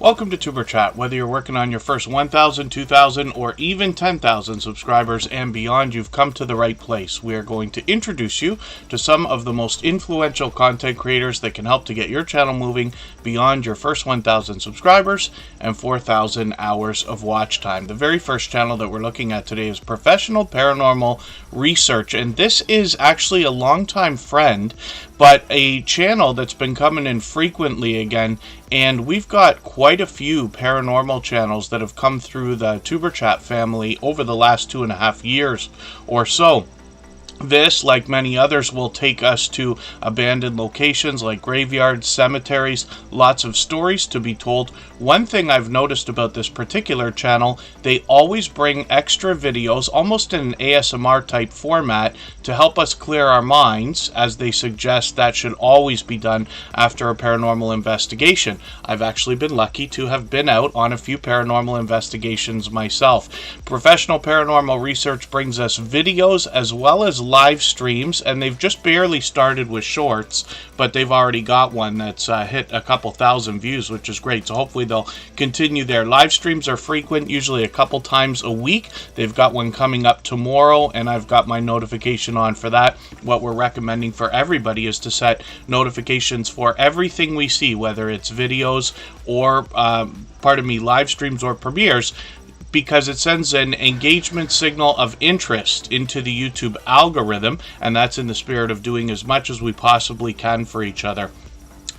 Welcome to Tuber Chat. Whether you're working on your first 1,000, 2,000, or even 10,000 subscribers and beyond, you've come to the right place. We are going to introduce you to some of the most influential content creators that can help to get your channel moving beyond your first 1,000 subscribers and 4,000 hours of watch time. The very first channel that we're looking at today is Professional Paranormal Research, and this is actually a longtime friend, but a channel that's been coming in frequently again, and we've got quite a few paranormal channels that have come through the Tuber Chat family over the last 2.5 years or so. This, like many others, will take us to abandoned locations like graveyards, cemeteries, lots of stories to be told. One thing I've noticed about this particular channel, they always bring extra videos, almost in an ASMR type format, to help us clear our minds, as they suggest that should always be done after a paranormal investigation. I've actually been lucky to have been out on a few paranormal investigations myself. Professional Paranormal Research brings us videos as well as live streams, and they've just barely started with shorts, but they've already got one that's hit a couple thousand views, which is great. So hopefully they'll continue. Their live streams are frequent, usually a couple times a week. They've got one coming up tomorrow, and I've got my notification on for that. What we're recommending for everybody is to set notifications for everything we see, whether it's videos or live streams or premieres, because it sends an engagement signal of interest into the YouTube algorithm, and that's in the spirit of doing as much as we possibly can for each other.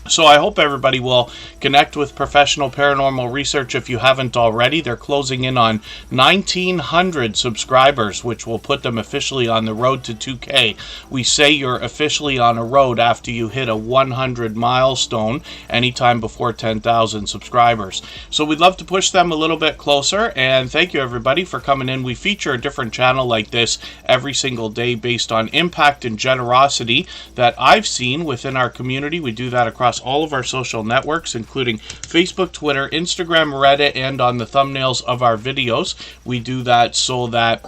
So I hope everybody will connect with Professional Paranormal Research if you haven't already. They're closing in on 1,900 subscribers, which will put them officially on the road to 2K. We say you're officially on a road after you hit a 100 milestone anytime before 10,000 subscribers. So we'd love to push them a little bit closer, and thank you everybody for coming in. We feature a different channel like this every single day based on impact and generosity that I've seen within our community. We do that across all of our social networks, including Facebook, Twitter, Instagram, Reddit, and on the thumbnails of our videos. We do that so that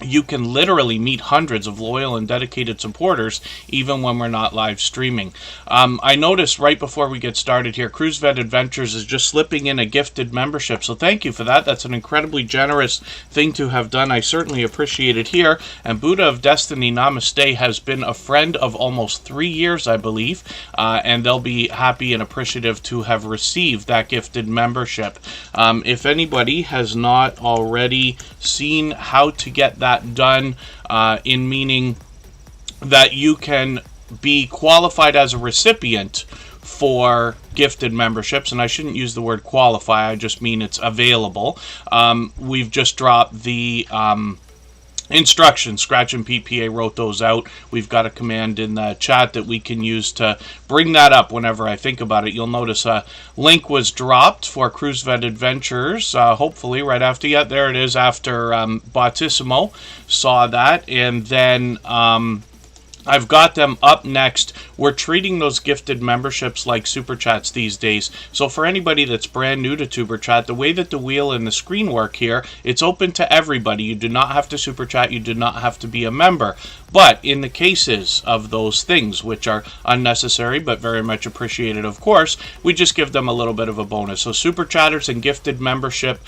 you can literally meet hundreds of loyal and dedicated supporters even when we're not live streaming. I noticed right before we get started here, CruiseVet Adventures is just slipping in a gifted membership, so thank you for that. That's an incredibly generous thing to have done. I certainly appreciate it here. And Buddha of Destiny Namaste has been a friend of almost 3 years, I believe, and they'll be happy and appreciative to have received that gifted membership. If anybody has not already seen how to get that done, in meaning that you can be qualified as a recipient for gifted memberships, and I shouldn't use the word qualify, I just mean it's available. We've just dropped the instructions. Scratch and PPA wrote those out. We've got a command in the chat that we can use to bring that up whenever I think about it. You'll notice a link was dropped for CruiseVet Adventures, hopefully right after, yeah, there it is, after Bautissimo saw that, and then I've got them up next. We're treating those gifted memberships like Super Chats these days. So for anybody that's brand new to Tuber Chat, the way that the wheel and the screen work here, it's open to everybody. You do not have to Super Chat. You do not have to be a member. But in the cases of those things, which are unnecessary but very much appreciated, of course, we just give them a little bit of a bonus. So Super Chatters and gifted membership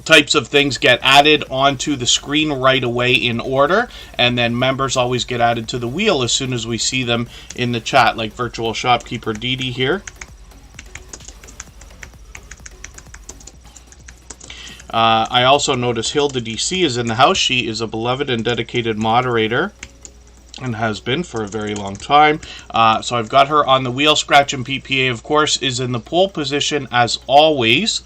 types of things get added onto the screen right away in order, and then members always get added to the wheel as soon as we see them in the chat, like Virtual Shopkeeper Didi here. I also notice Hilda DC is in the house. She is a beloved and dedicated moderator and has been for a very long time. So I've got her on the wheel. Scratch and PPA, of course, is in the pole position as always.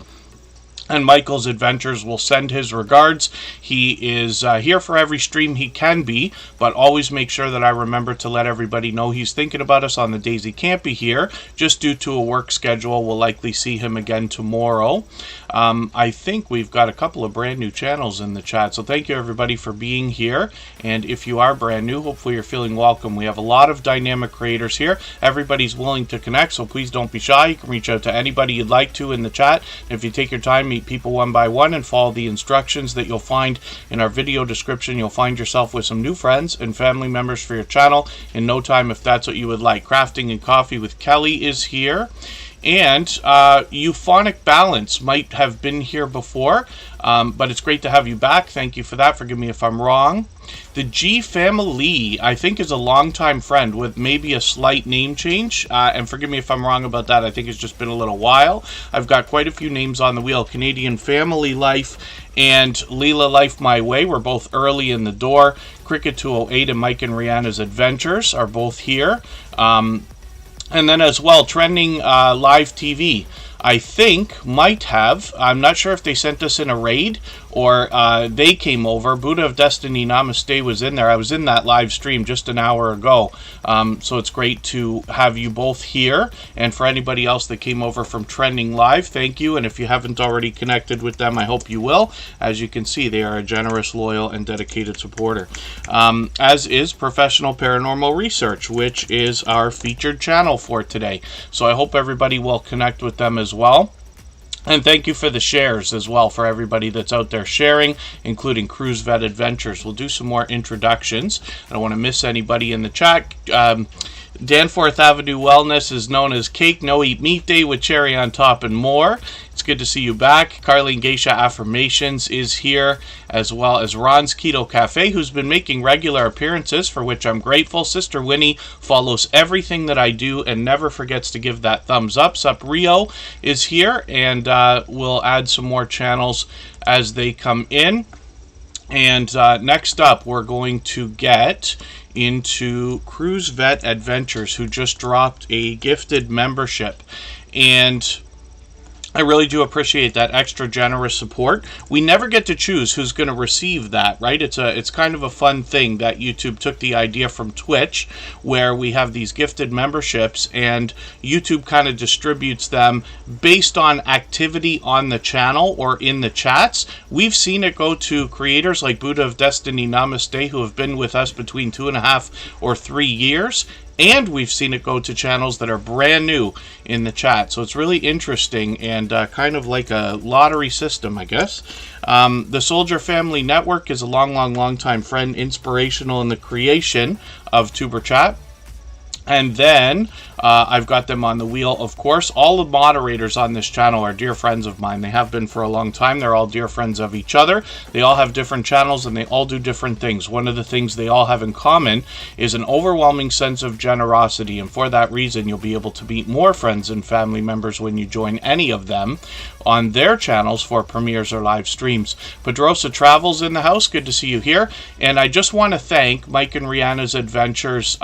And Michael's Adventures will send his regards. He is here for every stream he can be, but always make sure that I remember to let everybody know he's thinking about us on the days he can't be here. Just due to a work schedule, we'll likely see him again tomorrow. I think we've got a couple of brand new channels in the chat, so thank you everybody for being here. And if you are brand new, hopefully you're feeling welcome. We have a lot of dynamic creators here. Everybody's willing to connect, so please don't be shy. You can reach out to anybody you'd like to in the chat. If you take your time, meet people one by one and follow the instructions that you'll find in our video description, you'll find yourself with some new friends and family members for your channel in no time if that's what you would like. Crafting and Coffee with Kelly is here. And Euphonic Balance might have been here before, but it's great to have you back. Thank you for that. Forgive me if I'm wrong. The G Family, I think, is a longtime friend with maybe a slight name change. And forgive me if I'm wrong about that. I think it's just been a little while. I've got quite a few names on the wheel. Canadian Family Life and Leela Life My Way were both early in the door. Cricket 208 and Mike and Rihanna's Adventures are both here. And then as well, Trending Live TV, I think, might have. I'm not sure if they sent us in a raid or they came over. Buddha of Destiny Namaste was in there. I was in that live stream just an hour ago. So it's great to have you both here. And for anybody else that came over from Trending Live, thank you. And if you haven't already connected with them, I hope you will. As you can see, they are a generous, loyal, and dedicated supporter. As is Professional Paranormal Research, which is our featured channel for today. So I hope everybody will connect with them as well. And thank you for the shares as well, for everybody that's out there sharing, including Cruise Vet Adventures. We'll do some more introductions. I don't want to miss anybody in the chat. Danforth Avenue Wellness is known as Cake No Eat Meat Day with cherry on top and more. It's good to see you back. Carlene Geisha Affirmations is here, as well as Ron's Keto Cafe, who's been making regular appearances, for which I'm grateful. Sister Winnie follows everything that I do and never forgets to give that thumbs up. Sup Rio is here, and we'll add some more channels as they come in. And next up, we're going to get into Cruise Vet Adventures, who just dropped a gifted membership. And I really do appreciate that extra generous support. We never get to choose who's going to receive that, right? It's kind of a fun thing that YouTube took the idea from Twitch, where we have these gifted memberships and YouTube kind of distributes them based on activity on the channel or in the chats. We've seen it go to creators like Buddha of Destiny Namaste, who have been with us between 2.5 or 3 years. And we've seen it go to channels that are brand new in the chat. So it's really interesting and kind of like a lottery system, I guess. The Soldier Family Network is a long time friend, inspirational in the creation of Superchat. And then I've got them on the wheel, of course. All the moderators on this channel are dear friends of mine. They have been for a long time. They're all dear friends of each other. They all have different channels and they all do different things. One of the things they all have in common is an overwhelming sense of generosity. And for that reason, you'll be able to meet more friends and family members when you join any of them on their channels for premieres or live streams. Pedrosa Travels in the house. Good to see you here. And I just want to thank Mike and Rihanna's Adventures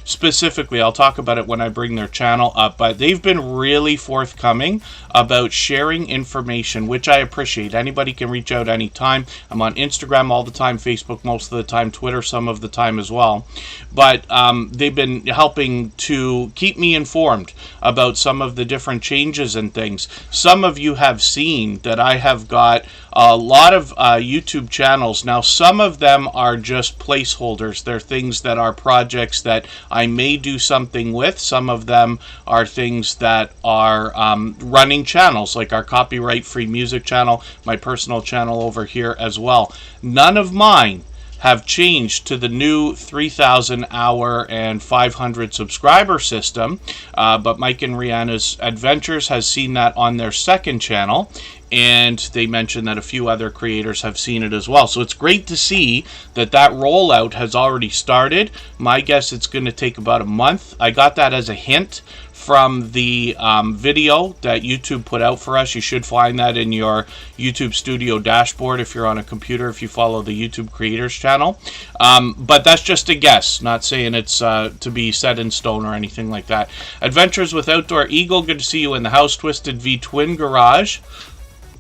specifically. I'll talk about it when I bring their channel up, but they've been really forthcoming about sharing information, which I appreciate. Anybody can reach out anytime. I'm on Instagram all the time, Facebook most of the time, Twitter some of the time as well. But they've been helping to keep me informed about some of the different changes and things. Some of you have seen that I have got a lot of YouTube channels. Now, some of them are just placeholders. They're things that are projects that I may do something with. Some of them are things that are running channels, like our copyright-free music channel, my personal channel over here as well. None of mine have changed to the new 3,000 hour and 500 subscriber system, but Mike and Rihanna's Adventures has seen that on their second channel, and they mentioned that a few other creators have seen it as well. So it's great to see that that rollout has already started. My guess it's going to take about a month. I got that as a hint from the video that YouTube put out for us. You should find that in your YouTube Studio dashboard if you're on a computer, if you follow the YouTube Creators channel. But that's just a guess, not saying it's to be set in stone or anything like that. Adventures with Outdoor Eagle, good to see you in the house. Twisted V Twin Garage,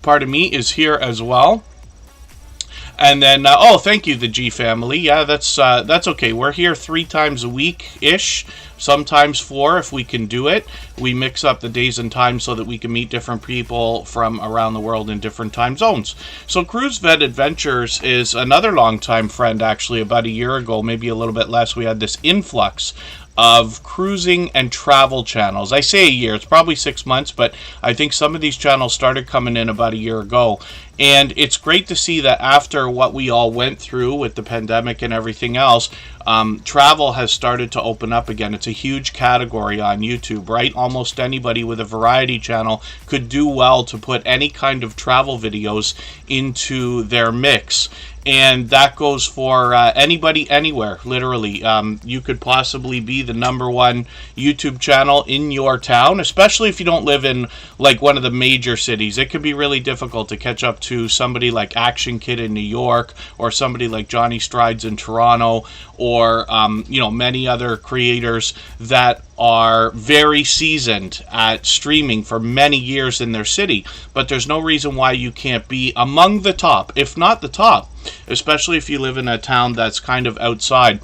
pardon me, is here as well. And then, oh, thank you, the G family. Yeah, that's okay. We're here 3 times a week-ish, sometimes 4 if we can do it. We mix up the days and times so that we can meet different people from around the world in different time zones. So Cruise Vet Adventures is another longtime friend, actually. About a year ago, maybe a little bit less, we had this influx of cruising and travel channels. I say a year, it's probably 6 months, but I think some of these channels started coming in about a year ago. And it's great to see that after what we all went through with the pandemic and everything else, travel has started to open up again. It's a huge category on YouTube, right? Almost anybody with a variety channel could do well to put any kind of travel videos into their mix. And that goes for anybody, anywhere, literally. You could possibly be the #1 YouTube channel in your town, especially if you don't live in like one of the major cities. It could be really difficult to catch up to somebody like Action Kid in New York, or somebody like Johnny Strides in Toronto, or many other creators that are very seasoned at streaming for many years in their city. But there's no reason why you can't be among the top, if not the top, especially if you live in a town that's kind of outside.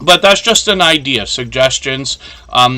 But that's just an idea, suggestions.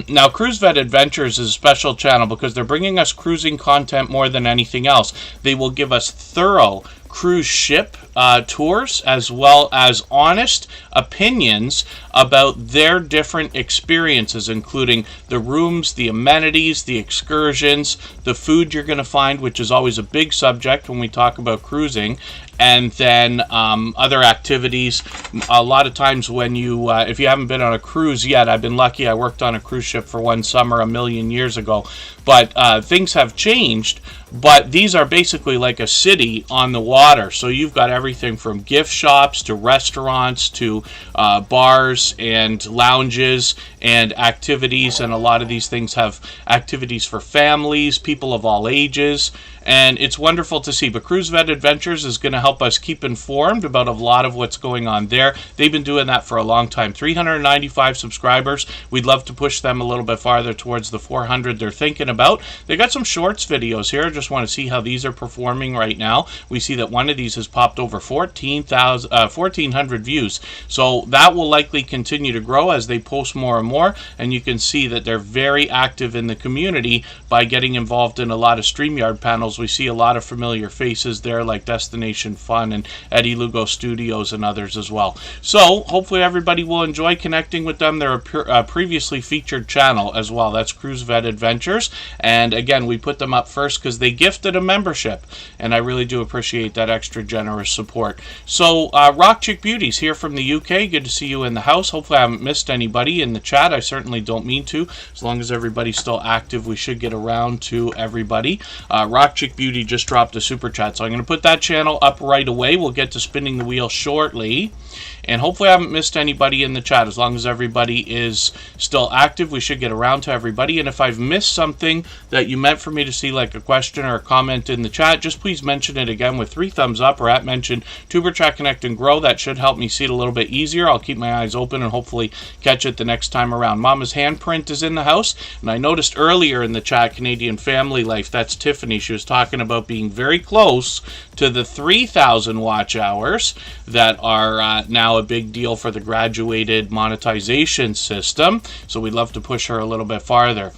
Now, Cruise Vet Adventures is a special channel because they're bringing us cruising content more than anything else. They will give us thorough cruise ship tours, as well as honest opinions about their different experiences, including the rooms, the amenities, the excursions, the food you're going to find, which is always a big subject when we talk about cruising, and then other activities. A lot of times when you, if you haven't been on a cruise yet, I've been lucky, I worked on a cruise ship for one summer a million years ago, but things have changed. But these are basically like a city on the water. So you've got everything from gift shops to restaurants to bars and lounges and activities. And a lot of these things have activities for families, people of all ages. And it's wonderful to see. But Cruise Vet Adventures is going to help us keep informed about a lot of what's going on there. They've been doing that for a long time. 395 subscribers. We'd love to push them a little bit farther towards the 400 they're thinking about. They got some shorts videos here. I just want to see how these are performing right now. We see that one of these has popped over 1,400 views. So that will likely continue to grow as they post more and more. And you can see that they're very active in the community by getting involved in a lot of StreamYard panels. We see a lot of familiar faces there, like Destination Fun and Eddie Lugo Studios and others as well. So hopefully everybody will enjoy connecting with them. They're a previously featured channel as well. That's Cruise Vet Adventures. And again, we put them up first because they gifted a membership, and I really do appreciate that extra generous support. So Rock Chick Beauties here from the UK. Good to see you in the house. Hopefully I haven't missed anybody in the chat. I certainly don't mean to. As long as everybody's still active, we should get around to everybody. Rock Chick Beauty just dropped a super chat, so I'm going to put that channel up right away. We'll get to spinning the wheel shortly. And hopefully I haven't missed anybody in the chat. As long as everybody is still active, we should get around to everybody. And if I've missed something that you meant for me to see, like a question or a comment in the chat, just please mention it again with 3 thumbs up, or mention Tuber Chat Connect and Grow. That should help me see it a little bit easier. I'll keep my eyes open and hopefully catch it the next time around. Mama's Handprint is in the house. And I noticed earlier in the chat, Canadian Family Life, that's Tiffany. She was talking about being very close to the 3,000 watch hours that are now a big deal for the graduated monetization system. So we'd love to push her a little bit farther.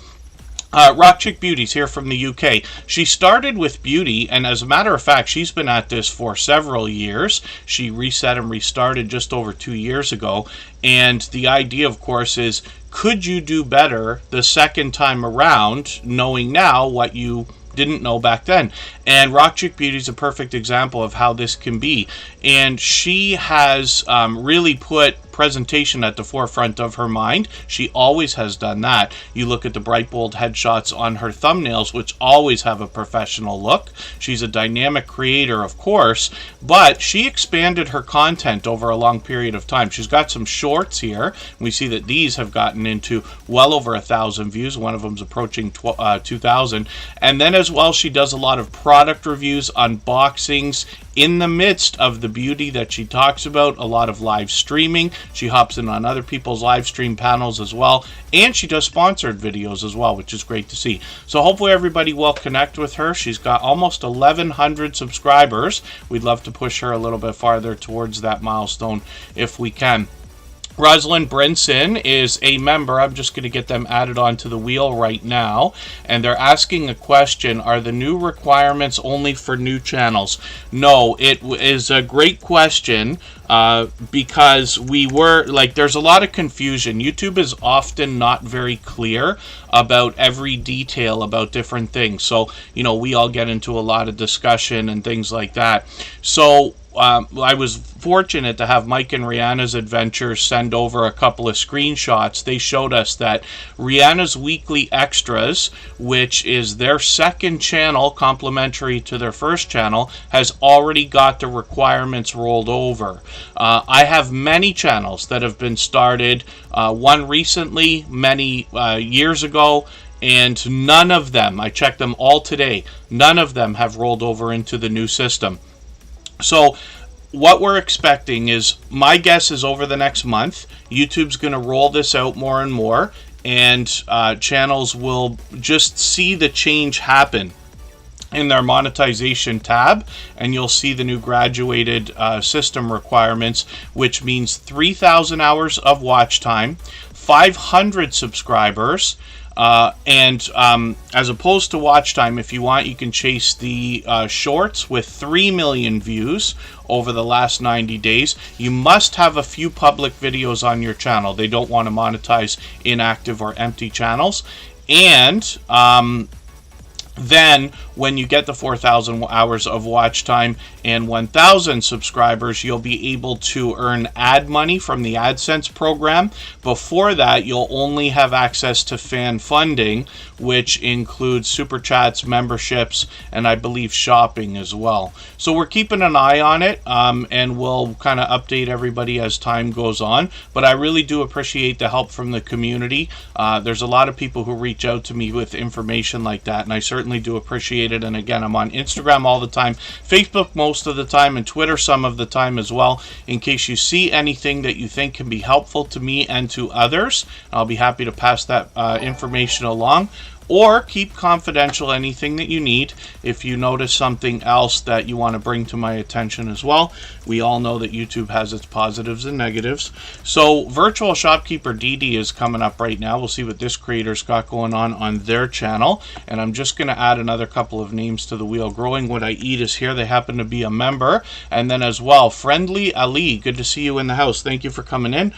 Rock Chick Beauty's here from the UK. She started with beauty, and as a matter of fact, she's been at this for several years. She reset and restarted just over 2 years ago. And the idea, of course, is could you do better the second time around, knowing now what you didn't know back then? And Rock Chick Beauty is a perfect example of how this can be. And she has really put presentation at the forefront of her mind. She always has done that. You look at the bright, bold headshots on her thumbnails, which always have a professional look. She's a dynamic creator, of course, but she expanded her content over a long period of time. She's got some shorts here. We see that these have gotten into well over 1,000 views. One of them's approaching 2,000. And then as well, she does a lot of product reviews, unboxings, in the midst of the beauty that she talks about, a lot of live streaming. She hops in on other people's live stream panels as well, and she does sponsored videos as well, which is great to see. So hopefully everybody will connect with her. She's got almost 1,100 subscribers. We'd love to push her a little bit farther towards that milestone if we can. Rosalind Brinson is a member. I'm just going to get them added onto the wheel right now. And they're asking a question. Are the new requirements only for new channels? No, it is a great question because there's a lot of confusion. YouTube is often not very clear about every detail about different things. So, we all get into a lot of discussion and things like that. So, I was fortunate to have Mike and Rihanna's Adventures send over a couple of screenshots. They showed us that Rihanna's Weekly Extras, which is their second channel, complementary to their first channel, has already got the requirements rolled over. I have many channels that have been started, one recently, many years ago, and none of them, I checked them all today, none of them have rolled over into the new system. So what we're expecting is, my guess is over the next month, YouTube's going to roll this out more and more, and channels will just see the change happen in their monetization tab, and you'll see the new graduated system requirements, which means 3,000 hours of watch time, 500 subscribers, and as opposed to watch time, if you want, you can chase the shorts with 3 million views over the last 90 days. You must have a few public videos on your channel. They don't want to monetize inactive or empty channels. And then when you get the 4,000 hours of watch time and 1,000 subscribers, you'll be able to earn ad money from the AdSense program. Before that, you'll only have access to fan funding, which includes super chats, memberships, and I believe shopping as well. So we're keeping an eye on it, and we'll kind of update everybody as time goes on. But I really do appreciate the help from the community. There's a lot of people who reach out to me with information like that, and I certainly do appreciate it. And again, I'm on Instagram all the time, Facebook most of the time, and Twitter some of the time as well. In case you see anything that you think can be helpful to me and to others, I'll be happy to pass that information along. Or keep confidential anything that you need if you notice something else that you want to bring to my attention as well. We all know that YouTube has its positives and negatives. So Virtual Shopkeeper DD is coming up right now. We'll see what this creator's got going on their channel. And I'm just going to add another couple of names to the wheel. Growing What I Eat is here. They happen to be a member. And then as well, Friendly Ali. Good to see you in the house. Thank you for coming in.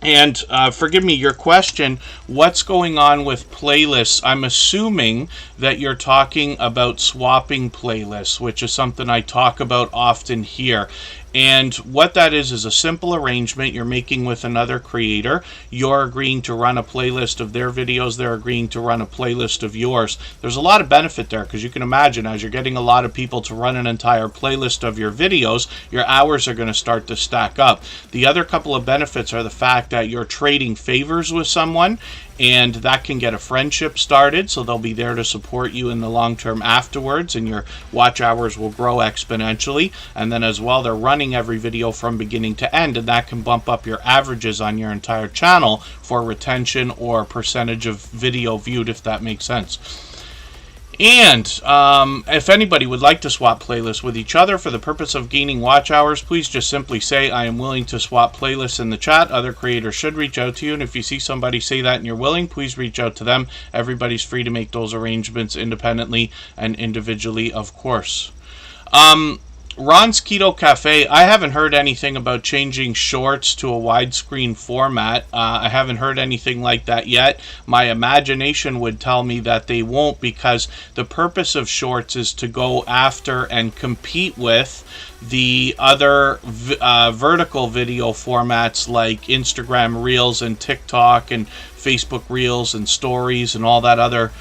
And forgive me, your question, what's going on with playlists? I'm assuming that you're talking about swapping playlists, which is something I talk about often here. And what that is a simple arrangement you're making with another creator. You're agreeing to run a playlist of their videos. They're agreeing to run a playlist of yours. There's a lot of benefit there, because you can imagine, as you're getting a lot of people to run an entire playlist of your videos, your hours are going to start to stack up. The other couple of benefits are the fact that you're trading favors with someone, and that can get a friendship started, so they'll be there to support you in the long term afterwards, and your watch hours will grow exponentially. And then as well, they're running every video from beginning to end, and that can bump up your averages on your entire channel for retention or percentage of video viewed, if that makes sense. And if anybody would like to swap playlists with each other for the purpose of gaining watch hours, please just simply say, I am willing to swap playlists in the chat. Other creators should reach out to you. And if you see somebody say that and you're willing, please reach out to them. Everybody's free to make those arrangements independently and individually, of course. Ron's Keto Cafe, I haven't heard anything about changing shorts to a widescreen format. I haven't heard anything like that yet. My imagination would tell me that they won't, because the purpose of shorts is to go after and compete with the other vertical video formats like Instagram Reels and TikTok and Facebook Reels and Stories and all that other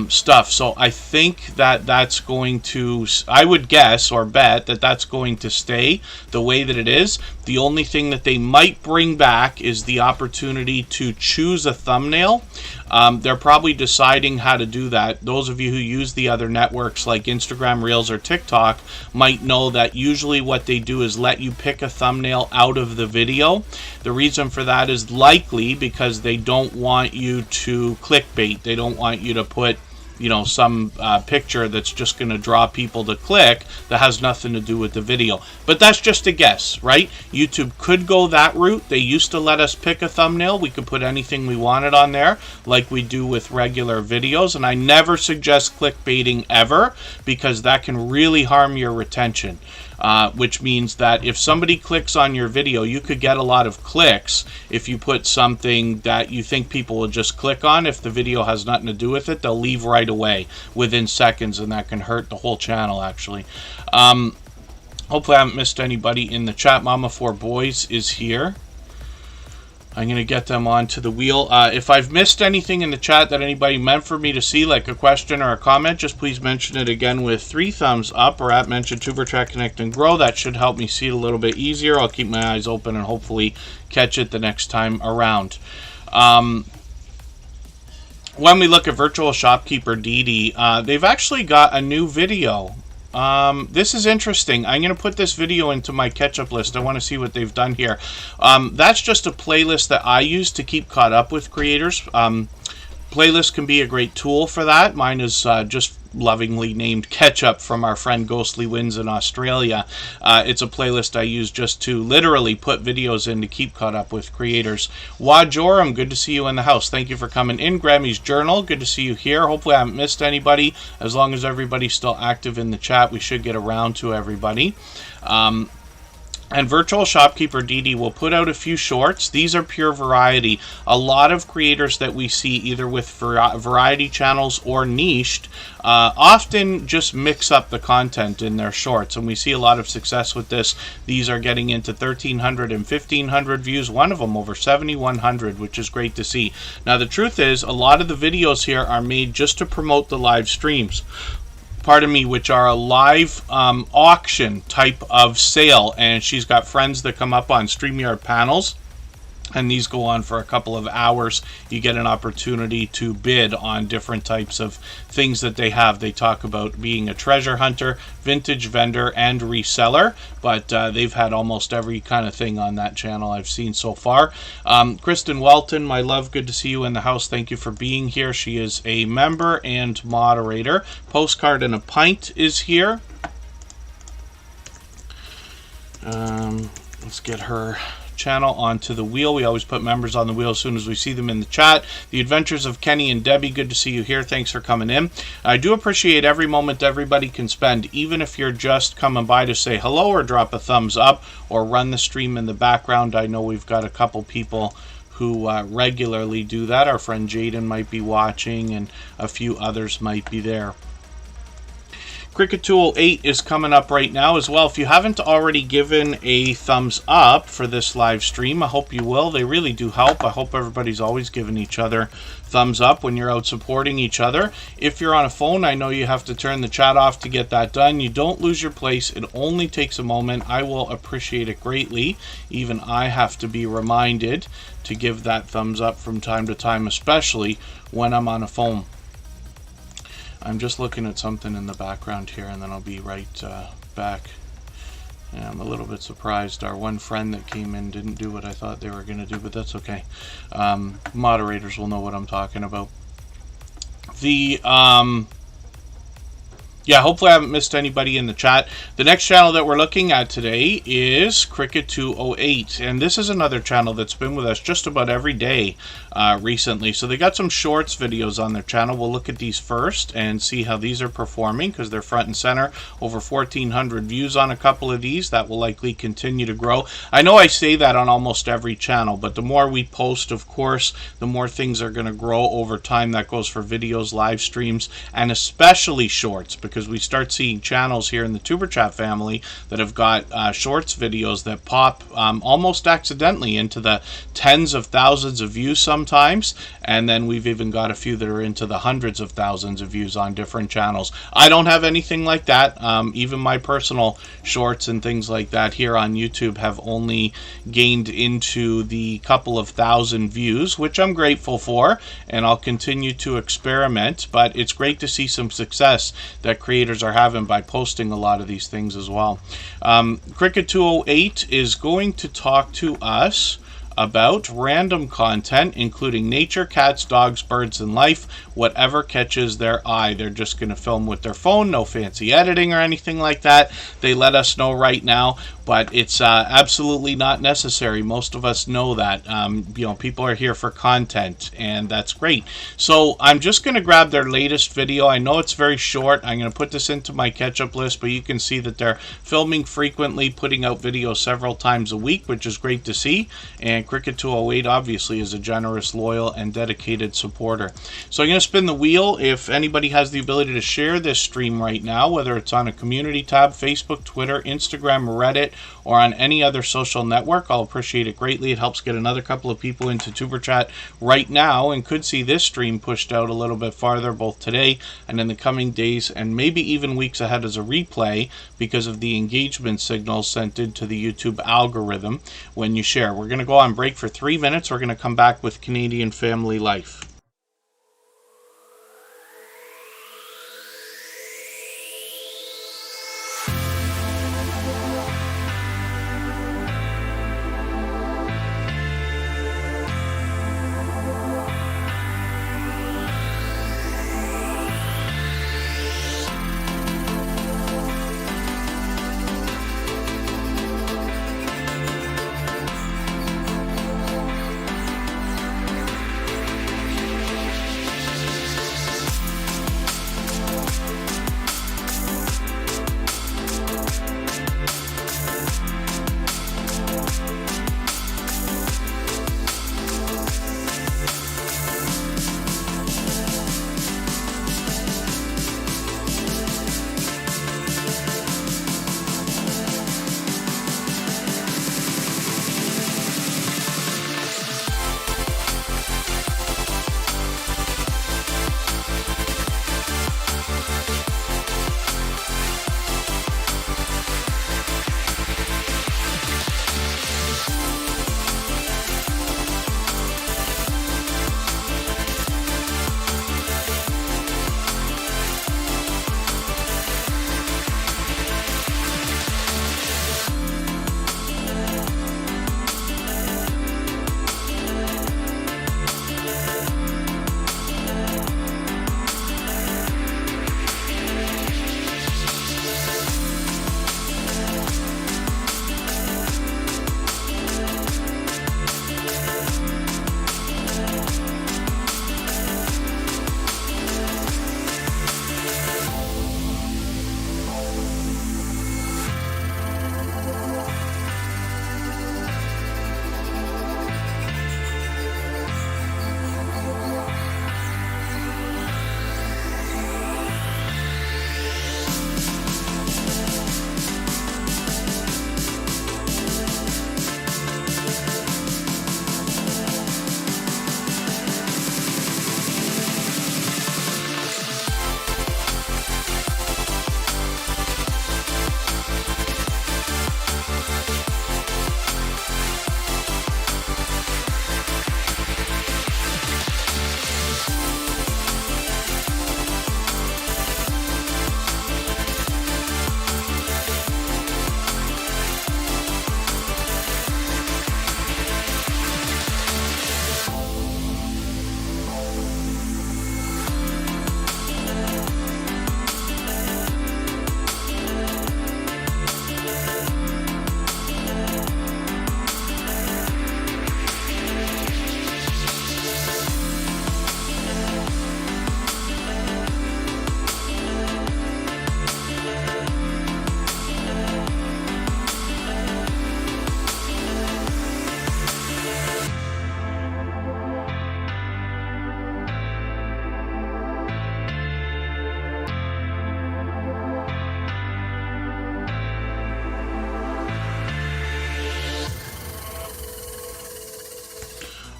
stuff. So I think that that's going to, I would guess or bet that that's going to stay the way that it is. The only thing that they might bring back is the opportunity to choose a thumbnail. They're probably deciding how to do that. Those of you who use the other networks like Instagram Reels or TikTok might know that usually what they do is let you pick a thumbnail out of the video. The reason for that is likely because they don't want you to clickbait. They don't want you to put you know, some picture that's just going to draw people to click that has nothing to do with the video. But that's just a guess, right? YouTube could go that route. They used to let us pick a thumbnail. We could put anything we wanted on there, like we do with regular videos. And I never suggest clickbaiting ever, because that can really harm your retention. Which means that if somebody clicks on your video, you could get a lot of clicks if you put something that you think people will just click on. If the video has nothing to do with it, they'll leave right away within seconds, and that can hurt the whole channel, actually. Hopefully I haven't missed anybody in the chat. Mama 4 Boys is here. I'm going to get them onto the wheel. If I've missed anything in the chat that anybody meant for me to see, like a question or a comment, just please mention it again with 3 thumbs up, or at mention Superchat Connect and Grow. That should help me see it a little bit easier. I'll keep my eyes open and hopefully catch it the next time around. When we look at Virtual Shopkeeper Didi, they've actually got a new video. This is interesting. I'm going to put this video into my catch-up list. I want to see what they've done here. That's just a playlist that I use to keep caught up with creators. Playlist can be a great tool for that. Mine is just lovingly named Ketchup from our friend Ghostly Winds in Australia. It's a playlist I use just to literally put videos in to keep caught up with creators. Wajoram, good to see you in the house. Thank you for coming in. Grammy's Journal, good to see you here. Hopefully I haven't missed anybody. As long as everybody's still active in the chat, we should get around to everybody. And Virtual Shopkeeper Didi will put out a few shorts. These are pure variety. A lot of creators that we see either with variety channels or niched often just mix up the content in their shorts, and we see a lot of success with this. These are getting into 1,300 and 1,500 views. One of them over 7,100, which is great to see. Now the truth is, a lot of the videos here are made just to promote the live streams. Pardon me, which are a live auction type of sale, and she's got friends that come up on StreamYard panels, and these go on for a couple of hours. You get an opportunity to bid on different types of things that they have. They talk about being a treasure hunter, vintage vendor, and reseller, but they've had almost every kind of thing on that channel I've seen so far. Kristen Welton, my love, good to see you in the house. Thank you for being here. She is a member and moderator. Postcard and a Pint is here. Let's get her channel onto the wheel. We always put members on the wheel as soon as we see them in the chat. The Adventures of Kenny and Debbie, good to see you here. Thanks for coming in. I do appreciate every moment everybody can spend, even if you're just coming by to say hello or drop a thumbs up or run the stream in the background. I know we've got a couple people who regularly do that. Our friend Jaden might be watching, and a few others might be there. Cricket Tool 8 is coming up right now as well. If you haven't already given a thumbs up for this live stream, I hope you will. They really do help. I hope everybody's always giving each other thumbs up when you're out supporting each other. If you're on a phone, I know you have to turn the chat off to get that done. You don't lose your place. It only takes a moment. I will appreciate it greatly. Even I have to be reminded to give that thumbs up from time to time, especially when I'm on a phone. I'm just looking at something in the background here, and then I'll be right back. Yeah, I'm a little bit surprised. Our one friend that came in didn't do what I thought they were going to do, but that's okay. Moderators will know what I'm talking about. Yeah, hopefully I haven't missed anybody in the chat. The next channel that we're looking at today is Cricket 208, and this is another channel that's been with us just about every day recently. So they got some shorts videos on their channel. We'll look at these first and see how these are performing, because they're front and center. Over 1,400 views on a couple of these. That will likely continue to grow. I know I say that on almost every channel, but the more we post, of course, the more things are going to grow over time. That goes for videos, live streams, and especially shorts, because we start seeing channels here in the Superchat family that have got shorts videos that pop almost accidentally into the tens of thousands of views sometimes, and then we've even got a few that are into the hundreds of thousands of views on different channels. I don't have anything like that. Even my personal shorts and things like that here on YouTube have only gained into the couple of thousand views, which I'm grateful for, and I'll continue to experiment, but it's great to see some success that creators are having by posting a lot of these things as well. Cricket 208 is going to talk to us about random content, including nature, cats, dogs, birds, and life, whatever catches their eye. They're just going to film with their phone, no fancy editing or anything like that. They let us know right now, but it's absolutely not necessary. Most of us know that. People are here for content, and that's great. So I'm just going to grab their latest video. I know it's very short. I'm going to put this into my catch-up list, but you can see that they're filming frequently, putting out videos several times a week, which is great to see. And Cricket 208 obviously is a generous, loyal, and dedicated supporter. So I'm going to spin the wheel. If anybody has the ability to share this stream right now, whether it's on a community tab, Facebook, Twitter, Instagram, Reddit, or on any other social network, I'll appreciate it greatly. It helps get another couple of people into Tuber Chat right now and could see this stream pushed out a little bit farther, both today and in the coming days, and maybe even weeks ahead as a replay because of the engagement signals sent into the YouTube algorithm when you share. We're going to go on break for 3 minutes. We're going to come back with Canadian Family Life.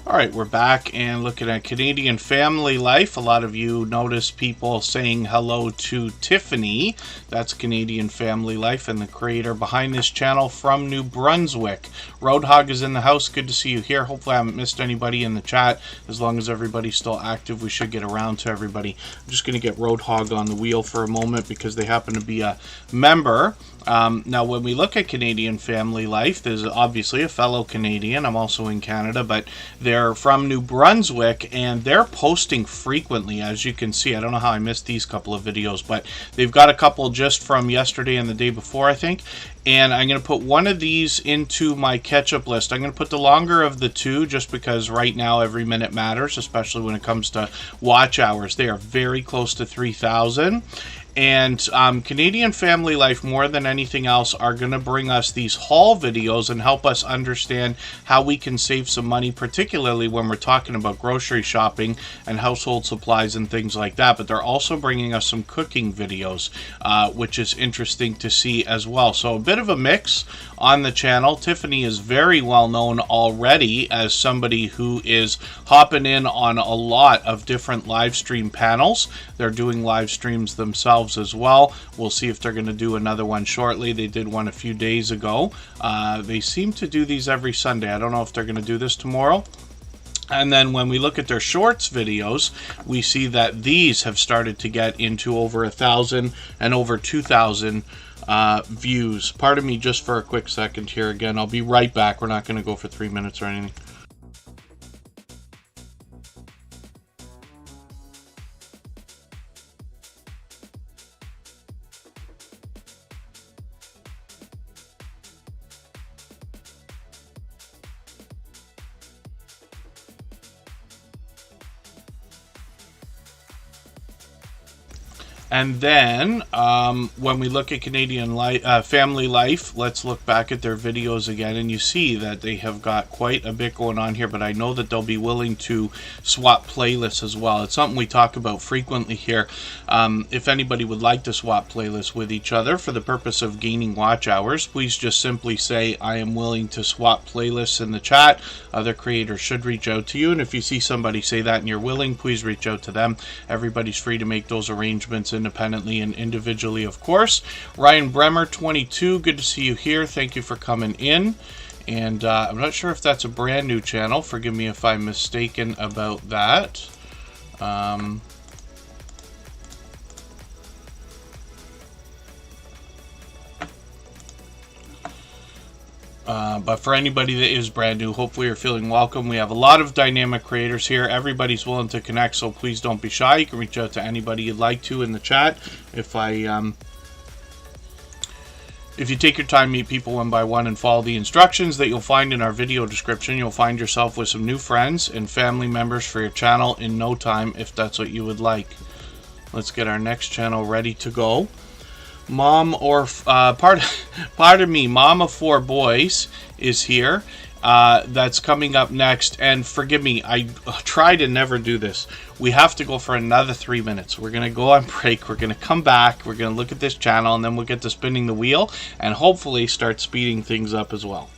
Alright, we're back and looking at Canadian Family Life. A lot of you notice people saying hello to Tiffany. That's Canadian Family Life and the creator behind this channel from New Brunswick. Roadhog is in the house. Good to see you here. Hopefully I haven't missed anybody in the chat. As long as everybody's still active, we should get around to everybody. I'm just going to get Roadhog on the wheel for a moment because they happen to be a member Now, when we look at Canadian family life, there's obviously a fellow Canadian. I'm also in Canada, but they're from New Brunswick, and they're posting frequently, as you can see. I don't know how I missed these couple of videos, but they've got a couple just from yesterday and the day before, I think. And I'm going to put one of these into my catch-up list. I'm going to put the longer of the two just because right now every minute matters, especially when it comes to watch hours. They are very close to 3,000. And Canadian Family Life, more than anything else, are going to bring us these haul videos and help us understand how we can save some money, particularly when we're talking about grocery shopping and household supplies and things like that. But they're also bringing us some cooking videos, which is interesting to see as well. So a bit of a mix on the channel. Tiffany is very well known already as somebody who is hopping in on a lot of different live stream panels. They're doing live streams themselves as well. We'll see if they're going to do another one shortly. They did one a few days ago. They seem to do these every Sunday. I don't know if they're going to do this tomorrow. And then when we look at their shorts videos, we see that these have started to get into over 1,000 and over 2,000 views. Pardon me just for a quick second here. Again, I'll be right back. We're not going to go for 3 minutes or anything. And then when we look at Canadian Family Life, let's look back at their videos again, and you see that they have got quite a bit going on here, but I know that they'll be willing to swap playlists as well. It's something we talk about frequently here. If anybody would like to swap playlists with each other for the purpose of gaining watch hours, please just simply say, I am willing to swap playlists in the chat. Other creators should reach out to you, and if you see somebody say that and you're willing, please reach out to them. Everybody's free to make those arrangements independently and individually, of course. Ryan Bremer, 22, good to see you here. Thank you for coming in. And I'm not sure if that's a brand new channel. Forgive me if I'm mistaken about that. But for anybody that is brand new, hopefully you're feeling welcome. We have a lot of dynamic creators here. Everybody's willing to connect, so please don't be shy. You can reach out to anybody you'd like to in the chat. If you take your time, meet people one by one, and follow the instructions that you'll find in our video description, you'll find yourself with some new friends and family members for your channel in no time, if that's what you would like. Let's get our next channel ready to go. Mom of 4 boys is here. That's coming up next. And forgive me, I try to never do this. We have to go for another 3 minutes. We're going to go on break. We're going to come back. We're going to look at this channel, and then we'll get to spinning the wheel and hopefully start speeding things up as well.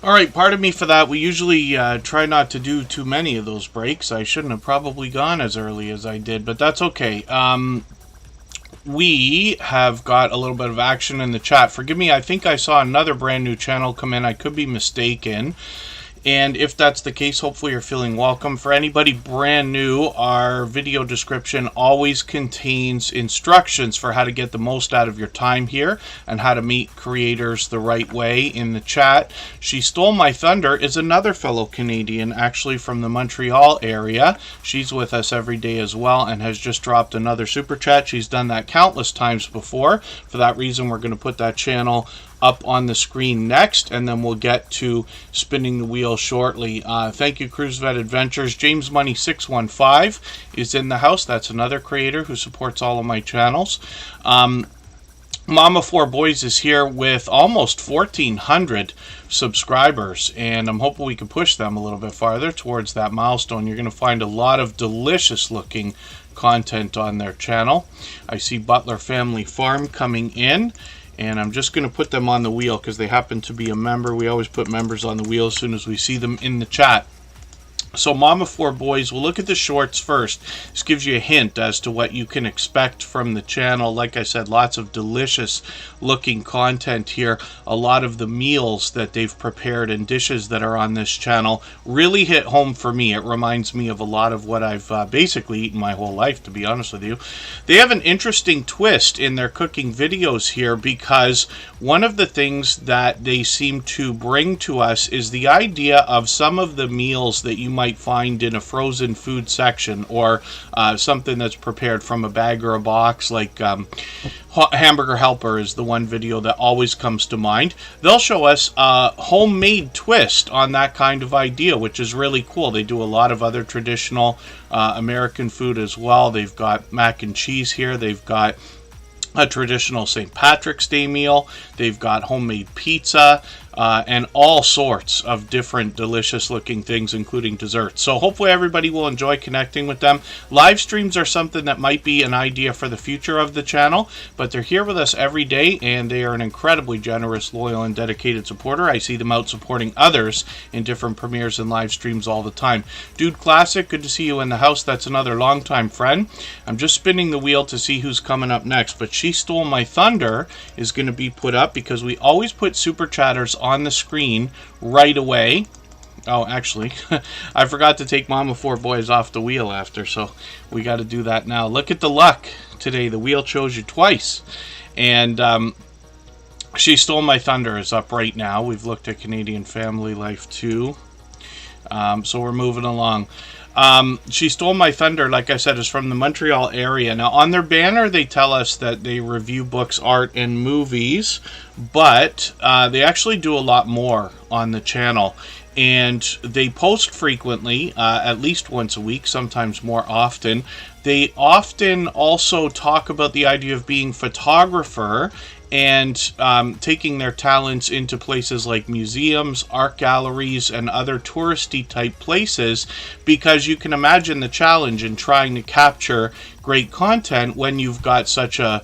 All right, pardon me for that. We usually try not to do too many of those breaks. I shouldn't have probably gone as early as I did, but that's okay. We have got a little bit of action in the chat. Forgive me, I think I saw another brand new channel come in. I could be mistaken. And if that's the case, hopefully you're feeling welcome. For anybody brand new, our video description always contains instructions for how to get the most out of your time here and how to meet creators the right way. In the chat, She Stole My Thunder is another fellow Canadian, actually from the Montreal area. She's with us every day as well and has just dropped another super chat. She's done that countless times before. For that reason, we're going to put that channel up on the screen next, and then we'll get to spinning the wheel shortly. Thank you, Cruise Vet Adventures. James Money 615 is in the house. That's another creator who supports all of my channels. Mama 4 Boys is here with almost 1,400 subscribers, and I'm hoping we can push them a little bit farther towards that milestone. You're going to find a lot of delicious looking content on their channel. I see Butler Family Farm coming in, and I'm just going to put them on the wheel because they happen to be a member. We always put members on the wheel as soon as we see them in the chat. So Mama 4 Boys, we'll look at the shorts first. This gives you a hint as to what you can expect from the channel. Like I said, lots of delicious looking content here. A lot of the meals that they've prepared and dishes that are on this channel really hit home for me. It reminds me of a lot of what I've basically eaten my whole life, to be honest with you. They have an interesting twist in their cooking videos here because one of the things that they seem to bring to us is the idea of some of the meals that you might find in a frozen food section, or something that's prepared from a bag or a box, like Hamburger Helper is the one video that always comes to mind. They'll show us a homemade twist on that kind of idea, which is really cool. They do a lot of other traditional American food as well. They've got mac and cheese here. They've got a traditional St. Patrick's Day meal. They've got homemade pizza and all sorts of different delicious looking things, including desserts. So hopefully everybody will enjoy connecting with them. Live streams are something that might be an idea for the future of the channel, but they're here with us every day, and they are an incredibly generous, loyal, and dedicated supporter. I see them out supporting others in different premieres and live streams all the time. Dude Classic, good to see you in the house. That's another longtime friend. I'm just spinning the wheel to see who's coming up next, but She Stole My Thunder is going to be put up because we always put super chatters on the screen right away. Oh, actually, I forgot to take Mama 4 Boys off the wheel after, so we got to do that now. Look at the luck today. The wheel chose you twice. And She Stole My Thunder is up right now. We've looked at Canadian Family Life too. So we're moving along. She Stole My Thunder, like I said, is from the Montreal area. Now, on their banner, they tell us that they review books, art, and movies, but they actually do a lot more on the channel. And they post frequently, at least once a week, sometimes more often. They often also talk about the idea of being photographer and taking their talents into places like museums, art galleries, and other touristy type places, because you can imagine the challenge in trying to capture great content when you've got such a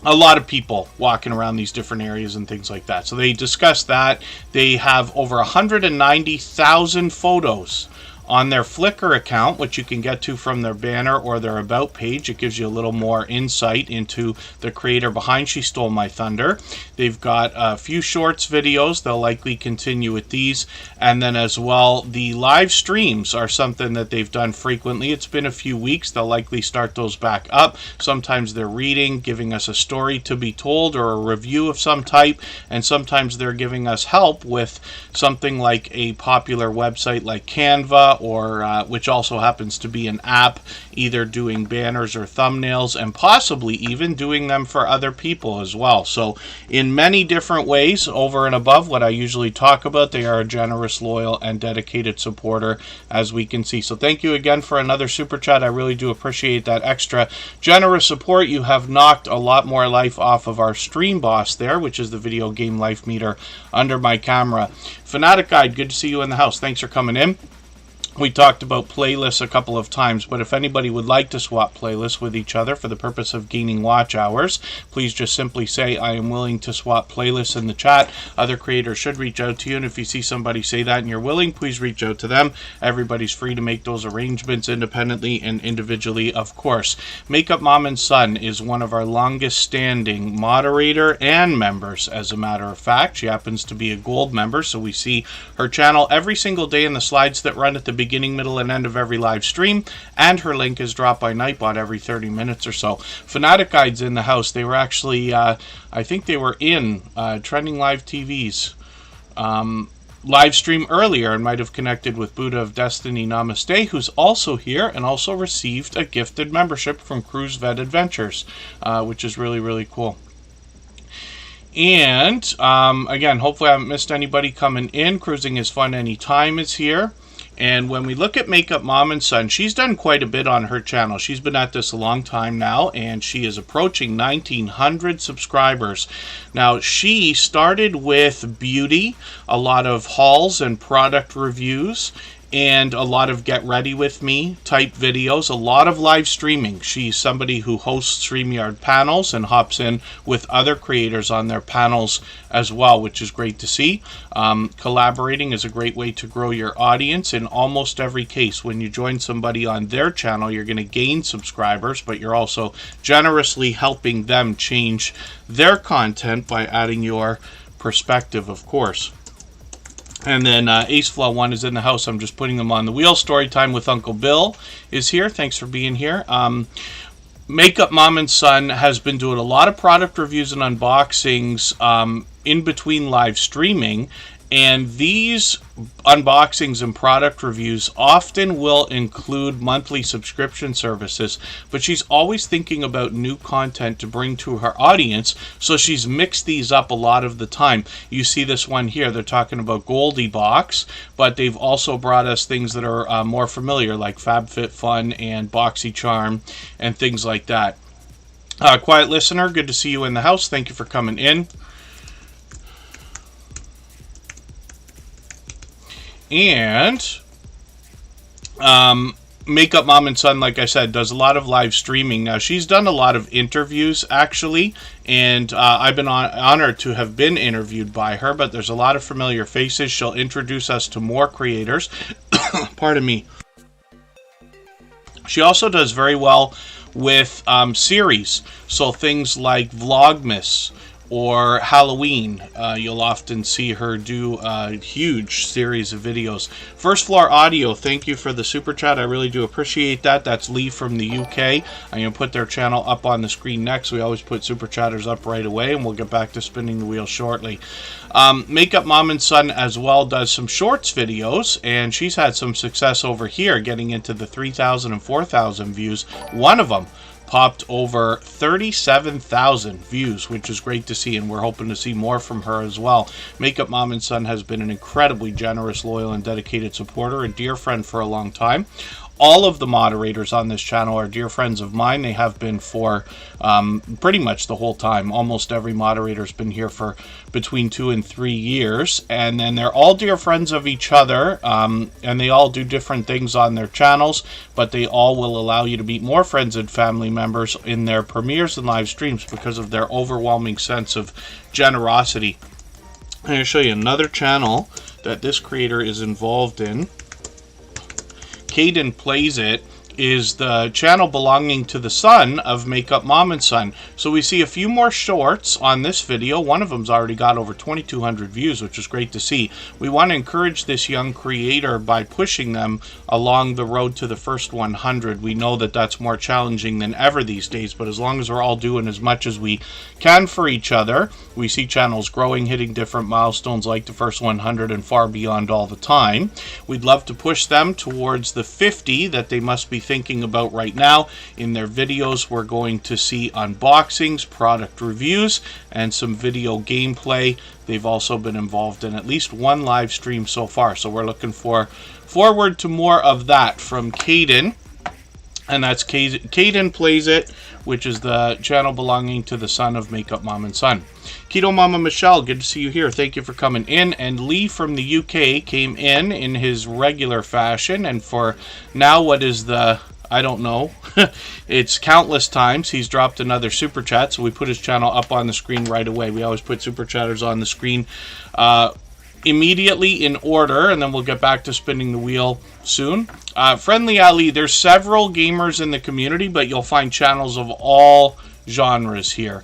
lot of people walking around these different areas and things like that. So they discuss that. They have over 190,000 photos on their Flickr account, which you can get to from their banner or their About page. It gives you a little more insight into the creator behind She Stole My Thunder. They've got a few shorts videos. They'll likely continue with these. And then as well, the live streams are something that they've done frequently. It's been a few weeks. They'll likely start those back up. Sometimes they're reading, giving us a story to be told or a review of some type. And sometimes they're giving us help with something like a popular website like Canva, or which also happens to be an app, either doing banners or thumbnails, and possibly even doing them for other people as well. So in many different ways, over and above what I usually talk about, they are a generous, loyal, and dedicated supporter, as we can see. So thank you again for another super chat. I really do appreciate that extra generous support. You have knocked a lot more life off of our stream boss there, which is the video game life meter under my camera. Fanatic Guide, good to see you in the house. Thanks for coming in. We talked about playlists a couple of times, but if anybody would like to swap playlists with each other for the purpose of gaining watch hours, please just simply say, I am willing to swap playlists in the chat. Other creators should reach out to you, and if you see somebody say that and you're willing, please reach out to them. Everybody's free to make those arrangements independently and individually, of course. Makeup Mom and Son is one of our longest standing moderator and members, as a matter of fact. She happens to be a gold member, so we see her channel every single day in the slides that run at the beginning, middle, and end of every live stream, and her link is dropped by Nightbot every 30 minutes or so. Fanatic Guides in the house. They were actually, I think they were in Trending Live TV's live stream earlier and might have connected with Buddha of Destiny Namaste, who's also here and also received a gifted membership from Cruise Vet Adventures, which is really, really cool. And again, hopefully I haven't missed anybody coming in. Cruising is Fun Anytime is here. And when we look at Makeup Mom and Son, she's done quite a bit on her channel. She's been at this a long time now, and she is approaching 1,900 subscribers. Now, she started with beauty, a lot of hauls and product reviews, and a lot of get ready with me type videos, a lot of live streaming. She's somebody who hosts StreamYard panels and hops in with other creators on their panels as well, which is great to see. Collaborating is a great way to grow your audience in almost every case. When you join somebody on their channel, you're going to gain subscribers, but you're also generously helping them change their content by adding your perspective, of course. And then AceFlaw1 is in the house. I'm just putting them on the wheel. Storytime with Uncle Bill is here. Thanks for being here. Makeup Mom and Son has been doing a lot of product reviews and unboxings in between live streaming. And these unboxings and product reviews often will include monthly subscription services, but she's always thinking about new content to bring to her audience, so she's mixed these up a lot of the time. You see this one here, they're talking about Goldie Box, but they've also brought us things that are more familiar, like FabFitFun and BoxyCharm and things like that. Quiet Listener, good to see you in the house. Thank you for coming in. And Makeup Mom and Son, like I said, does a lot of live streaming. Now, she's done a lot of interviews, actually, and I've been honored to have been interviewed by her, but there's a lot of familiar faces. She'll introduce us to more creators. Pardon me. She also does very well with series, so things like Vlogmas or Halloween. You'll often see her do a huge series of videos. First Floor Audio, thank you for the super chat. I really do appreciate that. That's Lee from the UK. I'm going to put their channel up on the screen next. We always put super chatters up right away, and we'll get back to spinning the wheel shortly. Makeup Mom and Son as well does some shorts videos, and she's had some success over here getting into the 3,000 and 4,000 views. One of them popped over 37,000 views, which is great to see, and we're hoping to see more from her as well. Makeup Mom and Son has been an incredibly generous, loyal, and dedicated supporter, a dear friend for a long time. All of the moderators on this channel are dear friends of mine. They have been for pretty much the whole time. Almost every moderator's been here for between 2 and 3 years. And then they're all dear friends of each other. And they all do different things on their channels. But they all will allow you to meet more friends and family members in their premieres and live streams because of their overwhelming sense of generosity. I'm going to show you another channel that this creator is involved in. Caden Plays It is the channel belonging to the son of Makeup Mom and Son. So we see a few more shorts on this video. One of them's already got over 2,200 views, which is great to see. We want to encourage this young creator by pushing them along the road to the first 100. We know that that's more challenging than ever these days, but as long as we're all doing as much as we can for each other, we see channels growing, hitting different milestones like the first 100 and far beyond all the time. We'd love to push them towards the 50 that they must be thinking about right now. In their videos, we're going to see unboxings, product reviews, and some video gameplay. They've also been involved in at least one live stream so far, so we're looking forward to more of that from Caden. And that's Caden Plays It, which is the channel belonging to the son of Makeup Mom and Son. Keto Mama Michelle, good to see you here. Thank you for coming in. And Lee from the UK came in his regular fashion. And for now, what is the... I don't know. It's countless times he's dropped another super chat, so we put his channel up on the screen right away. We always put super chatters on the screen immediately in order, and then we'll get back to spinning the wheel soon. Friendly Ali, there's several gamers in the community, but you'll find channels of all genres here.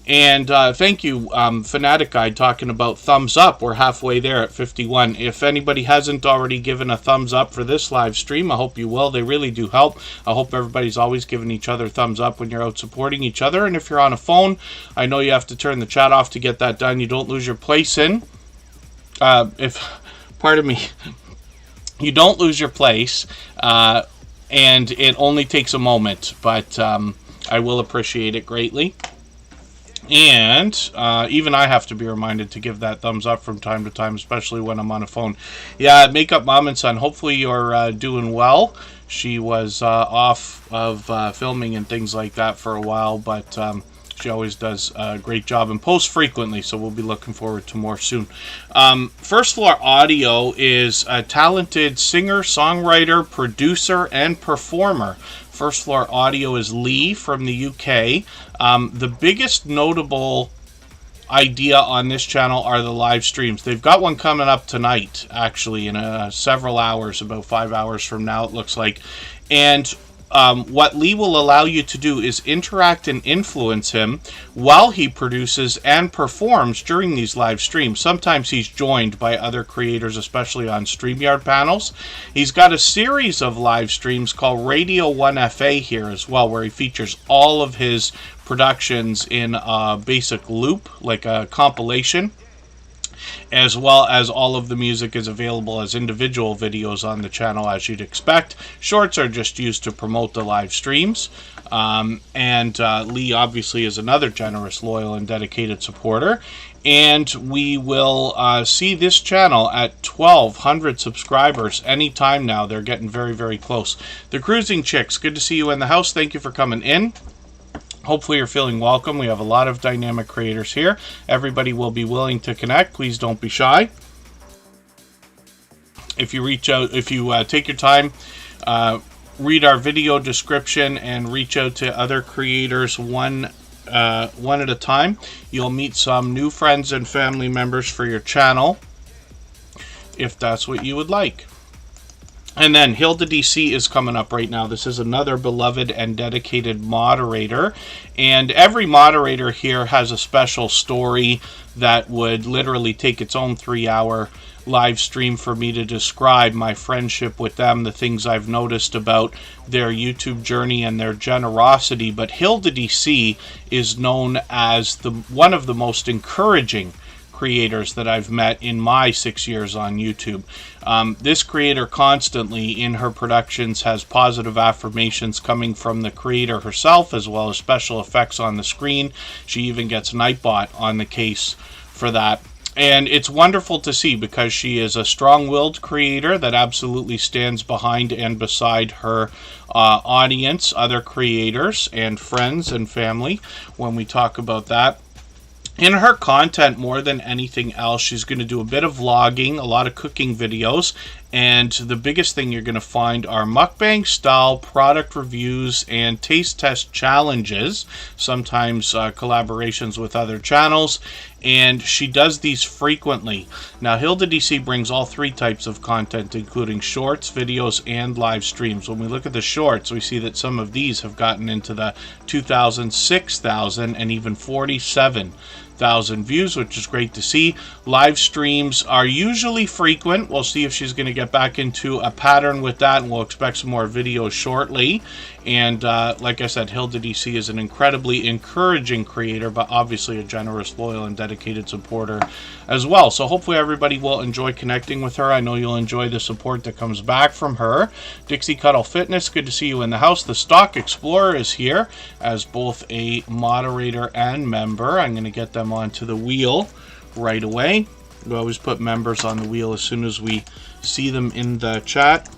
And thank you, Fanatic Guide, talking about thumbs up. We're halfway there at 51. If anybody hasn't already given a thumbs up for this live stream, I hope you will. They really do help. I hope everybody's always giving each other thumbs up when you're out supporting each other. And if you're on a phone, I know you have to turn the chat off to get that done. You don't lose your place in. Pardon me, you don't lose your place, and it only takes a moment, but I will appreciate it greatly. And even I have to be reminded to give that thumbs up from time to time, especially when I'm on a phone. Yeah, Makeup Mom and Son, hopefully you're doing well. She was off of filming and things like that for a while, but she always does a great job and posts frequently, so we'll be looking forward to more soon. First Floor Audio is a talented singer, songwriter, producer, and performer. First Floor Audio is Lee from the UK. The biggest notable idea on this channel are the live streams. They've got one coming up tonight, actually, in several hours, about 5 hours from now, it looks like. And what Lee will allow you to do is interact and influence him while he produces and performs during these live streams. Sometimes he's joined by other creators, especially on StreamYard panels. He's got a series of live streams called Radio 1FA here as well, where he features all of his productions in a basic loop, like a compilation, as well as all of the music is available as individual videos on the channel, as you'd expect. Shorts are just used to promote the live streams. And Lee obviously is another generous, loyal, and dedicated supporter. And we will see this channel at 1,200 subscribers anytime now. They're getting very, very close. The Cruising Chicks, good to see you in the house. Thank you for coming in. Hopefully you're feeling welcome. We have a lot of dynamic creators here. Everybody will be willing to connect. Please don't be shy. If you reach out, if you take your time, read our video description and reach out to other creators one at a time, you'll meet some new friends and family members for your channel, if that's what you would like. And then Hilda DC is coming up right now. This is another beloved and dedicated moderator. And every moderator here has a special story that would literally take its own 3-hour live stream for me to describe my friendship with them, the things I've noticed about their YouTube journey and their generosity. But Hilda DC is known as one of the most encouraging creators that I've met in my 6 years on YouTube. This creator constantly in her productions has positive affirmations coming from the creator herself, as well as special effects on the screen. She even gets Nightbot on the case for that. And it's wonderful to see, because she is a strong-willed creator that absolutely stands behind and beside her audience, other creators and friends and family when we talk about that. In her content, more than anything else, she's going to do a bit of vlogging, a lot of cooking videos, and the biggest thing you're going to find are mukbang-style product reviews and taste test challenges, sometimes collaborations with other channels, and she does these frequently. Now, Hilda DC brings all three types of content, including shorts, videos, and live streams. When we look at the shorts, we see that some of these have gotten into the 2,000, 6,000, and even 47,000 views, which is great to see. Live streams are usually frequent. We'll see if she's going to get back into a pattern with that, and we'll expect some more videos shortly. And like I said, Hilda DC is an incredibly encouraging creator, but obviously a generous, loyal, and dedicated supporter as well. So hopefully everybody will enjoy connecting with her. I know you'll enjoy the support that comes back from her. Dixie Cuddle Fitness, good to see you in the house. The Stock Explorer is here as both a moderator and member. I'm going to get them onto the wheel right away. We always put members on the wheel as soon as we see them in the chat.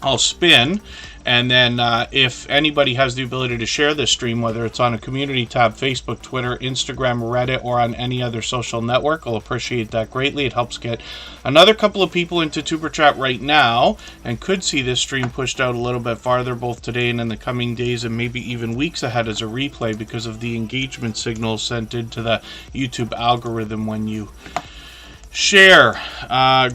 I'll spin, And then if anybody has the ability to share this stream, whether it's on a community tab, Facebook, Twitter, Instagram, Reddit, or on any other social network, I'll appreciate that greatly. It helps get another couple of people into Tuber Chat right now, and could see this stream pushed out a little bit farther both today and in the coming days, and maybe even weeks ahead as a replay, because of the engagement signals sent into the YouTube algorithm when you share.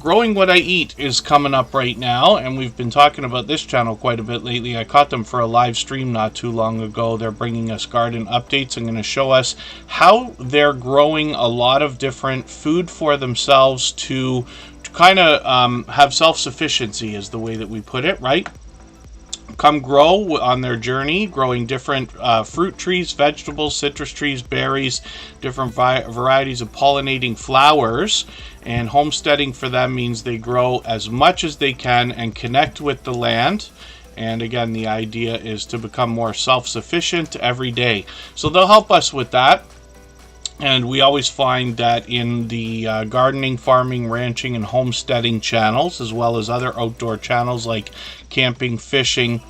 Growing What I Eat is coming up right now, and we've been talking about this channel quite a bit lately. I caught them for a live stream not too long ago. They're bringing us garden updates and going to show us how they're growing a lot of different food for themselves to kind of have self-sufficiency, is the way that we put it, right? Come grow on their journey, growing different fruit trees, vegetables, citrus trees, berries, different varieties of pollinating flowers. And homesteading for them means they grow as much as they can and connect with the land. And again, the idea is to become more self-sufficient every day. So they'll help us with that. And we always find that in the gardening, farming, ranching, and homesteading channels, as well as other outdoor channels like camping, fishing,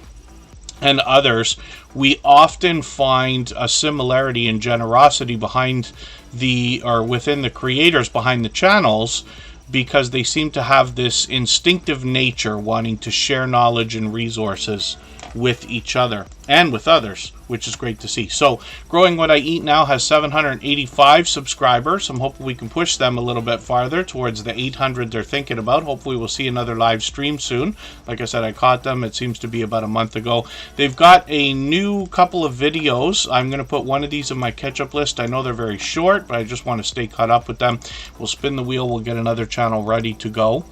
and others, we often find a similarity in generosity behind within the creators behind the channels, because they seem to have this instinctive nature wanting to share knowledge and resources with each other and with others, which is great to see. So Growing What I Eat now has 785 subscribers. I'm hoping we can push them a little bit farther towards the 800 they're thinking about. Hopefully we'll see another live stream soon. Like I said, I caught them. It seems to be about a month ago. They've got a new couple of videos. I'm going to put one of these in my catch-up list. I know they're very short, but I just want to stay caught up with them. We'll spin the wheel. We'll get another channel ready to go.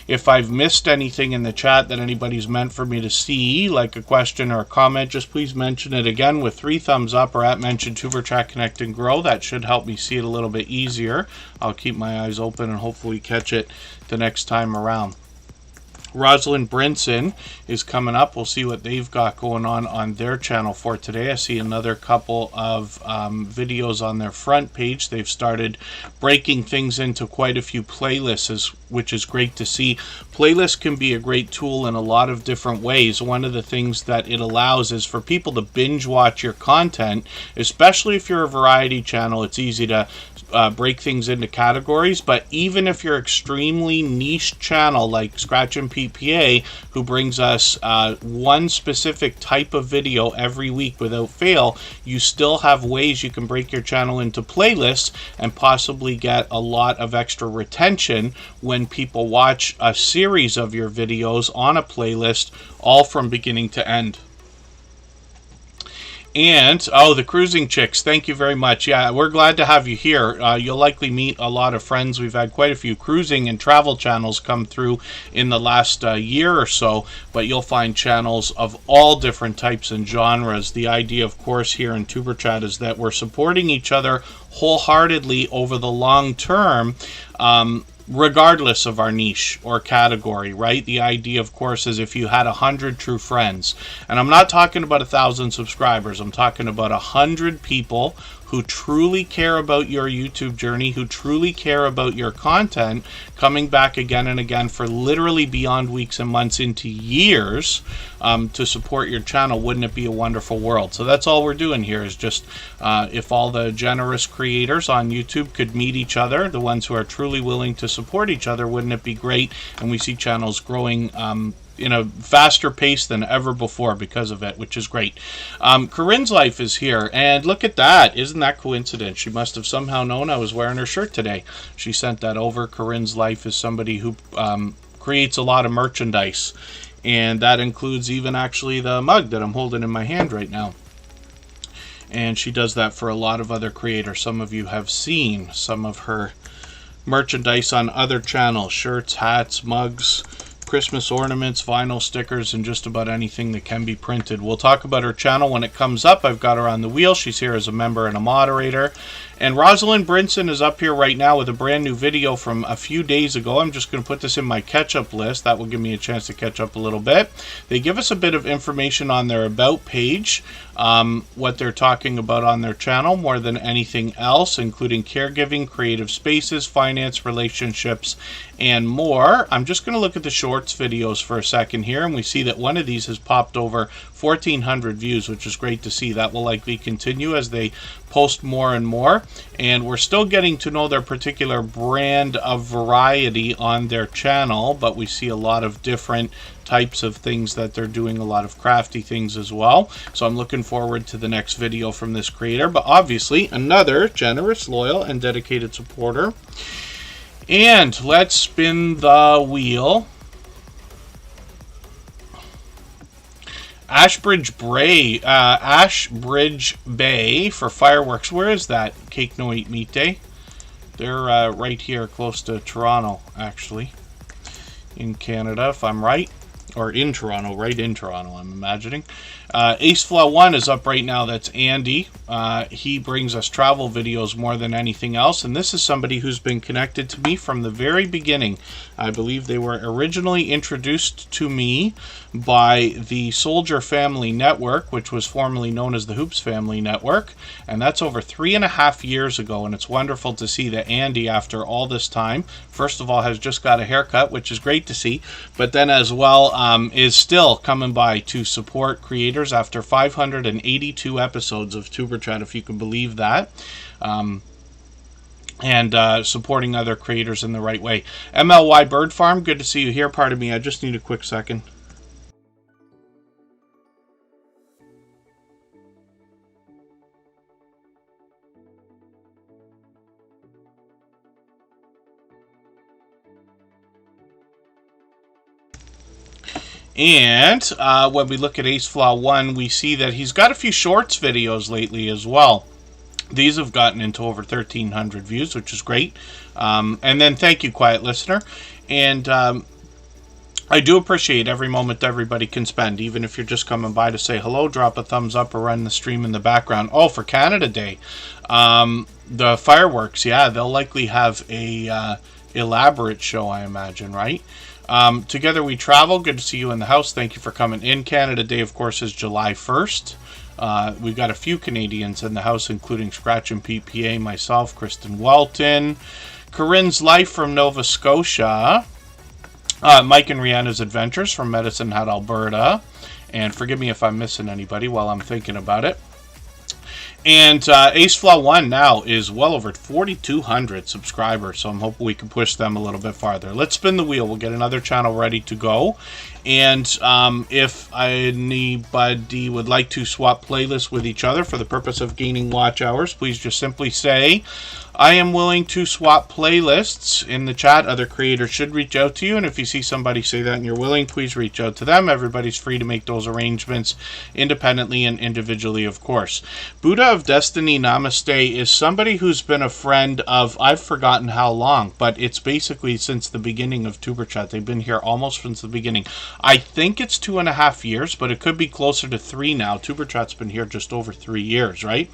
If I've missed anything in the chat that anybody's meant for me to see, like a question or a comment, just please mention it again with 3 thumbs up, or at mention Tuber Chat Connect and Grow. That should help me see it a little bit easier. I'll keep my eyes open and hopefully catch it the next time around. Rosalind Brinson is coming up. We'll see what they've got going on their channel for today. I see another couple of videos on their front page. They've started breaking things into quite a few playlists, which is great to see. Playlists can be a great tool in a lot of different ways. One of the things that it allows is for people to binge watch your content, especially if you're a variety channel. It's easy to break things into categories, but even if you're extremely niche channel like Scratch and PPA, who brings us one specific type of video every week without fail, you still have ways you can break your channel into playlists and possibly get a lot of extra retention when people watch a series of your videos on a playlist, all from beginning to end. And, oh, the Cruising Chicks, thank you very much. Yeah, we're glad to have you here. You'll likely meet a lot of friends. We've had quite a few cruising and travel channels come through in the last year or so, but you'll find channels of all different types and genres. The idea, of course, here in Tuber Chat is that we're supporting each other wholeheartedly over the long term, regardless of our niche or category, right? The idea, of course, is if you had 100 true friends, and I'm not talking about 1,000 subscribers, I'm talking about 100 people who truly care about your YouTube journey, who truly care about your content, coming back again and again for literally beyond weeks and months into years to support your channel. Wouldn't it be a wonderful world? So that's all we're doing here, is just if all the generous creators on YouTube could meet each other, the ones who are truly willing to support each other, wouldn't it be great? And we see channels growing in a faster pace than ever before because of it, which is great. Corinne's Life is here, and look at that. Isn't that coincidence? She must have somehow known I was wearing her shirt today. She sent that over. Corinne's Life is somebody who creates a lot of merchandise, and that includes even actually the mug that I'm holding in my hand right now. And she does that for a lot of other creators. Some of you have seen some of her merchandise on other channels: shirts, hats, mugs, Christmas ornaments, vinyl stickers, and just about anything that can be printed. We'll talk about her channel when it comes up. I've got her on the wheel. She's here as a member and a moderator. And Rosalind Brinson is up here right now with a brand new video from a few days ago. I'm just going to put this in my catch-up list. That will give me a chance to catch up a little bit. They give us a bit of information on their About page, what they're talking about on their channel more than anything else, including caregiving, creative spaces, finance, relationships, and more. I'm just going to look at the shorts videos for a second here, and we see that one of these has popped over 1,400 views, which is great to see. That will likely continue as they post more and more, and we're still getting to know their particular brand of variety on their channel, but we see a lot of different types of things that they're doing, a lot of crafty things as well. So I'm looking forward to the next video from this creator, but obviously another generous, loyal, and dedicated supporter. And let's spin the wheel. Ashbridge Bay for fireworks. Where is that? Cake No Eat Meat Day. They're right here close to Toronto, actually. In Canada, if I'm right. Or in Toronto, right in Toronto, I'm imagining. AceFlaw1 is up right now. That's Andy. He brings us travel videos more than anything else. And this is somebody who's been connected to me from the very beginning. I believe they were originally introduced to me by the Soldier Family Network, which was formerly known as the Hoops Family Network. And that's over 3.5 years ago. And it's wonderful to see that Andy, after all this time, first of all, has just got a haircut, which is great to see. But then as well, is still coming by to support creators after 582 episodes of Tuber Chat, if you can believe that. And supporting other creators in the right way. MLY Bird Farm, good to see you here. Pardon me, I just need a quick second. And when we look at AceFlaw1, we see that he's got a few shorts videos lately as well. These have gotten into over 1,300 views, which is great. And then thank you, Quiet Listener. And I do appreciate every moment everybody can spend, even if you're just coming by to say hello, drop a thumbs up, or run the stream in the background. Oh, for Canada Day, the fireworks, yeah, they'll likely have a elaborate show, I imagine, right? Together We Travel, good to see you in the house. Thank you for coming in. Canada Day, of course, is July 1st. We've got a few Canadians in the house, including Scratch and PPA, myself, Kristen Walton, Corinne's Life from Nova Scotia, Mike and Rihanna's Adventures from Medicine Hat, Alberta, and forgive me if I'm missing anybody while I'm thinking about it. And AceFlaw1 now is well over 4,200 subscribers, so I'm hoping we can push them a little bit farther. Let's spin the wheel. We'll get another channel ready to go. And if anybody would like to swap playlists with each other for the purpose of gaining watch hours, please just simply say, I am willing to swap playlists in the chat. Other creators should reach out to you, and if you see somebody say that and you're willing, please reach out to them. Everybody's free to make those arrangements independently and individually, of course. Buddha of Destiny Namaste is somebody who's been a friend of, I've forgotten how long, but it's basically since the beginning of Tuber Chat. They've been here almost since the beginning. I think it's 2.5 years, but it could be closer to 3 now. Tuber Chat's been here just over 3 years, right?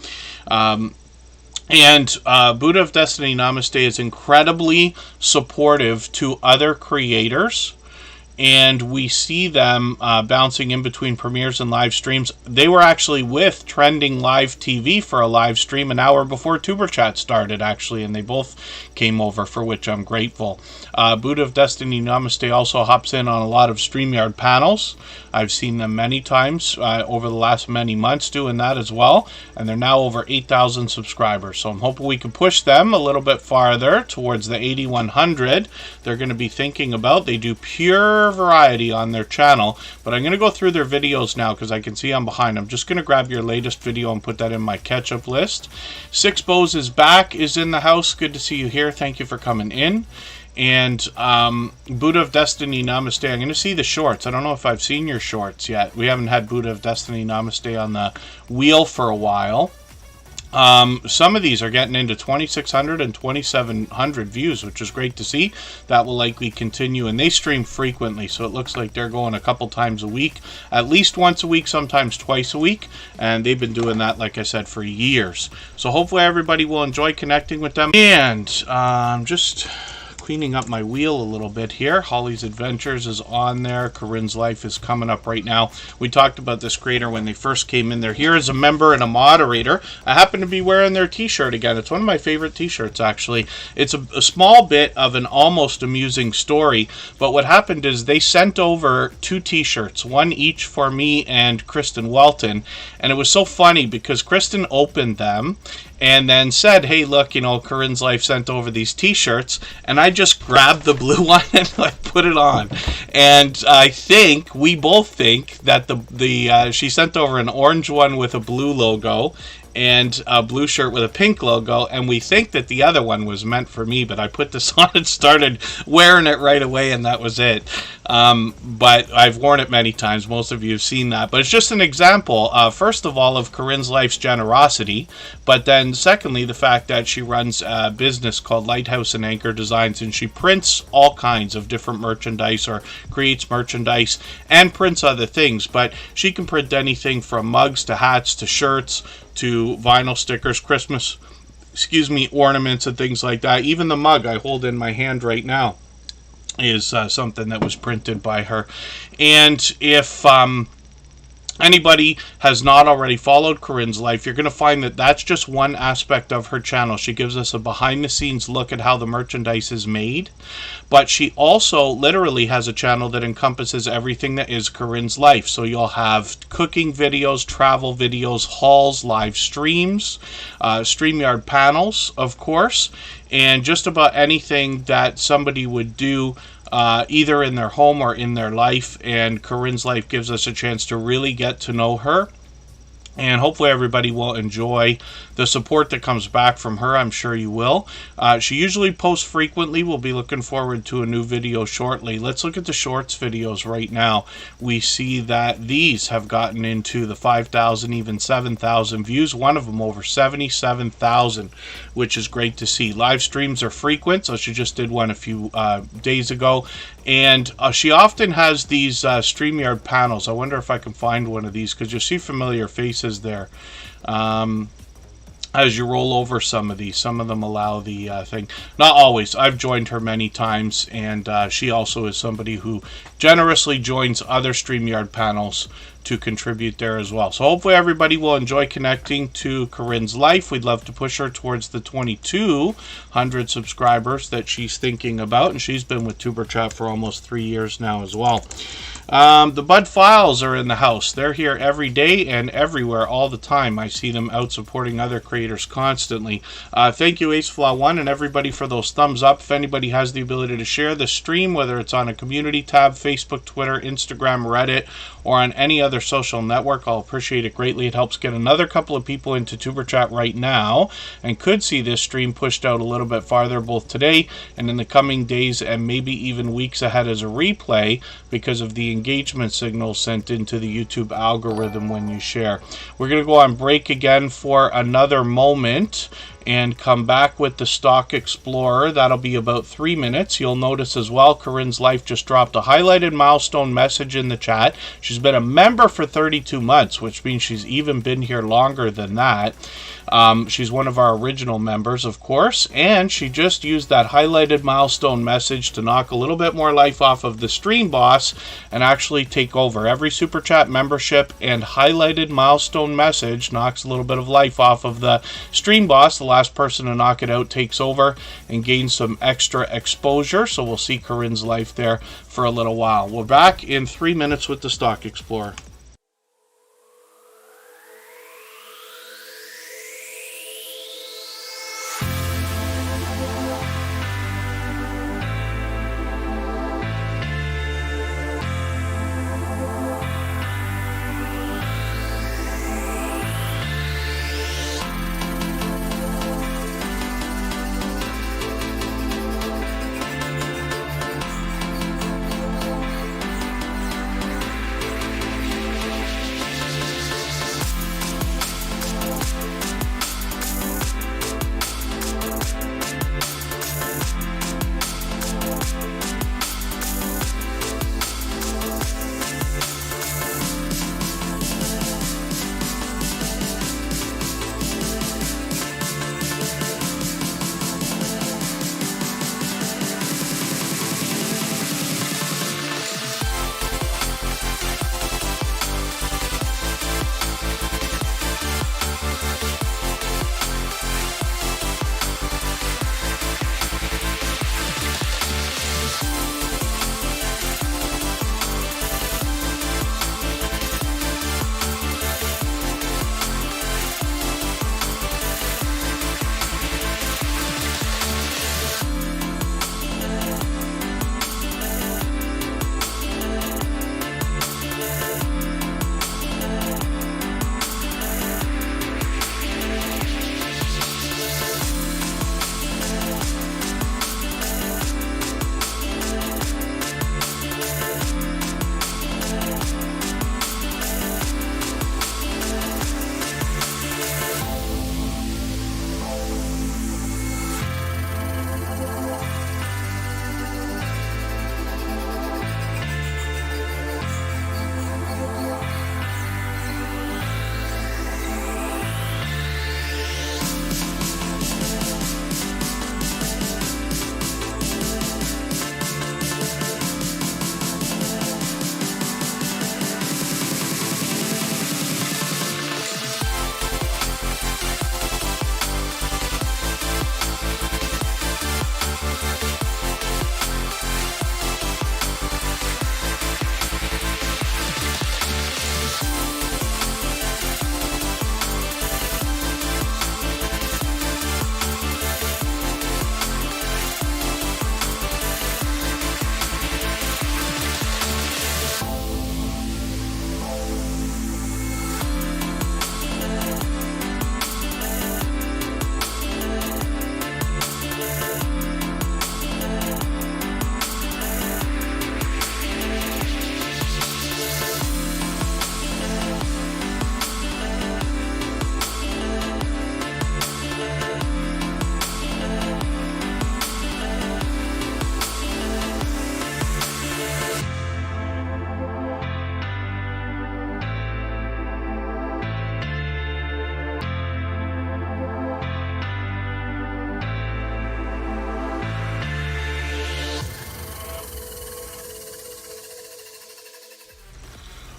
And Buddha of Destiny Namaste is incredibly supportive to other creators, and we see them bouncing in between premieres and live streams. They were actually with Trending Live TV for a live stream an hour before Tuber Chat started, actually, and they both came over, for which I'm grateful. Buddha of Destiny Namaste also hops in on a lot of StreamYard panels. I've seen them many times over the last many months doing that as well, and they're now over 8,000 subscribers, so I'm hoping we can push them a little bit farther towards the 8,100 they're going to be thinking about. They do pure variety on their channel, but I'm going to go through their videos now because I can see I'm behind. I'm just going to grab your latest video and put that in my catch-up list. Six Bows is back, is in the house. Good to see you here. Thank you for coming in. And Buddha of Destiny Namaste, I'm going to see the shorts. I don't know if I've seen your shorts yet. We haven't had Buddha of Destiny Namaste on the wheel for a while. Some of these are getting into 2,600 and 2,700 views, which is great to see. That will likely continue, and they stream frequently, so it looks like they're going a couple times a week, at least once a week, sometimes twice a week, and they've been doing that, like I said, for years. So hopefully everybody will enjoy connecting with them. And just cleaning up my wheel a little bit here. Holly's Adventures is on there. Corinne's Life is coming up right now. We talked about this creator when they first came in. They're here as a member and a moderator. I happen to be wearing their t-shirt again. It's one of my favorite t-shirts, actually. It's a small bit of an almost amusing story, but what happened is they sent over 2 t-shirts, one each for me and Kristen Welton, and it was so funny because Kristen opened them and then said, hey, look, you know, Corinne's Life sent over these t-shirts, and I just grabbed the blue one and like put it on. And we both think that she sent over an orange one with a blue logo and a blue shirt with a pink logo, and we think that the other one was meant for me, but I put this on and started wearing it right away, and that was it. But I've worn it many times. Most of you have seen that. But it's just an example, first of all, of Corinne's Life's generosity, but then secondly, the fact that she runs a business called Lighthouse and Anchor Designs, and she prints all kinds of different merchandise, or creates merchandise and prints other things. But she can print anything from mugs to hats to shirts to vinyl stickers, Christmas, ornaments and things like that. Even the mug I hold in my hand right now is something that was printed by her. And if anybody has not already followed Corinne's Life, you're going to find that that's just one aspect of her channel. She gives us a behind-the-scenes look at how the merchandise is made, but she also literally has a channel that encompasses everything that is Corinne's Life. So you'll have cooking videos, travel videos, hauls, live streams, StreamYard panels, of course, and just about anything that somebody would do either in their home or in their life. And Corinne's Life gives us a chance to really get to know her, and hopefully everybody will enjoy the support that comes back from her. I'm sure you will. She usually posts frequently. We'll be looking forward to a new video shortly. Let's look at the shorts videos right now. We see that these have gotten into the 5,000, even 7,000 views. One of them over 77,000, which is great to see. Live streams are frequent, so she just did one a few days ago. And she often has these StreamYard panels. I wonder if I can find one of these, because you'll see familiar faces there. As you roll over some of these, some of them allow the thing. Not always. I've joined her many times, and she also is somebody who generously joins other StreamYard panels to contribute there as well. So hopefully everybody will enjoy connecting to Corinne's Life. We'd love to push her towards the 2,200 subscribers that she's thinking about, and she's been with Superchat for almost 3 years now as well. The Bud Files are in the house. They're here every day and everywhere all the time. I see them out supporting other creators constantly. Thank you, AceFlaw1, and everybody for those thumbs up. If anybody has the ability to share the stream, whether it's on a community tab, Facebook, Twitter, Instagram, Reddit, or on any other social network, I'll appreciate it greatly. It helps get another couple of people into Superchat right now, and could see this stream pushed out a little bit farther, both today and in the coming days, and maybe even weeks ahead as a replay, because of the engagement signals sent into the YouTube algorithm when you share. We're going to go on break again for another moment and come back with the Stock Explorer. That'll be about 3 minutes. You'll notice as well, Corinne's Life just dropped a highlighted milestone message in the chat. She's been a member for 32 months, which means she's even been here longer than that. She's one of our original members, of course, and she just used that highlighted milestone message to knock a little bit more life off of the stream boss and actually take over. Every Super Chat membership and highlighted milestone message knocks a little bit of life off of the stream boss. The last person to knock it out takes over and gains some extra exposure, so we'll see Corinne's Life there for a little while. We're back in 3 minutes with the Stock Explorer.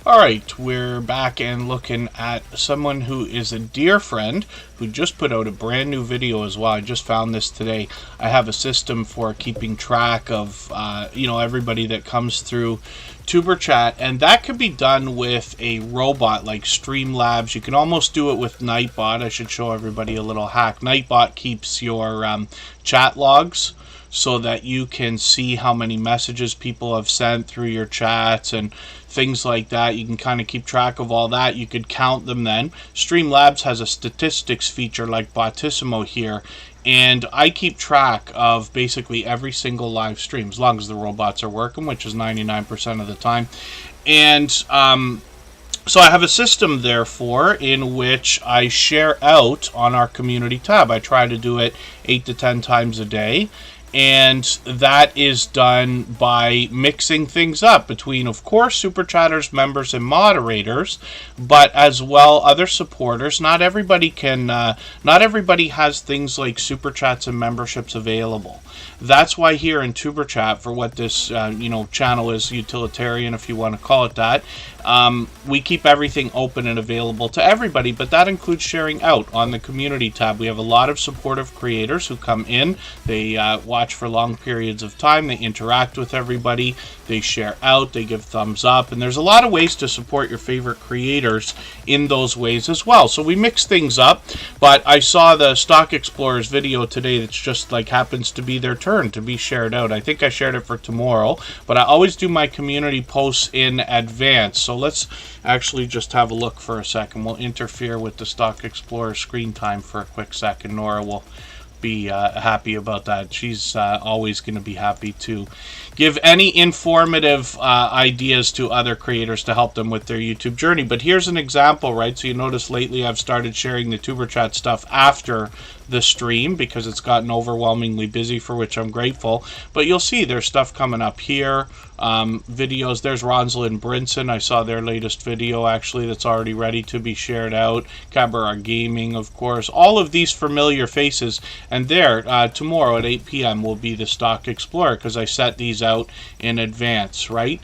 All right, we're back and looking at someone who is a dear friend who just put out a brand new video as well. I just found this today. I have a system for keeping track of, everybody that comes through Superchat, and that could be done with a robot like Streamlabs. You can almost do it with Nightbot. I should show everybody a little hack. Nightbot keeps your chat logs, so that you can see how many messages people have sent through your chats and things like that. You can kind of keep track of all that. You could count them then. Streamlabs has a statistics feature like Bottissimo here, and I keep track of basically every single live stream, as long as the robots are working, which is 99% of the time. And so I have a system, therefore, in which I share out on our community tab. I try to do it 8 to 10 times a day. And that is done by mixing things up between, of course, Superchatters, members, and moderators, but as well other supporters. Not everybody has things like super chats and memberships available. That's why here in TuberChat, for what this channel is, utilitarian if you want to call it that, we keep everything open and available to everybody, but that includes sharing out on the community tab. We have a lot of supportive creators who come in. They watch for long periods of time. They interact with everybody. They share out. They give thumbs up. And there's a lot of ways to support your favorite creators in those ways as well. So we mix things up. But I saw the Stock Explorers video today that's just like happens to be their turn to be shared out. I think I shared it for tomorrow. But I always do my community posts in advance. So let's actually just have a look for a second. We'll interfere with the Stock Explorer screen time for a quick second. Nora will be happy about that. She's always going to be happy to give any informative ideas to other creators to help them with their YouTube journey. But here's an example, right? So you notice lately I've started sharing the TuberChat stuff after the stream because it's gotten overwhelmingly busy, for which I'm grateful. But you'll see there's stuff coming up here, videos. There's Ronsalind Brinson. I saw their latest video actually that's already ready to be shared out. Cabaret Gaming, of course. All of these familiar faces. And there, tomorrow at 8 p.m. will be the Stock Explorer because I set these out in advance, right?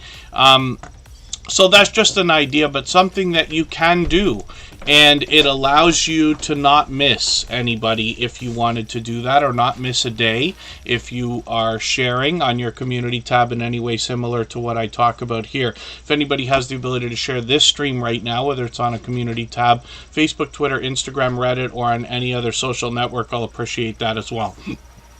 So that's just an idea, but something that you can do. And it allows you to not miss anybody if you wanted to do that, or not miss a day if you are sharing on your community tab in any way similar to what I talk about here. If anybody has the ability to share this stream right now, whether it's on a community tab, Facebook, Twitter, Instagram, Reddit, or on any other social network, I'll appreciate that as well.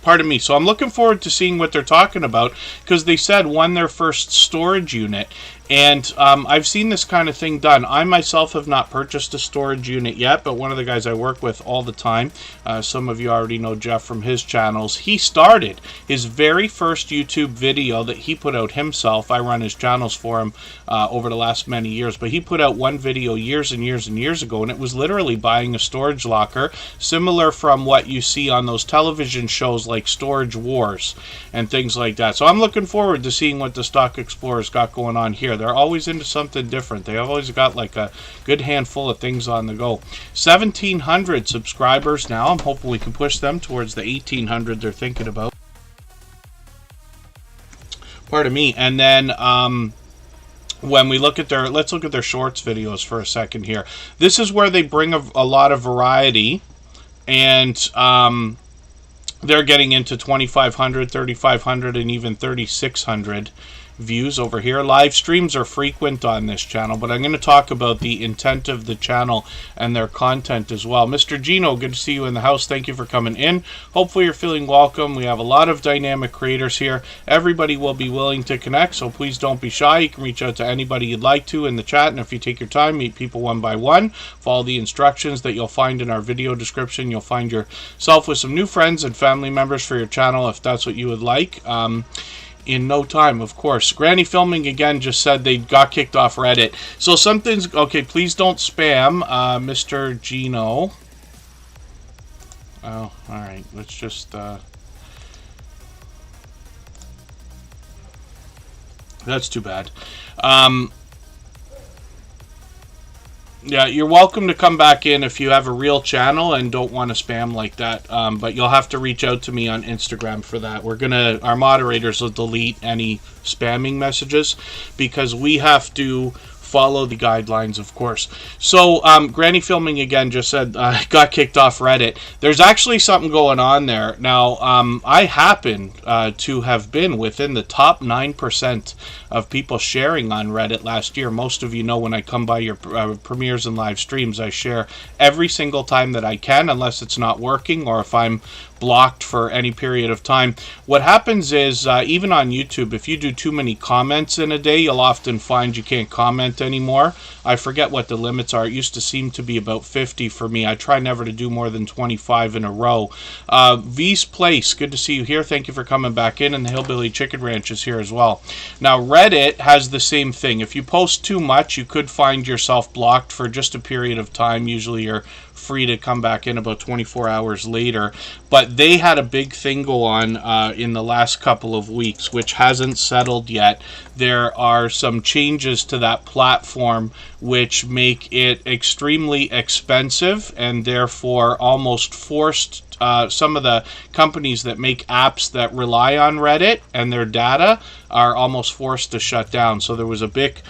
Pardon me. So I'm looking forward to seeing what they're talking about, because they said won their first storage unit. And I've seen this kind of thing done. I myself have not purchased a storage unit yet, but one of the guys I work with all the time, some of you already know Jeff from his channels, he started his very first YouTube video that he put out himself. I run his channels for him over the last many years, but he put out one video years and years and years ago, and it was literally buying a storage locker, similar from what you see on those television shows like Storage Wars and things like that. So I'm looking forward to seeing what the Stock Explorers got going on here. They're always into something different. They've always got like a good handful of things on the go. 1,700 subscribers now. I'm hoping we can push them towards the 1,800 they're thinking about. Pardon me. And then when we look at their, let's look at their shorts videos for a second here. This is where they bring a lot of variety, and they're getting into 2,500, 3,500, and even 3,600 views over here. Live streams are frequent on this channel, but I'm going to talk about the intent of the channel and their content as well. Mr. Gino, good to see you in the house. Thank you for coming in. Hopefully you're feeling welcome. We have a lot of dynamic creators here. Everybody will be willing to connect, so please don't be shy. You can reach out to anybody you'd like to in the chat, and if you take your time, meet people one by one. Follow the instructions that you'll find in our video description. You'll find yourself with some new friends and family members for your channel if that's what you would like. In no time, of course. Granny Filming again just said they got kicked off Reddit. So something's okay. Please don't spam, Mr. Gino. Oh, all right. Let's just. That's too bad. Yeah, you're welcome to come back in if you have a real channel and don't want to spam like that. But you'll have to reach out to me on Instagram for that. Our moderators will delete any spamming messages, because we have to follow the guidelines, of course. So Granny Filming again just said got kicked off Reddit. There's actually something going on there now. I happen to have been within the top 9% of people sharing on Reddit last year. Most of you know when I come by your premieres and live streams, I share every single time that I can, unless it's not working or if I'm blocked for any period of time. What happens is, even on YouTube, if you do too many comments in a day, you'll often find you can't comment anymore. I forget what the limits are. It used to seem to be about 50 for me. I try never to do more than 25 in a row. V's Place, good to see you here. Thank you for coming back in. And the Hillbilly Chicken Ranch is here as well. Now, Reddit has the same thing. If you post too much, you could find yourself blocked for just a period of time. Usually you're free to come back in about 24 hours later. But they had a big thing go on in the last couple of weeks, which hasn't settled yet. There are some changes to that platform which make it extremely expensive and therefore almost forced some of the companies that make apps that rely on Reddit and their data are almost forced to shut down. So there was a big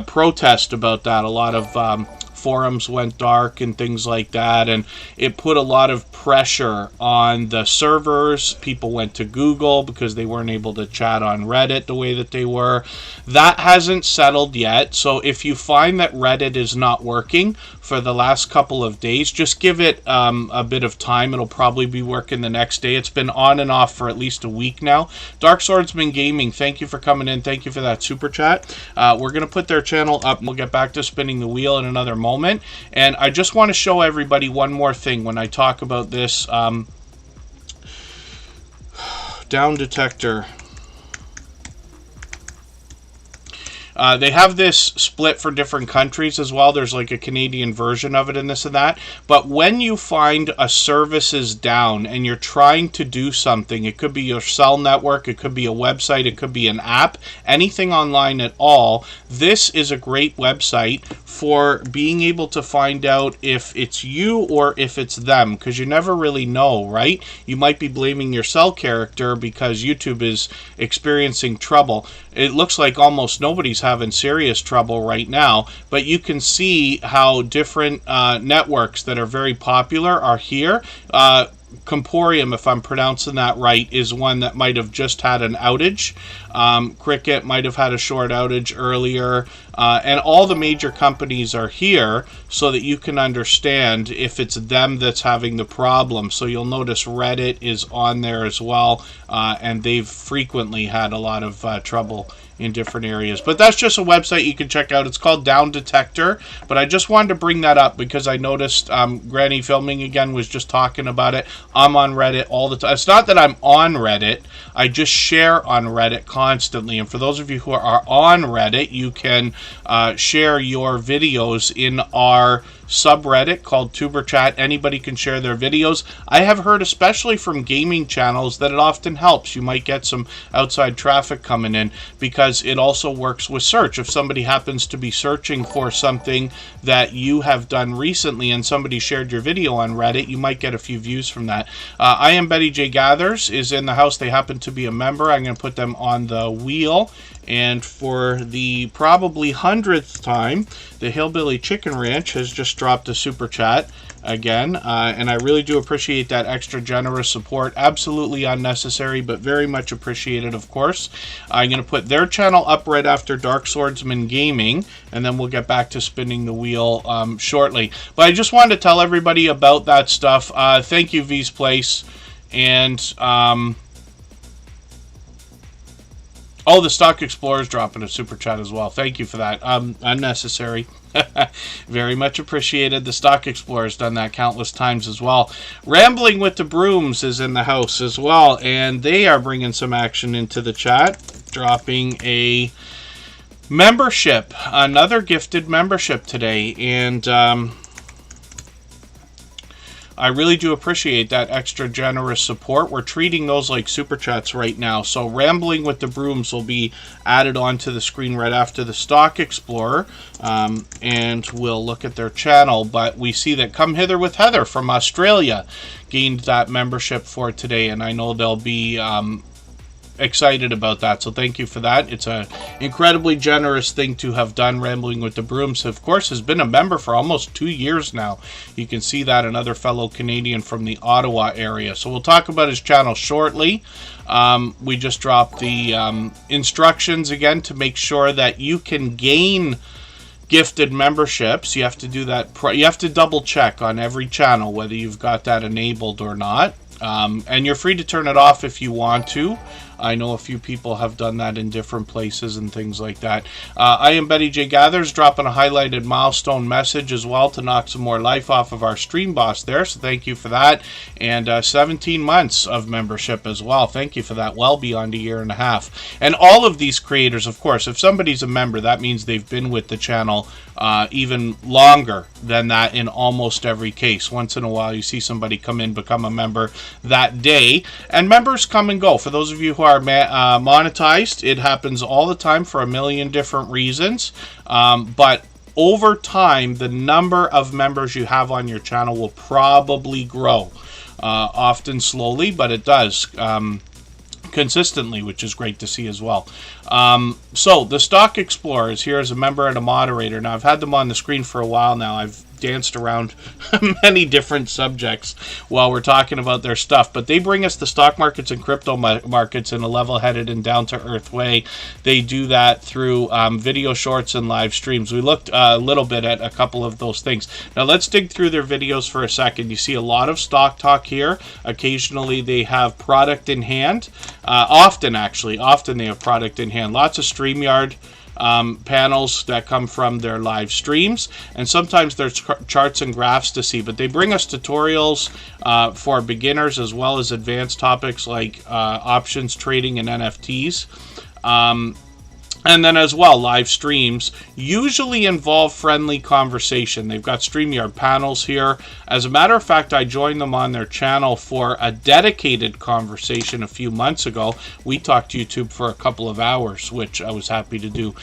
protest about that. A lot of forums went dark and things like that, and it put a lot of pressure on the servers. People went to Google because they weren't able to chat on Reddit the way that they were. That hasn't settled yet, so if you find that Reddit is not working for the last couple of days, just give it a bit of time. It'll probably be working the next day. It's been on and off for at least a week now. Dark Swordsman Gaming, thank you for coming in. Thank you for that super chat. We're going to put their channel up. We'll get back to spinning the wheel in another moment. And I just want to show everybody one more thing when I talk about this down detector. They have this split for different countries as well. There's like a Canadian version of it and this and that. But when you find a service is down and you're trying to do something, it could be your cell network, it could be a website, it could be an app, anything online at all, this is a great website for being able to find out if it's you or if it's them, because you never really know, right? You might be blaming your cell character because YouTube is experiencing trouble. It looks like almost nobody's having serious trouble right now, but you can see how different networks that are very popular are here. Comporium, if I'm pronouncing that right, is one that might have just had an outage. Cricket might have had a short outage earlier. And all the major companies are here so that you can understand if it's them that's having the problem. So you'll notice Reddit is on there as well, and they've frequently had a lot of trouble in different areas. But that's just a website you can check out. It's called Down Detector. But I just wanted to bring that up because I noticed Granny Filming again was just talking about it. I'm on Reddit all the time. It's not that I'm on Reddit. I just share on Reddit constantly. And for those of you who are on Reddit, you can share your videos in our subreddit called Superchat. Anybody can share their videos. I have heard, especially from gaming channels, that it often helps. You might get some outside traffic coming in because it also works with search. If somebody happens to be searching for something that you have done recently and somebody shared your video on Reddit, you might get a few views from that. I Am Betty J Gathers is in the house. They happen to be a member. I'm going to put them on the wheel. And for the probably 100th time, the Hillbilly Chicken Ranch has just dropped a super chat again. And I really do appreciate that extra generous support. Absolutely unnecessary, but very much appreciated, of course. I'm going to put their channel up right after Dark Swordsman Gaming, and then we'll get back to spinning the wheel shortly. But I just wanted to tell everybody about that stuff. Thank you, V's Place. And oh, the Stock Explorer's dropping a super chat as well. Thank you for that. Unnecessary. Very much appreciated. The Stock Explorer's done that countless times as well. Rambling with the Brooms is in the house as well, and they are bringing some action into the chat, dropping a membership, another gifted membership today, and I really do appreciate that extra generous support. We're treating those like super chats right now. So Rambling with the Brooms will be added onto the screen right after the Stock Explorer. And we'll look at their channel. But we see that Come Hither with Heather from Australia gained that membership for today. And I know they'll be excited about that. So thank you for that. It's an incredibly generous thing to have done. Rambling with the Brooms, of course, has been a member for almost 2 years now. You can see that, another fellow Canadian from the Ottawa area. So we'll talk about his channel shortly. We just dropped the instructions again to make sure that you can gain gifted memberships. You have to do that. You have to double check on every channel whether you've got that enabled or not. And you're free to turn it off if you want to. I know a few people have done that in different places and things like that. I am Betty J Gathers, dropping a highlighted milestone message as well to knock some more life off of our stream boss there. So thank you for that. And 17 months of membership as well. Thank you for that. Well beyond a year and a half. And all of these creators, of course, if somebody's a member, that means they've been with the channel even longer than that in almost every case. Once in a while, you see somebody come in, become a member that day. And members come and go. For those of you who are monetized, it happens all the time for a million different reasons. But over time, the number of members you have on your channel will probably grow. Often slowly, but it does. Consistently, which is great to see as well. So the Stock Explorer is here as a member and a moderator. Now, I've had them on the screen for a while now. I've danced around many different subjects while we're talking about their stuff, but they bring us the stock markets and crypto markets in a level-headed and down-to-earth way. They do that through video shorts and live streams. We looked a little bit at a couple of those things. Now let's dig through their videos for a second. You see a lot of stock talk here. Occasionally they have product in hand. Often they have product in hand. Lots of StreamYard panels that come from their live streams, and sometimes there's charts and graphs to see, but they bring us tutorials for beginners as well as advanced topics like options trading and NFTs. And then as well, live streams usually involve friendly conversation. They've got StreamYard panels here. As a matter of fact, I joined them on their channel for a dedicated conversation a few months ago. We talked YouTube for a couple of hours, which I was happy to do.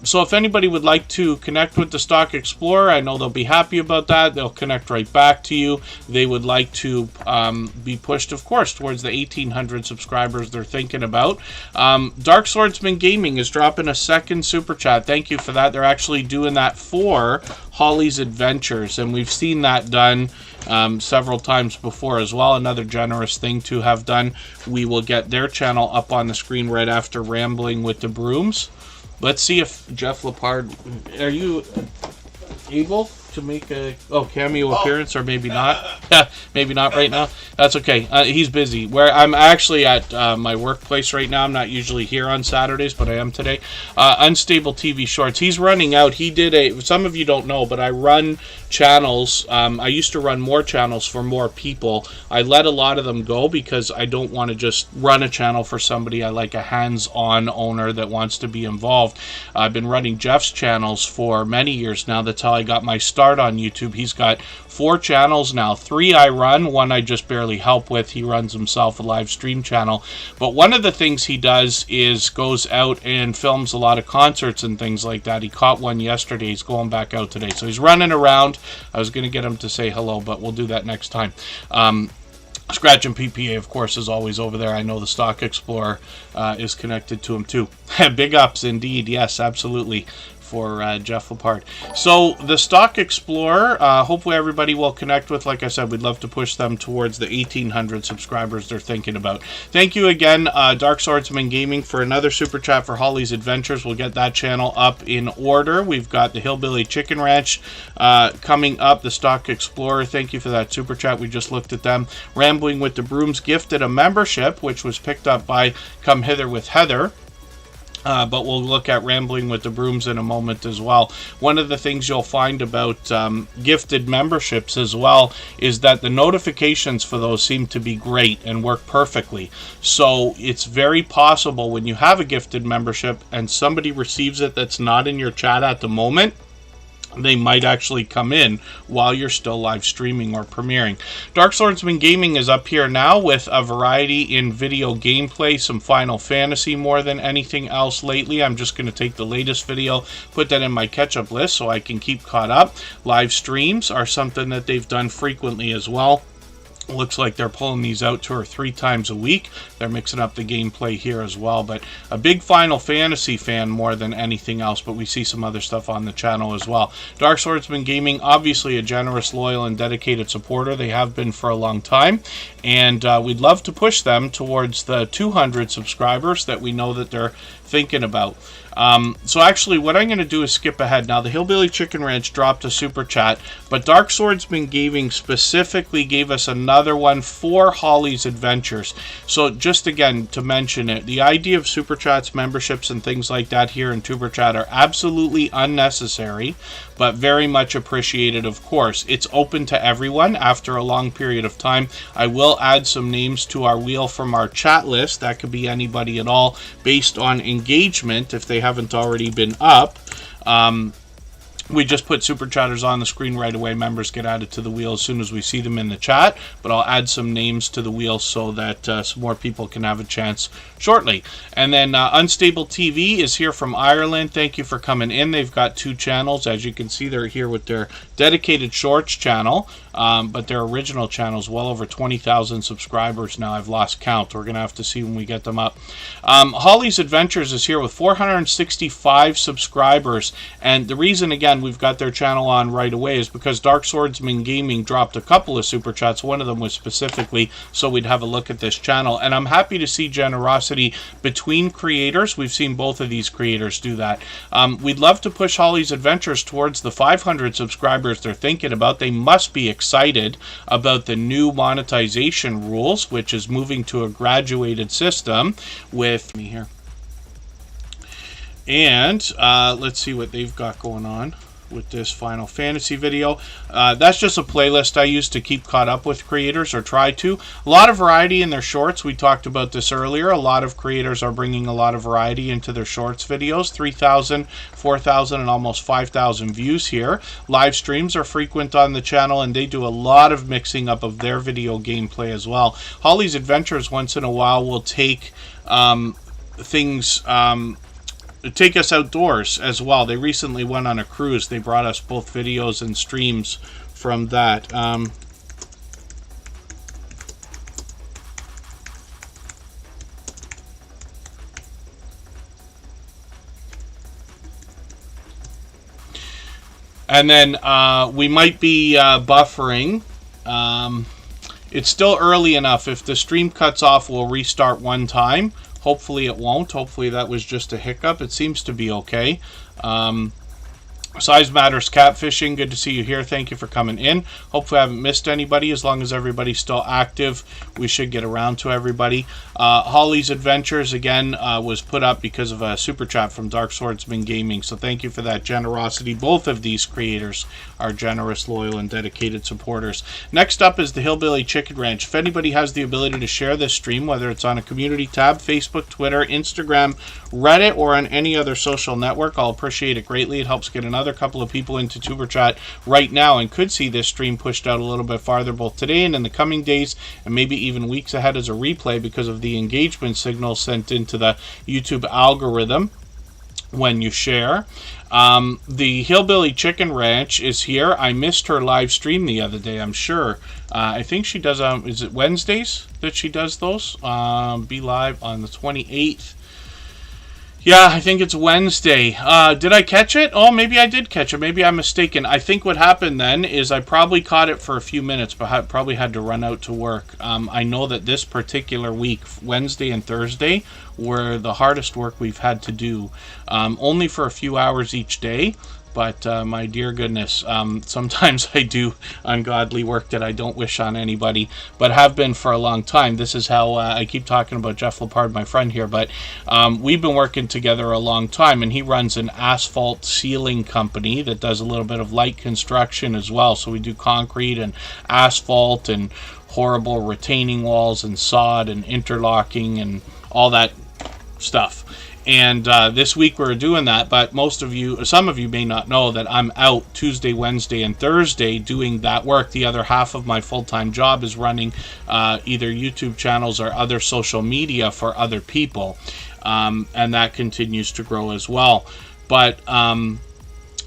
So if anybody would like to connect with the Stock Explorer, I know they'll be happy about that. They'll connect right back to you. They would like to be pushed, of course, towards the 1,800 subscribers they're thinking about. Dark Swordsman Gaming is dropping a second super chat. Thank you for that. They're actually doing that for Holly's Adventures, and we've seen that done several times before as well. Another generous thing to have done. We will get their channel up on the screen right after Rambling with the Brooms. Let's see if Jeff Lepard, are you able to make a cameo appearance, or maybe not? Yeah, maybe not right now. That's okay. He's busy. Where I'm actually at my workplace right now. I'm not usually here on Saturdays, but I am today. Unstable TV Shorts. He's running out. He did some of you don't know, but I run channels. I used to run more channels for more people. I let a lot of them go because I don't want to just run a channel for somebody. I like a hands-on owner that wants to be involved. I've been running Jeff's channels for many years now. That's how I got my start on YouTube. He's got 4 channels now. 3 I run, 1 I just barely help with. He runs himself a live stream channel. But one of the things he does is goes out and films a lot of concerts and things like that. He caught one yesterday. He's going back out today. So he's running around. I was going to get him to say hello, but we'll do that next time. Scratch and PPA, of course, is always over there. I know the Stock Explorer is connected to him too. Big ups indeed. Yes, absolutely. For Jeff Lepard. So the Stock Explorer, hopefully everybody will connect with. Like I said, we'd love to push them towards the 1,800 subscribers they're thinking about. Thank you again, Dark Swordsman Gaming, for another super chat for Holly's Adventures. We'll get that channel up in order. We've got the Hillbilly Chicken Ranch coming up. The Stock Explorer, thank you for that super chat. We just looked at them. Rambling with the Brooms gifted a membership, which was picked up by Come Hither with Heather. But we'll look at Rambling with the Brooms in a moment as well. One of the things you'll find about gifted memberships as well is that the notifications for those seem to be great and work perfectly. So it's very possible when you have a gifted membership and somebody receives it that's not in your chat at the moment, they might actually come in while you're still live streaming or premiering. Dark Swordsman Gaming is up here now with a variety in video gameplay, some Final Fantasy more than anything else lately. I'm just going to take the latest video, put that in my catch-up list so I can keep caught up. Live streams are something that they've done frequently as well. Looks like they're pulling these out 2 or 3 times a week. They're mixing up the gameplay here as well. But a big Final Fantasy fan more than anything else. But we see some other stuff on the channel as well. Dark Swordsman Gaming, obviously a generous, loyal, and dedicated supporter. They have been for a long time. And we'd love to push them towards the 200 subscribers that we know that they're thinking about. So actually what I'm going to do is skip ahead. Now the Hillbilly Chicken Ranch dropped a super chat, but Dark Swordsman Gaming specifically gave us another one for Holly's Adventures. So just again to mention it, the idea of super chats, memberships, and things like that here in Tuber Chat are absolutely unnecessary, but very much appreciated, of course. It's open to everyone after a long period of time. I will add some names to our wheel from our chat list. That could be anybody at all based on engagement if they haven't already been up. We just put Super Chatters on the screen right away. Members get added to the wheel as soon as we see them in the chat. But I'll add some names to the wheel so that some more people can have a chance shortly. And then Unstable TV is here from Ireland. Thank you for coming in. They've got 2 channels. As you can see, they're here with their dedicated shorts channel. But their original channel is well over 20,000 subscribers now. I've lost count. We're going to have to see when we get them up. Holly's Adventures is here with 465 subscribers. And the reason, again, we've got their channel on right away is because Dark Swordsman Gaming dropped a couple of super chats. One of them was specifically so we'd have a look at this channel. And I'm happy to see generosity between creators. We've seen both of these creators do that. We'd love to push Holly's Adventures towards the 500 subscribers they're thinking about. They must be excited about the new monetization rules, which is moving to a graduated system with me here. And let's see what they've got going on with this Final Fantasy video. That's just a playlist I use to keep caught up with creators, or try to. A lot of variety in their shorts. We talked about this earlier. A lot of creators are bringing a lot of variety into their shorts videos. 3,000, 4,000, and almost 5,000 views here. Live streams are frequent on the channel, and they do a lot of mixing up of their video gameplay as well. Holly's Adventures once in a while will take things... take us outdoors as well. They recently went on a cruise. They brought us both videos and streams from that. And then we might be buffering. It's still early enough. If the stream cuts off, we'll restart one time. Hopefully it won't. Hopefully that was just a hiccup. It seems to be okay. Size Matters Catfishing, good to see you here. Thank you for coming in. Hopefully I haven't missed anybody. As long as everybody's still active, we should get around to everybody. Holly's Adventures, again, was put up because of a super chat from Dark Swordsman Gaming. So thank you for that generosity. Both of these creators are generous, loyal, and dedicated supporters. Next up is the Hillbilly Chicken Ranch. If anybody has the ability to share this stream, whether it's on a community tab, Facebook, Twitter, Instagram, Reddit, or on any other social network, I'll appreciate it greatly. It helps get another couple of people into Tuber Chat right now and could see this stream pushed out a little bit farther both today and in the coming days, and maybe even weeks ahead as a replay because of the engagement signal sent into the YouTube algorithm when you share. The Hillbilly Chicken Ranch is here. I missed her live stream the other day, I'm sure. I think she does, is it Wednesdays that she does those? Be live on the 28th. Yeah, I think it's Wednesday. Did I catch it? Oh, maybe I did catch it. Maybe I'm mistaken. I think what happened then is I probably caught it for a few minutes, but I probably had to run out to work. I know that this particular week, Wednesday and Thursday, were the hardest work we've had to do. Only for a few hours each day. But my dear goodness, sometimes I do ungodly work that I don't wish on anybody, but have been for a long time. This is how I keep talking about Jeff Lepard, my friend here, but we've been working together a long time, and he runs an asphalt ceiling company that does a little bit of light construction as well. So we do concrete and asphalt and horrible retaining walls and sod and interlocking and all that stuff. And this week we're doing that, but some of you may not know that I'm out Tuesday, Wednesday, and Thursday doing that work. The other half of my full-time job is running either YouTube channels or other social media for other people, and that continues to grow as well. But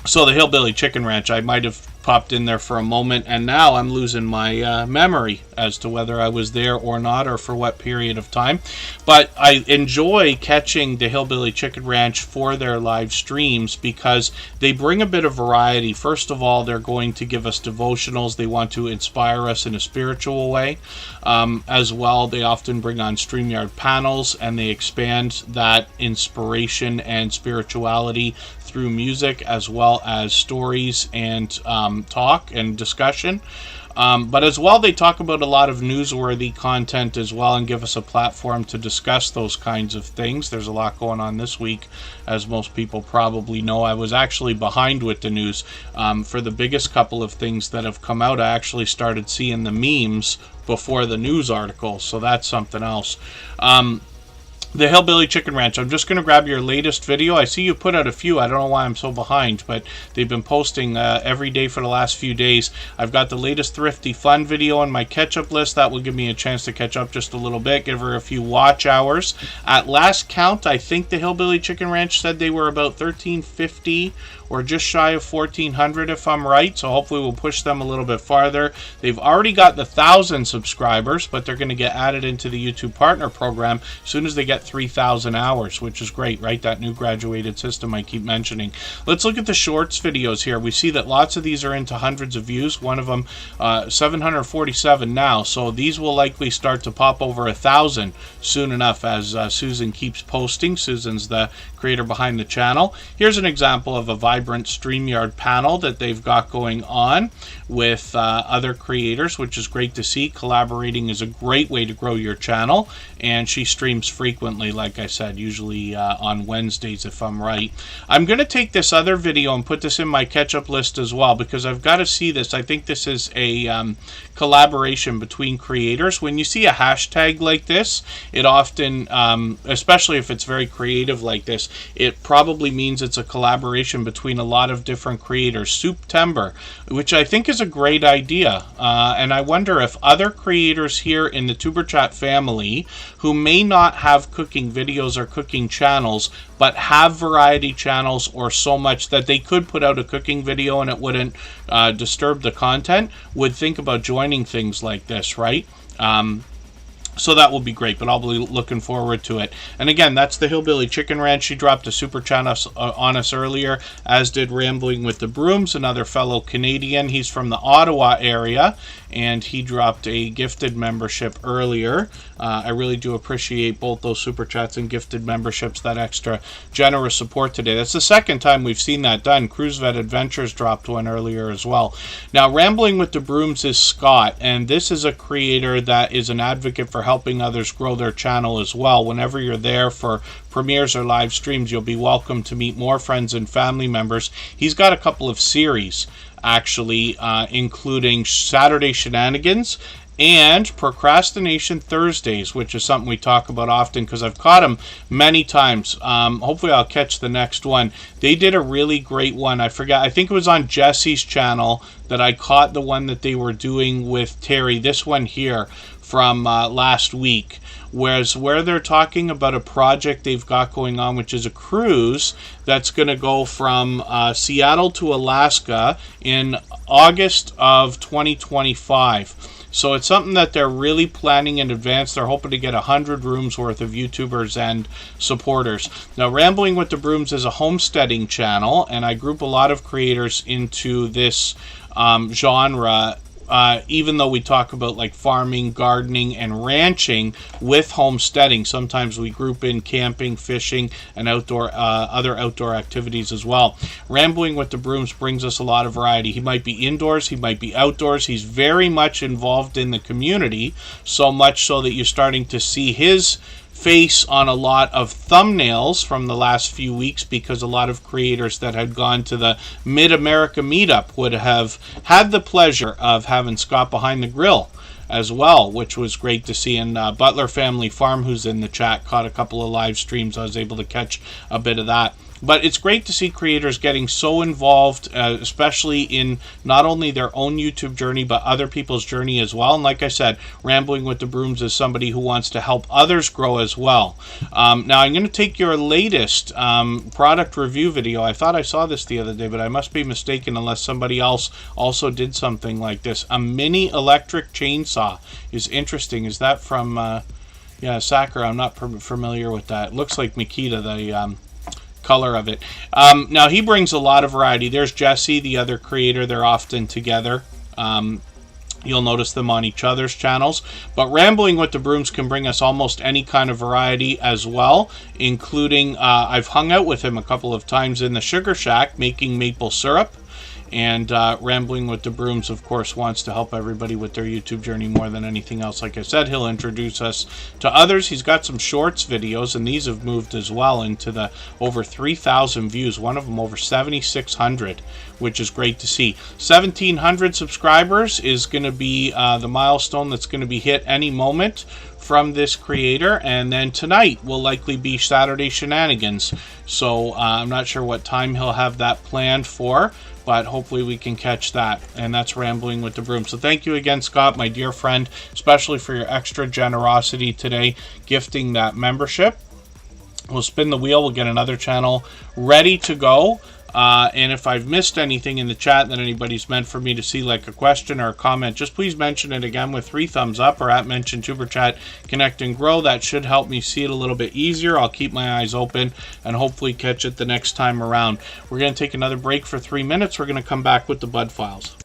so the Hillbilly Chicken Ranch, I might have popped in there for a moment, and now I'm losing my memory as to whether I was there or not, or for what period of time. But I enjoy catching the Hillbilly Chicken Ranch for their live streams because they bring a bit of variety. First of all, they're going to give us devotionals. They want to inspire us in a spiritual way. As well, they often bring on StreamYard panels, and they expand that inspiration and spirituality through music as well as stories and talk and discussion. But as well, they talk about a lot of newsworthy content as well and give us a platform to discuss those kinds of things. There's a lot going on this week, as most people probably know. I was actually behind with the news. For the biggest couple of things that have come out, I actually started seeing the memes before the news articles, so that's something else. The Hillbilly Chicken Ranch. I'm just going to grab your latest video. I see you put out a few. I don't know why I'm so behind, but they've been posting every day for the last few days. I've got the latest Thrifty Fun video on my catch-up list. That will give me a chance to catch up just a little bit, give her a few watch hours. At last count, I think the Hillbilly Chicken Ranch said they were about 1,350 or just shy of 1,400 if I'm right, so hopefully we'll push them a little bit farther. They've already got the 1,000 subscribers, but they're going to get added into the YouTube Partner Program as soon as they get 3,000 hours, which is great, right? That new graduated system I keep mentioning. Let's look at the Shorts videos here. We see that lots of these are into hundreds of views. One of them, 747 now, so these will likely start to pop over 1,000 soon enough as Susan keeps posting. Susan's the creator behind the channel. Here's an example of a vibrant StreamYard panel that they've got going on with other creators, which is great to see. Collaborating is a great way to grow your channel, and she streams frequently, like I said, usually on Wednesdays if I'm right. I'm going to take this other video and put this in my catch-up list as well because I've got to see this. I think this is a collaboration between creators. When you see a hashtag like this, it often, especially if it's very creative like this, it probably means it's a collaboration between a lot of different creators. Souptember, which I think is a great idea, and I wonder if other creators here in the Tuberchat family who may not have cooking videos or cooking channels but have variety channels or so much that they could put out a cooking video and it wouldn't disturb the content would think about joining things like this, right? So that will be great, but I'll be looking forward to it. And again, that's the Hillbilly Chicken Ranch. She dropped a super chat on us earlier, as did Rambling with the Brooms, another fellow Canadian. He's from the Ottawa area, and he dropped a gifted membership earlier. I really do appreciate both those super chats and gifted memberships, that extra generous support today. That's the second time we've seen that done. Cruise Vet Adventures dropped one earlier as well. Now, Rambling with the Brooms is Scott, and this is a creator that is an advocate for helping others grow their channel as well. Whenever you're there for premieres or live streams, you'll be welcome to meet more friends and family members. He's got a couple of series, actually, including Saturday Shenanigans and Procrastination Thursdays, which is something we talk about often because I've caught him many times. Hopefully I'll catch the next one. They did a really great one. I forgot, I think it was on Jesse's channel that I caught the one that they were doing with Terry. This one here from last week, where they're talking about a project they've got going on, which is a cruise that's going to go from Seattle to Alaska in August of 2025. So it's something that they're really planning in advance. They're hoping to get 100 rooms worth of YouTubers and supporters. Now, Rambling with the Brooms is a homesteading channel, and I group a lot of creators into this genre. Even though we talk about like farming, gardening, and ranching with homesteading, sometimes we group in camping, fishing, and other outdoor activities as well. Rambling with the Brooms brings us a lot of variety. He might be indoors, he might be outdoors. He's very much involved in the community, so much so that you're starting to see his face on a lot of thumbnails from the last few weeks, because a lot of creators that had gone to the Mid-America meetup would have had the pleasure of having Scott behind the grill as well, which was great to see. And Butler Family Farm, who's in the chat, caught a couple of live streams. I was able to catch a bit of that. But it's great to see creators getting so involved, especially in not only their own YouTube journey, but other people's journey as well. And like I said, Rambling with the Brooms is somebody who wants to help others grow as well. Now, I'm going to take your latest product review video. I thought I saw this the other day, but I must be mistaken unless somebody else also did something like this. A mini electric chainsaw is interesting. Is that from... yeah, Sakura? I'm not familiar with that. It looks like Makita, the color of it. Now, he brings a lot of variety. There's Jesse, the other creator. They're often together. You'll notice them on each other's channels. But Rambling with the Brooms can bring us almost any kind of variety as well, including, I've hung out with him a couple of times in the Sugar Shack making maple syrup. And Rambling with the Brooms, of course, wants to help everybody with their YouTube journey more than anything else. Like I said, he'll introduce us to others. He's got some shorts videos, and these have moved as well into the over 3,000 views. One of them over 7,600, which is great to see. 1,700 subscribers is going to be the milestone that's going to be hit any moment from this creator, and then tonight will likely be Saturday Shenanigans. So I'm not sure what time he'll have that planned for, but hopefully we can catch that. And that's Rambling with the Broom. So thank you again, Scott, my dear friend, especially for your extra generosity today, gifting that membership. We'll spin the wheel. We'll get another channel ready to go. And if I've missed anything in the chat that anybody's meant for me to see, like a question or a comment, just please mention it again with 3 thumbs up or at mention Superchat Connect and Grow. That should help me see it a little bit easier. I'll keep my eyes open and hopefully catch it the next time around. We're going to take another break for 3 minutes. We're going to come back with the Bud Files.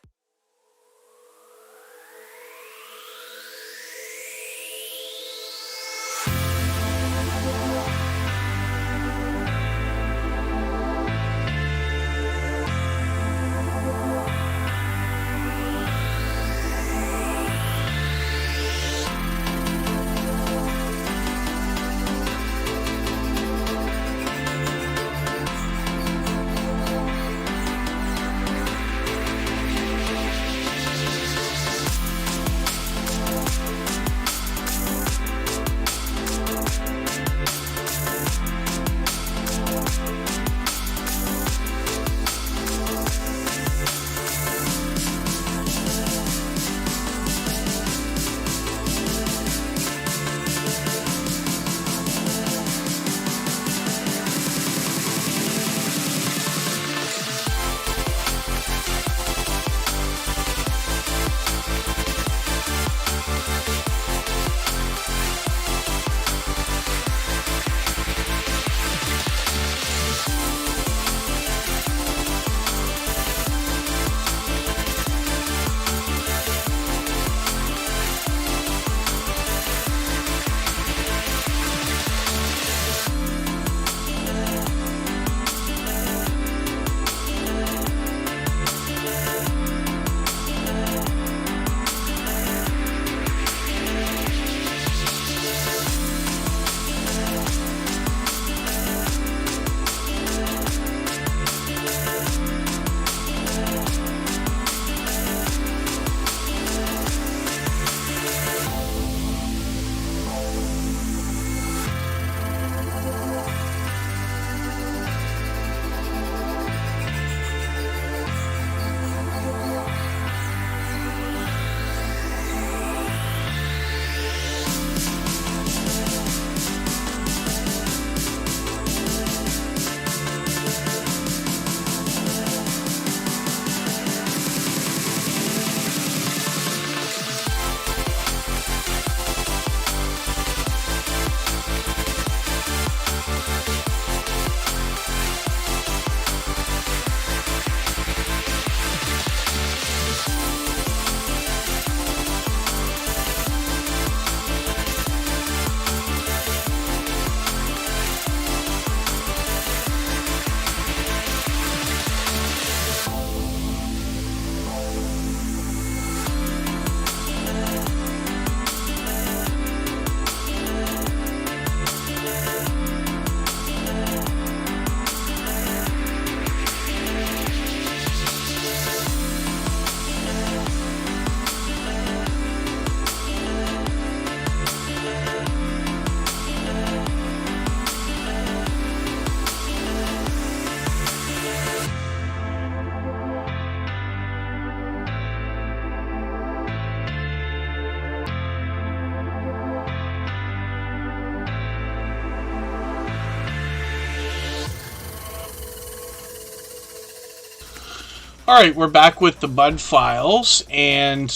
All right, we're back with the Bud Files, and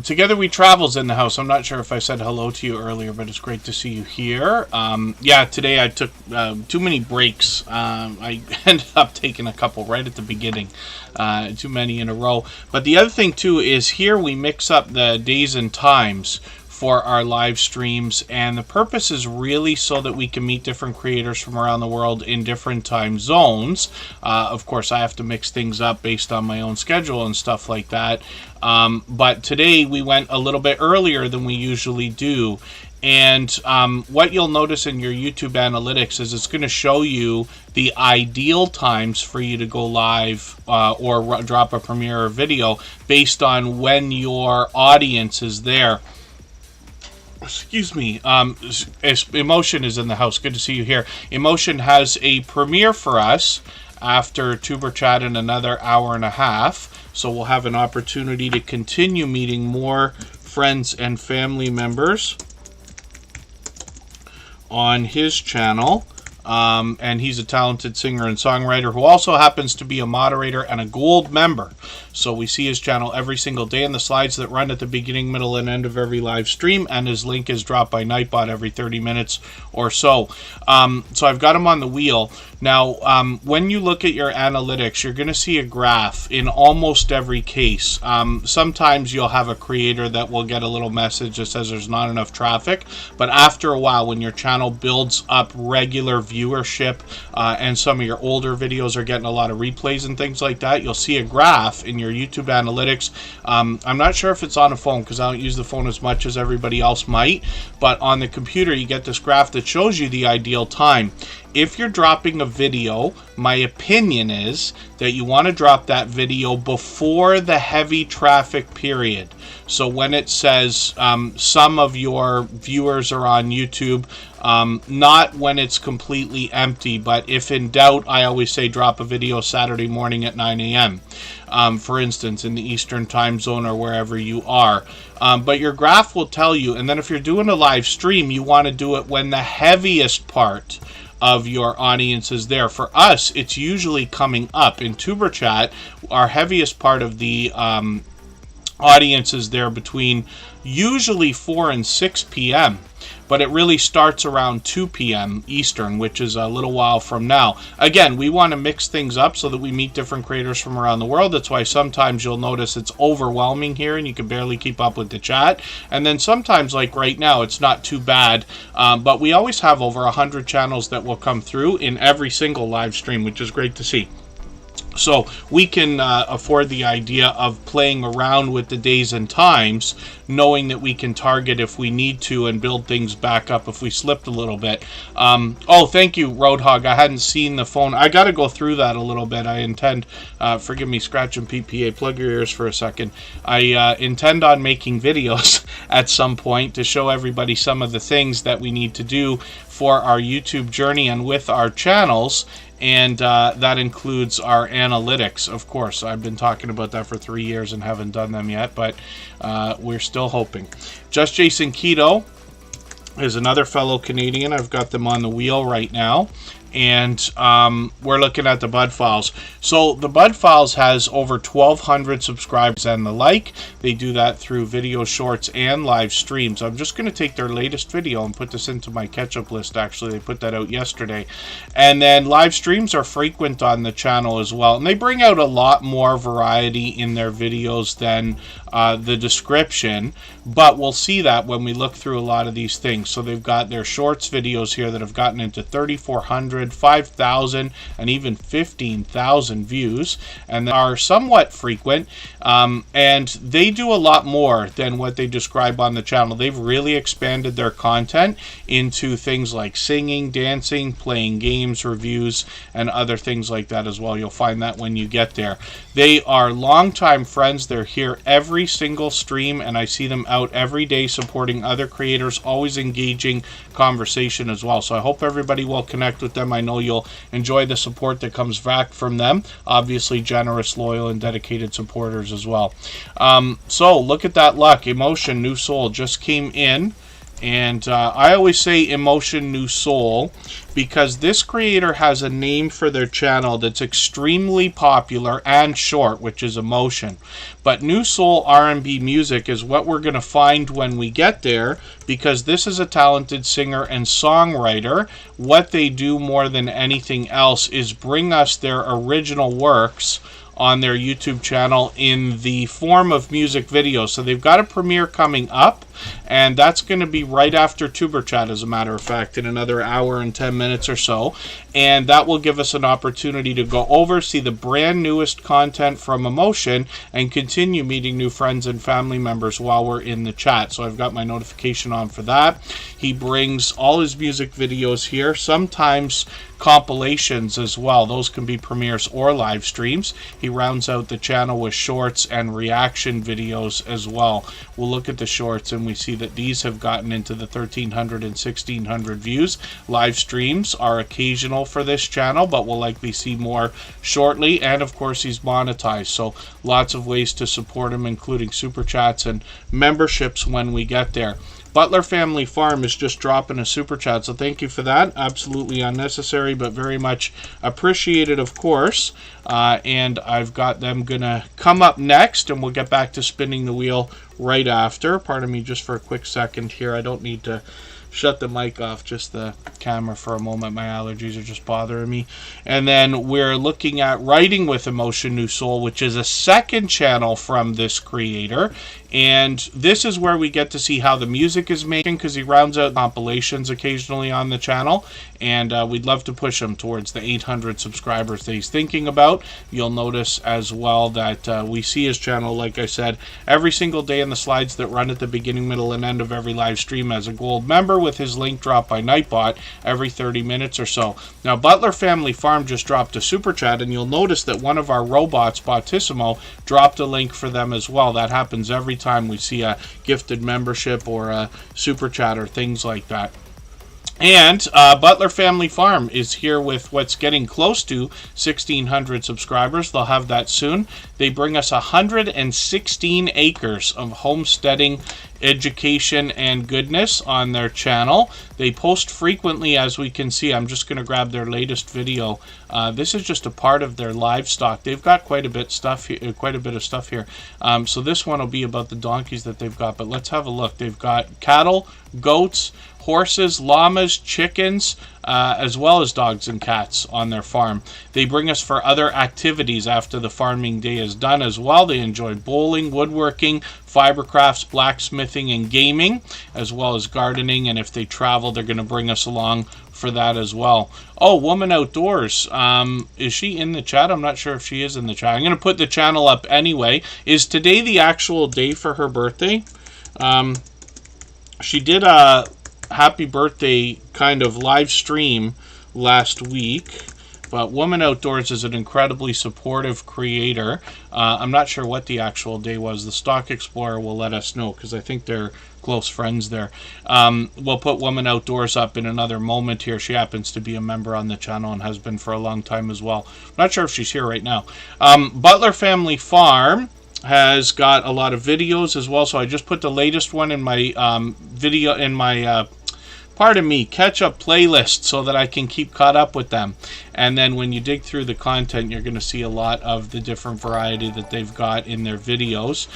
Together We Travel's in the house. I'm not sure if I said hello to you earlier, but it's great to see you here. Yeah, today I took too many breaks. I ended up taking a couple right at the beginning, too many in a row. But the other thing, too, is here we mix up the days and times for our live streams, and the purpose is really so that we can meet different creators from around the world in different time zones. Of course, I have to mix things up based on my own schedule and stuff like that. But today we went a little bit earlier than we usually do. And what you'll notice in your YouTube analytics is it's going to show you the ideal times for you to go live or drop a premiere video based on when your audience is there. Excuse me, Emotion is in the house. Good to see you here. Emotion has a premiere for us after Superchat in another hour and a half. So we'll have an opportunity to continue meeting more friends and family members on his channel. And he's a talented singer and songwriter who also happens to be a moderator and a gold member. So we see his channel every single day in the slides that run at the beginning, middle, and end of every live stream, and his link is dropped by Nightbot every 30 minutes or so. So I've got him on the wheel. Now, when you look at your analytics, you're going to see a graph in almost every case. Sometimes you'll have a creator that will get a little message that says there's not enough traffic, but after a while, when your channel builds up regular viewership and some of your older videos are getting a lot of replays and things like that, you'll see a graph in your YouTube analytics. I'm not sure if it's on a phone because I don't use the phone as much as everybody else might, but on the computer you get this graph that shows you the ideal time. If you're dropping a video, my opinion is that you want to drop that video before the heavy traffic period. So when it says some of your viewers are on YouTube, not when it's completely empty, but if in doubt, I always say drop a video Saturday morning at 9 a.m. For instance, in the Eastern time zone or wherever you are. But your graph will tell you, and then if you're doing a live stream, you want to do it when the heaviest part of your audience is there. For us, it's usually coming up. In Superchat, our heaviest part of the audience is there between usually 4 and 6 p.m. But it really starts around 2 p.m. Eastern, which is a little while from now. Again, we want to mix things up so that we meet different creators from around the world. That's why sometimes you'll notice it's overwhelming here and you can barely keep up with the chat. And then sometimes, like right now, it's not too bad. But we always have over 100 channels that will come through in every single live stream, which is great to see. So we can afford the idea of playing around with the days and times, knowing that we can target if we need to and build things back up if we slipped a little bit. Oh, thank you, Roadhog. I hadn't seen the phone. I got to go through that a little bit. I intend, forgive me, Scratch and PPA, plug your ears for a second. I intend on making videos at some point to show everybody some of the things that we need to do for our YouTube journey and with our channels. And that includes our analytics, of course. I've been talking about that for 3 years and haven't done them yet, but we're still hoping. Just Jason Keto is another fellow Canadian. I've got them on the wheel right now. And we're looking at the Bud Files. So the Bud Files has over 1,200 subscribers and the like. They do that through video shorts and live streams. I'm just going to take their latest video and put this into my catch-up list. Actually, they put that out yesterday. And then live streams are frequent on the channel as well. And they bring out a lot more variety in their videos than the description. But we'll see that when we look through a lot of these things. So they've got their shorts videos here that have gotten into 3,400, 5,000, and even 15,000 views, and they are somewhat frequent, and they do a lot more than what they describe on the channel. They've really expanded their content into things like singing, dancing, playing games, reviews, and other things like that as well. You'll find that when you get there. They are longtime friends. They're here every single stream, and I see them out every day supporting other creators, always engaging conversation as well. So I hope everybody will connect with them. I know you'll enjoy the support that comes back from them. Obviously generous, loyal, and dedicated supporters as well. So look at that luck. Emotion, New Soul just came in And I always say Emotion New Soul because this creator has a name for their channel that's extremely popular and short, which is Emotion. But New Soul R&B music is what we're going to find when we get there, because this is a talented singer and songwriter. What they do more than anything else is bring us their original works on their YouTube channel in the form of music videos. So they've got a premiere coming up, and that's going to be right after Tuber Chat, as a matter of fact, in another hour and 10 minutes or so. And that will give us an opportunity to go over, see the brand newest content from Emotion, and continue meeting new friends and family members while we're in the chat. So I've got my notification on for that. He brings all his music videos here, sometimes compilations as well. Those can be premieres or live streams. He rounds out the channel with shorts and reaction videos as well. We'll look at the shorts and we see that these have gotten into the 1,300 and 1,600 views. Live streams are occasional for this channel, but we'll likely see more shortly. And of course, he's monetized, so lots of ways to support him, including super chats and memberships when we get there. Butler Family Farm is just dropping a super chat, so thank you for that. Absolutely unnecessary, but very much appreciated, of course. And I've got them gonna come up next, and we'll get back to spinning the wheel right after. Pardon me just for a quick second here. I don't need to shut the mic off, just the camera for a moment. My allergies are just bothering me. And then we're looking at Writing with Emotion New Soul, which is a second channel from this creator. And this is where we get to see how the music is making, because he rounds out compilations occasionally on the channel. And we'd love to push him towards the 800 subscribers that he's thinking about. You'll notice as well that we see his channel, like I said, every single day in the slides that run at the beginning, middle, and end of every live stream as a gold member, with his link dropped by Nightbot every 30 minutes or so. Now, Butler Family Farm just dropped a super chat, and you'll notice that one of our robots, Bottissimo, dropped a link for them as well. That happens every time we see a gifted membership or a super chat or things like that. And Butler Family Farm is here with what's getting close to 1,600 subscribers. They'll have that soon. They bring us 116 acres of homesteading, education, and goodness on their channel. They post frequently, as we can see. I'm just going to grab their latest video. This is just a part of their livestock. They've got quite a bit of stuff here. So this one will be about the donkeys that they've got. But let's have a look. They've got cattle, goats, horses, llamas, chickens, as well as dogs and cats on their farm. They bring us for other activities after the farming day is done as well. They enjoy bowling, woodworking, fiber crafts, blacksmithing, and gaming, as well as gardening. And if they travel, they're going to bring us along for that as well. Oh, Woman Outdoors. Is she in the chat? I'm not sure if she is in the chat. I'm going to put the channel up anyway. Is today the actual day for her birthday? She did a happy birthday kind of live stream last week, but Woman Outdoors is an incredibly supportive creator. I'm not sure what the actual day was. The Stock Explorer will let us know, because I think they're close friends there. We'll put Woman Outdoors up in another moment here. She happens to be a member on the channel and has been for a long time as well. I'm not sure if she's here right now. Butler Family Farm has got a lot of videos as well, so I just put the latest one in my catch-up playlist so that I can keep caught up with them. And then when you dig through the content, you're going to see a lot of the different variety that they've got in their videos.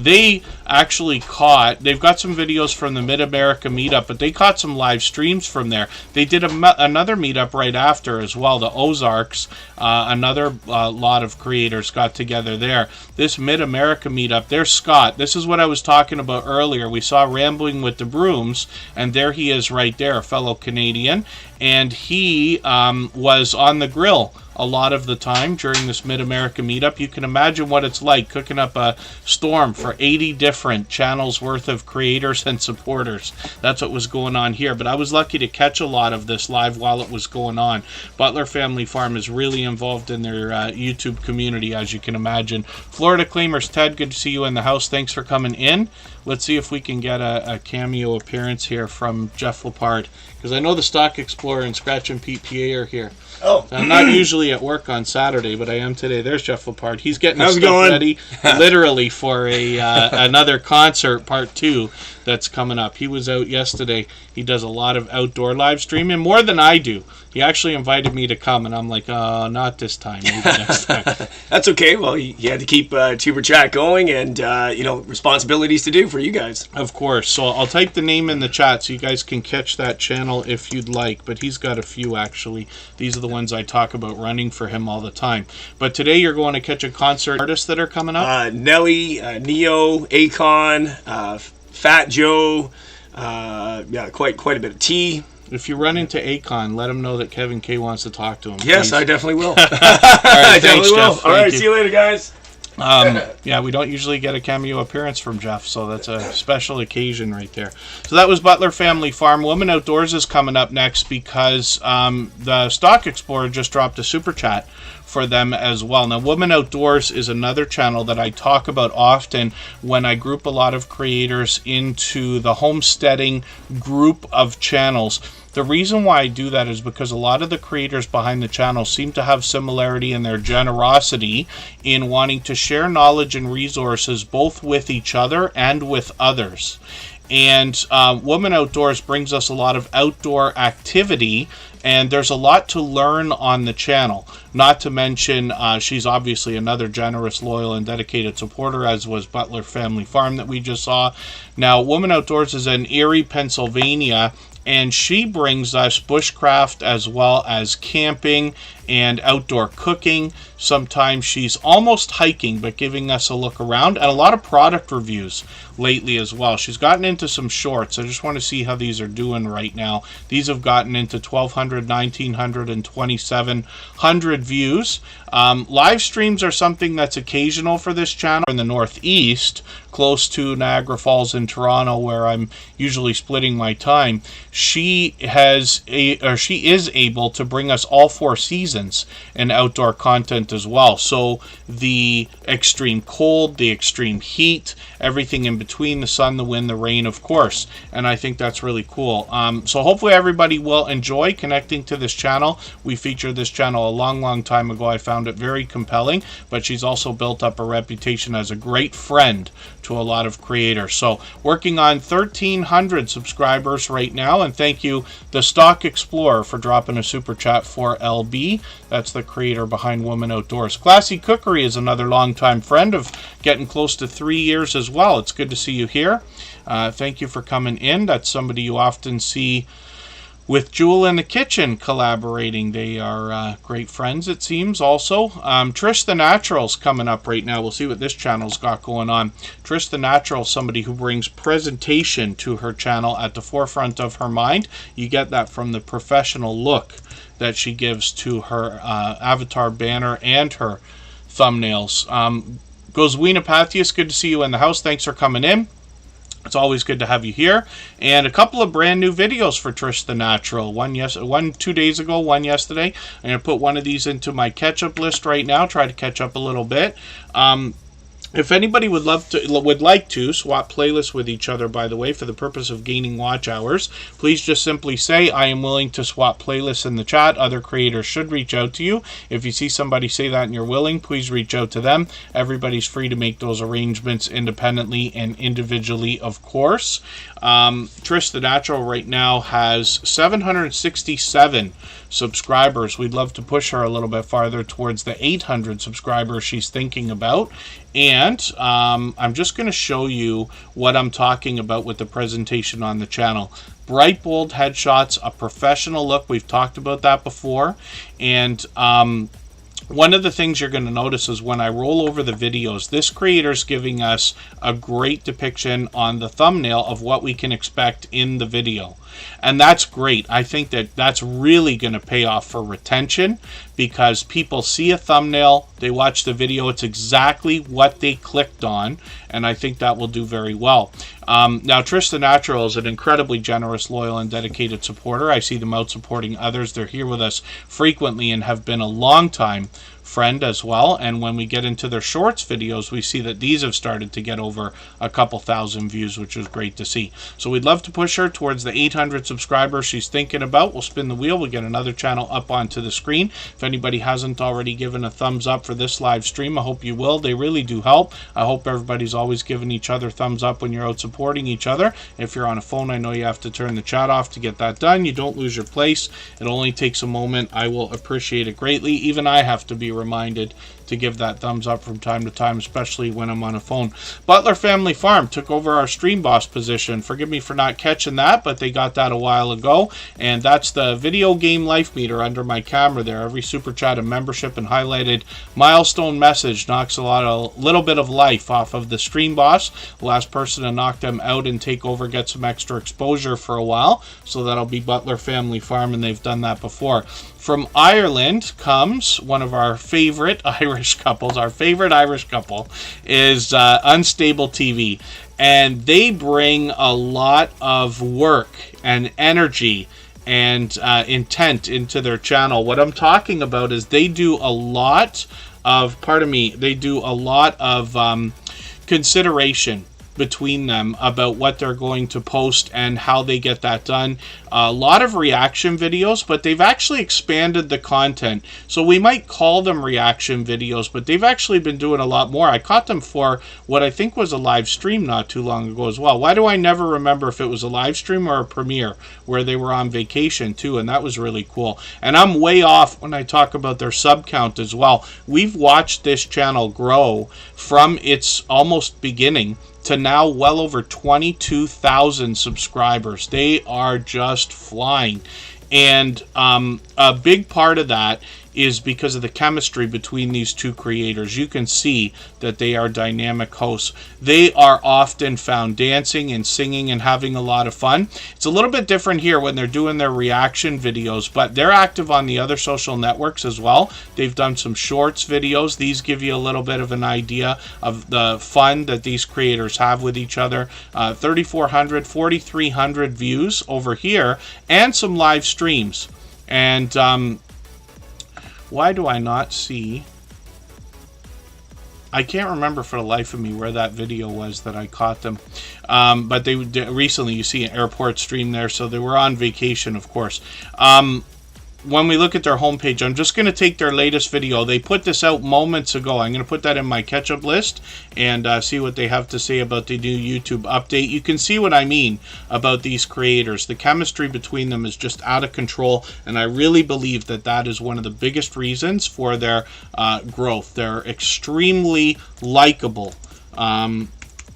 They've got some videos from the Mid-America meetup, but they caught some live streams from there. They did another meetup right after as well, the Ozarks. Another lot of creators got together there. This Mid-America meetup, there's Scott. This is what I was talking about earlier. We saw Rambling with the Brooms, and there he is right there, a fellow Canadian. And he was on the grill a lot of the time during this Mid-America meetup. You can imagine what it's like cooking up a storm for 80 different channels worth of creators and supporters. That's what was going on here. But I was lucky to catch a lot of this live while it was going on. Butler Family Farm is really involved in their YouTube community, as you can imagine. Florida Claimers, Ted, good to see you in the house. Thanks for coming in. Let's see if we can get a cameo appearance here from Jeff Lepard, because I know the Stock Explorer and Scratch and Pete PA are here. Oh. I'm not usually at work on Saturday, but I am today. There's Jeff Lepard. He's getting his stuff ready literally for another concert, part 2, that's coming up. He was out yesterday. He does a lot of outdoor live streaming, more than I do. He actually invited me to come, and I'm like, oh, not this time. Maybe next time. That's okay. Well, you had to keep Tuber Chat going, and responsibilities to do for you guys. Of course. So I'll type the name in the chat so you guys can catch that channel if you'd like. But he's got a few, actually. These are the ones I talk about running for him all the time. But today you're going to catch a concert artists that are coming up. Nelly, Neo, Akon, Fat Joe, quite a bit of T. If you run into Akon, let him know that Kevin K wants to talk to him. Yes, please. I definitely will. All right, I definitely will. Jeff. All right, you. see you later, guys. Yeah, we don't usually get a cameo appearance from Jeff, so that's a special occasion right there. So that was Butler Family Farm. Woman Outdoors is coming up next because the Stock Explorer just dropped a super chat for them as well. Now, Woman Outdoors is another channel that I talk about often when I group a lot of creators into the homesteading group of channels. The reason why I do that is because a lot of the creators behind the channel seem to have similarity in their generosity in wanting to share knowledge and resources both with each other and with others. And Woman Outdoors brings us a lot of outdoor activity, and there's a lot to learn on the channel. Not to mention, she's obviously another generous, loyal, and dedicated supporter, as was Butler Family Farm that we just saw. Now, Woman Outdoors is in Erie, Pennsylvania, and she brings us bushcraft as well as camping and outdoor cooking. Sometimes she's almost hiking, but giving us a look around, and a lot of product reviews lately as well. She's gotten into some shorts. I just want to see how these are doing right now. These have gotten into 1,200, 1,900, and 2,700 views. Live streams are something that's occasional for this channel in the Northeast, close to Niagara Falls in Toronto, where I'm usually splitting my time. She is able to bring us all 4 seasons in outdoor content as well. So the extreme cold, the extreme heat, everything in between, the sun, the wind, the rain, of course. And I think that's really cool. So hopefully everybody will enjoy connecting to this channel. We featured this channel a long time ago. I found it very compelling, but she's also built up a reputation as a great friend to a lot of creators. So working on 1,300 subscribers right now, and thank you, the Stock Explorer, for dropping a super chat for LB. That's the creator behind Woman Outdoors. Classy Cookery is another longtime friend of getting close to 3 years as well. It's good to see you here. Thank you for coming in. That's somebody you often see with Jewel in the Kitchen collaborating. They are great friends, it seems, also. Trish the Natural's coming up right now. We'll see what this channel's got going on. Trish the Natural, somebody who brings presentation to her channel at the forefront of her mind. You get that from the professional look that she gives to her avatar banner and her thumbnails. Goswina Pathias, good to see you in the house. Thanks for coming in. It's always good to have you here. And a couple of brand new videos for Trish the Natural. One 2 days ago, one yesterday. I'm going to put one of these into my catch-up list right now. Try to catch up a little bit. If anybody would like to swap playlists with each other, by the way, for the purpose of gaining watch hours, please just simply say, I am willing to swap playlists in the chat. Other creators should reach out to you. If you see somebody say that and you're willing, please reach out to them. Everybody's free to make those arrangements independently and individually, of course. Trish the Natural right now has 767 subscribers. We'd love to push her a little bit farther towards the 800 subscribers she's thinking about. And I'm just going to show you what I'm talking about with the presentation on the channel. Bright, bold headshots, a professional look. We've talked about that before. And one of the things you're going to notice is when I roll over the videos, this creator's giving us a great depiction on the thumbnail of what we can expect in the video. And that's great. I think that that's really going to pay off for retention, because people see a thumbnail, they watch the video, it's exactly what they clicked on, and I think that will do very well. Now, Trish the Natural is an incredibly generous, loyal, and dedicated supporter. I see them out supporting others. They're here with us frequently and have been a long time friend as well. And when we get into their shorts videos, we see that these have started to get over a couple thousand views, which is great to see. So we'd love to push her towards the 800 subscribers she's thinking about. We'll spin the wheel. We'll get another channel up onto the screen. If anybody hasn't already given a thumbs up for this live stream, I hope you will. They really do help. I hope everybody's always giving each other thumbs up when you're out supporting each other. If you're on a phone, I know you have to turn the chat off to get that done. You don't lose your place. It only takes a moment. I will appreciate it greatly. Even I have to be reminded to give that thumbs up from time to time, especially when I'm on a phone. Butler Family Farm took over our stream boss position. Forgive me for not catching that, but they got that a while ago. And that's the video game life meter under my camera there. Every super chat and membership and highlighted milestone message knocks a little bit of life off of the stream boss. The last person to knock them out and take over gets some extra exposure for a while. So that'll be Butler Family Farm, and they've done that before. From Ireland comes one of our favorite Irish couples. Our favorite Irish couple is Unstable TV. And they bring a lot of work and energy and intent into their channel. What I'm talking about is they do a lot of, consideration between them about what they're going to post and how they get that done. A lot of reaction videos, but they've actually expanded the content. So we might call them reaction videos, but they've actually been doing a lot more. I caught them for what I think was a live stream not too long ago as well. Why do I never remember if it was a live stream or a premiere where they were on vacation too? And that was really cool. And I'm way off when I talk about their sub count as well. We've watched this channel grow from its almost beginning to now well over 22,000 subscribers. They are just flying. And a big part of that is because of the chemistry between these two creators. You can see that they are dynamic hosts. They are often found dancing and singing and having a lot of fun. It's a little bit different here when they're doing their reaction videos, but they're active on the other social networks as well. They've done some shorts videos. These give you a little bit of an idea of the fun that these creators have with each other. 3,400, 4,300 views over here, and some live streams. And why do I not see? I can't remember for the life of me where that video was that I caught them. But they recently, you see an airport stream there, so they were on vacation, of course. When we look at their homepage, I'm just going to take their latest video. They put this out moments ago. I'm going to put that in my catch-up list and see what they have to say about the new YouTube update. You can see what I mean about these creators. The chemistry between them is just out of control, and I really believe that that is one of the biggest reasons for their growth. They're extremely likable.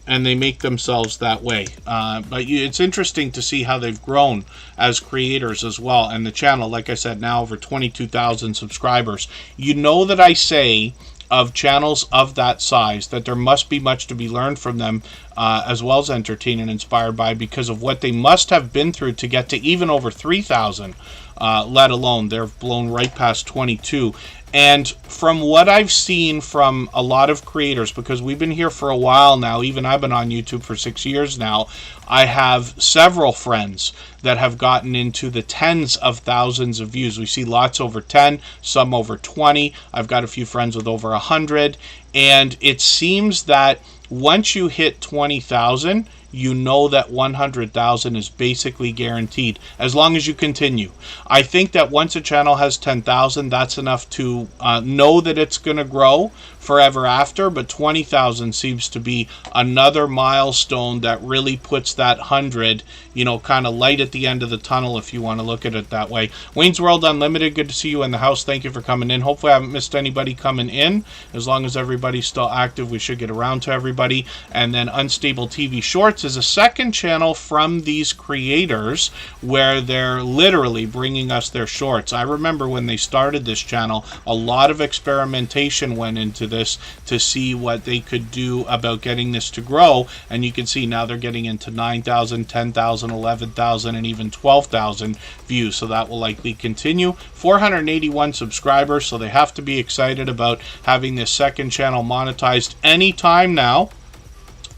And they make themselves that way. But it's interesting to see how they've grown as creators as well. And the channel, like I said, now over 22,000 subscribers. You know that I say of channels of that size that there must be much to be learned from them, as well as entertained and inspired by, because of what they must have been through to get to even over 3,000, let alone they've blown right past 22. And from what I've seen from a lot of creators, because we've been here for a while now, even I've been on YouTube for 6 years now, I have several friends that have gotten into the tens of thousands of views. We see lots over 10, some over 20. I've got a few friends with over 100. And it seems that once you hit 20,000, you know that 100,000 is basically guaranteed as long as you continue. I think that once a channel has 10,000, that's enough to know that it's going to grow forever after, but 20,000 seems to be another milestone that really puts that 100, you know, kind of light at the end of the tunnel, if you want to look at it that way. Wayne's World Unlimited, good to see you in the house. Thank you for coming in. Hopefully I haven't missed anybody coming in. As long as everybody's still active, we should get around to everybody. And then Unstable TV Shorts is a second channel from these creators where they're literally bringing us their shorts. I remember when they started this channel, a lot of experimentation went into this to see what they could do about getting this to grow, and you can see now they're getting into 9,000, 10,000, 11,000, and even 12,000 views, so that will likely continue. 481 subscribers, so they have to be excited about having this second channel monetized anytime now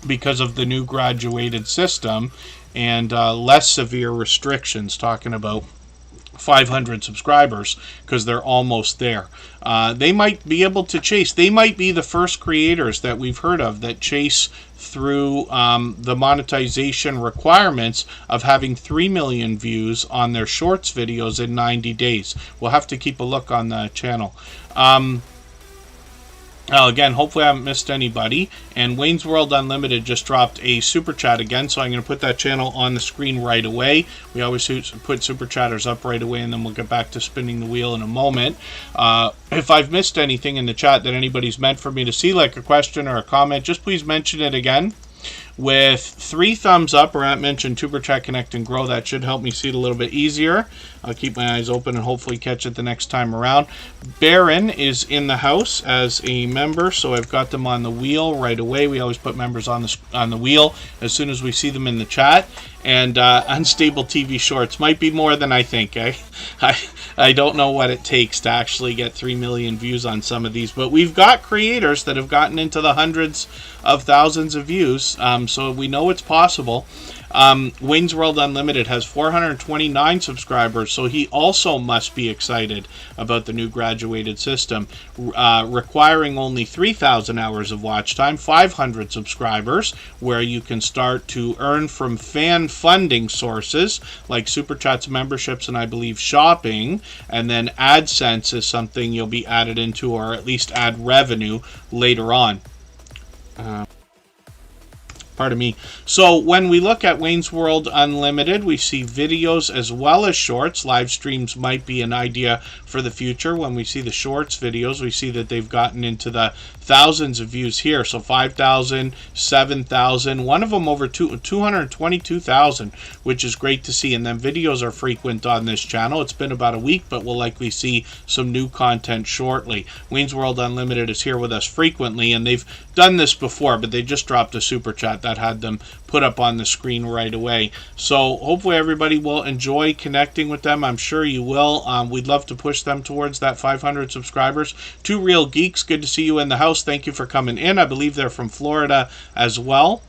because of the new graduated system and less severe restrictions, talking about 500 subscribers, because they're almost there. They might be able to chase. They might be the first creators that we've heard of that chase through the monetization requirements of having 3 million views on their shorts videos in 90 days. We'll have to keep a look on the channel. Again, hopefully I haven't missed anybody. And Wayne's World Unlimited just dropped a super chat again, so I'm going to put that channel on the screen right away. We always put super chatters up right away, and then we'll get back to spinning the wheel in a moment. If I've missed anything in the chat that anybody's meant for me to see, like a question or a comment, just please mention it again. With 3 thumbs up, or at mention Tuber Chat, Connect, and Grow. That should help me see it a little bit easier. I'll keep my eyes open and hopefully catch it the next time around. Baron is in the house as a member, so I've got them on the wheel right away. We always put members on the wheel as soon as we see them in the chat. And Unstable TV Shorts might be more than I think. I don't know what it takes to actually get 3 million views on some of these, but we've got creators that have gotten into the hundreds of thousands of views, so we know it's possible. Wayne's World Unlimited has 429 subscribers, so he also must be excited about the new graduated system, requiring only 3,000 hours of watch time, 500 subscribers, where you can start to earn from fan funding sources like Super Chats, memberships, and I believe shopping, and then AdSense is something you'll be added into, or at least add revenue later on. Pardon me. So when we look at Wayne's World Unlimited, we see videos as well as shorts. Live streams might be an idea for the future. When we see the shorts videos, we see that they've gotten into the thousands of views here. So 5,000, 7,000, one of them over 222,000, which is great to see. And then videos are frequent on this channel. It's been about a week, but we'll likely see some new content shortly. Wayne's World Unlimited is here with us frequently, and they've done this before, but they just dropped a super chat that had them put up on the screen right away. So hopefully everybody will enjoy connecting with them. I'm sure you will. We'd love to push them towards that 500 subscribers. 2 Real Geeks, good to see you in the house. Thank you for coming in. I believe they're from Florida as well,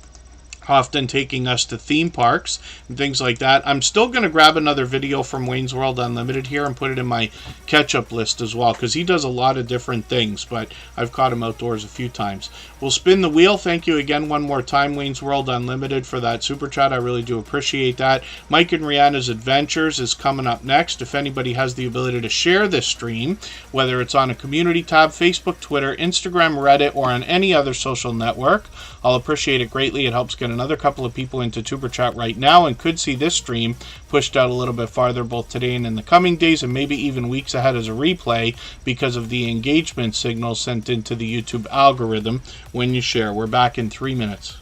often taking us to theme parks and things like that. I'm still going to grab another video from Wayne's World Unlimited here and put it in my catch-up list as well, because he does a lot of different things, but I've caught him outdoors a few times. We'll spin the wheel. Thank you again one more time, Wayne's World Unlimited, for that super chat. I really do appreciate that. Mike and Rihanna's Adventures is coming up next. If anybody has the ability to share this stream, whether it's on a community tab, Facebook, Twitter, Instagram, Reddit, or on any other social network, I'll appreciate it greatly. It helps get another couple of people into Tuber Chat right now and could see this stream pushed out a little bit farther both today and in the coming days, and maybe even weeks ahead as a replay because of the engagement signal sent into the YouTube algorithm when you share. We're back in 3 minutes.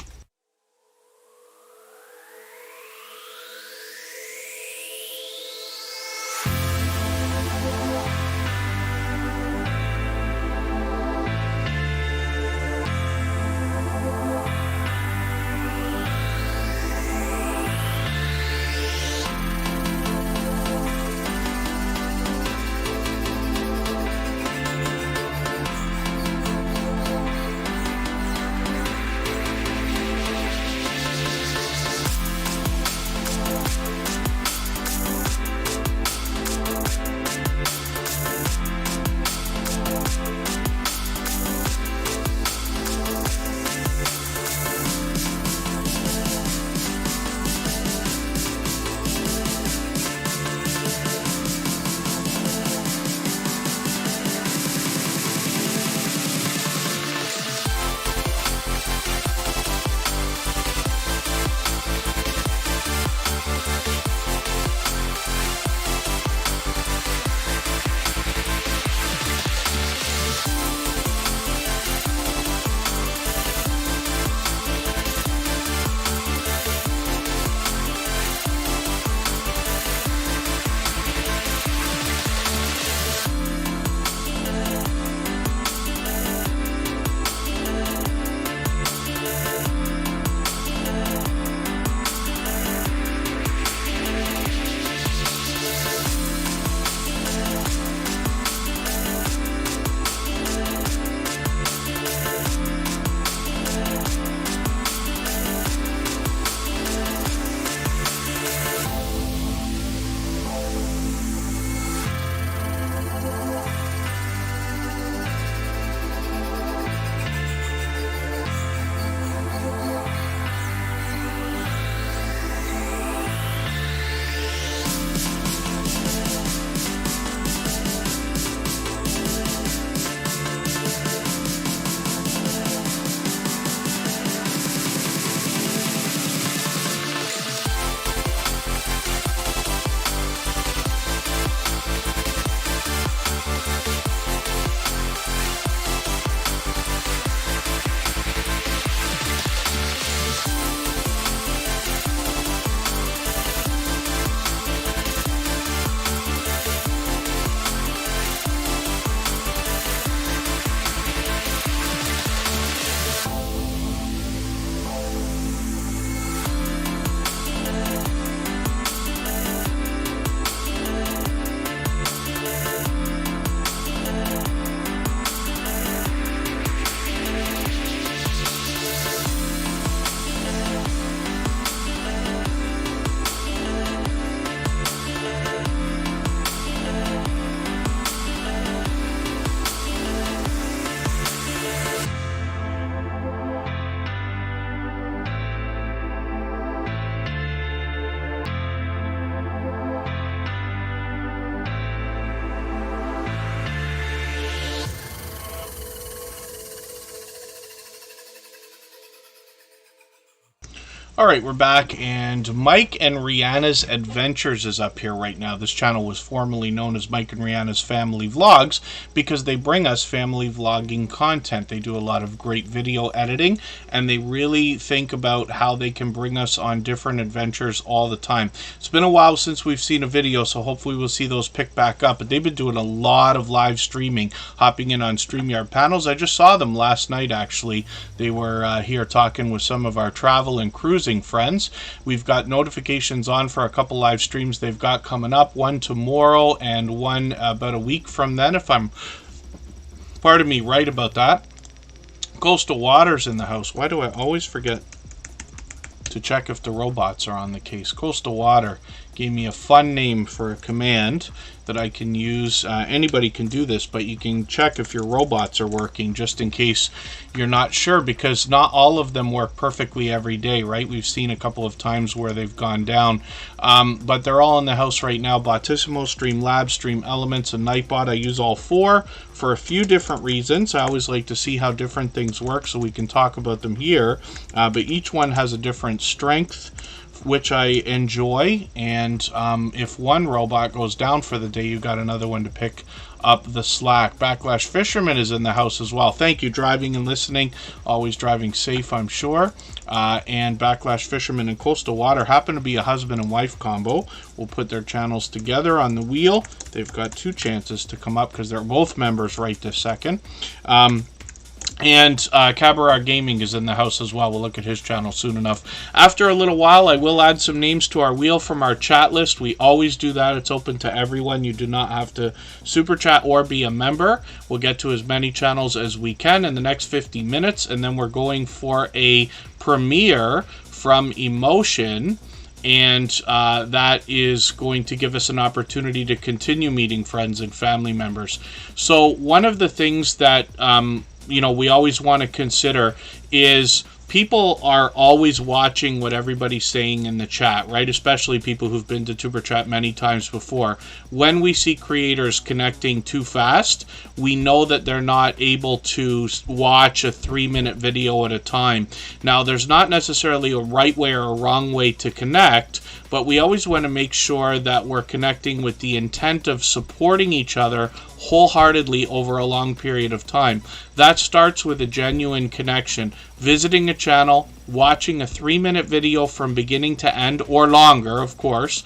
All right, we're back, and Mike and Rihanna's Adventures is up here right now. This channel was formerly known as Mike and Rihanna's Family Vlogs because they bring us family vlogging content. They do a lot of great video editing, and they really think about how they can bring us on different adventures all the time. It's been a while since we've seen a video, so hopefully we'll see those pick back up. But they've been doing a lot of live streaming, hopping in on StreamYard panels. I just saw them last night, actually. They were here talking with some of our travel and cruising friends. We've got notifications on for a couple live streams they've got coming up, one tomorrow and one about a week from then, if I'm, pardon me, right about that. Coastal Waters in the house. Why do I always forget to check if the robots are on the case? Coastal Water gave me a fun name for a command that I can use. Anybody can do this, but you can check if your robots are working just in case you're not sure, because not all of them work perfectly every day, right? We've seen a couple of times where they've gone down, but they're all in the house right now. Botisimo, Streamlabs, Stream Elements, and Nightbot. I use all four for a few different reasons. I always like to see how different things work so we can talk about them here, but each one has a different strength, which I enjoy, and if one robot goes down for the day, you got another one to pick up the slack. Backlash Fisherman is in the house as well. Thank you, driving and listening, always driving safe, I'm sure. And Backlash Fisherman and Coastal Water happen to be a husband and wife combo. We'll put their channels together on the wheel. They've got two chances to come up because they're both members right this second. And Cabaret Gaming is in the house as well. We'll look at his channel soon enough. After a little while, I will add some names to our wheel from our chat list. We always do that. It's open to everyone. You do not have to super chat or be a member. We'll get to as many channels as we can in the next 50 minutes. And then we're going for a premiere from Emotion. And that is going to give us an opportunity to continue meeting friends and family members. So one of the things that we always want to consider is people are always watching what everybody's saying in the chat, right? Especially people who've been to Superchat many times before. When we see creators connecting too fast, we know that they're not able to watch a 3-minute video at a time. Now, there's not necessarily a right way or a wrong way to connect, but we always want to make sure that we're connecting with the intent of supporting each other wholeheartedly over a long period of time. That starts with a genuine connection. Visiting a channel, watching a 3-minute video from beginning to end, or longer, of course,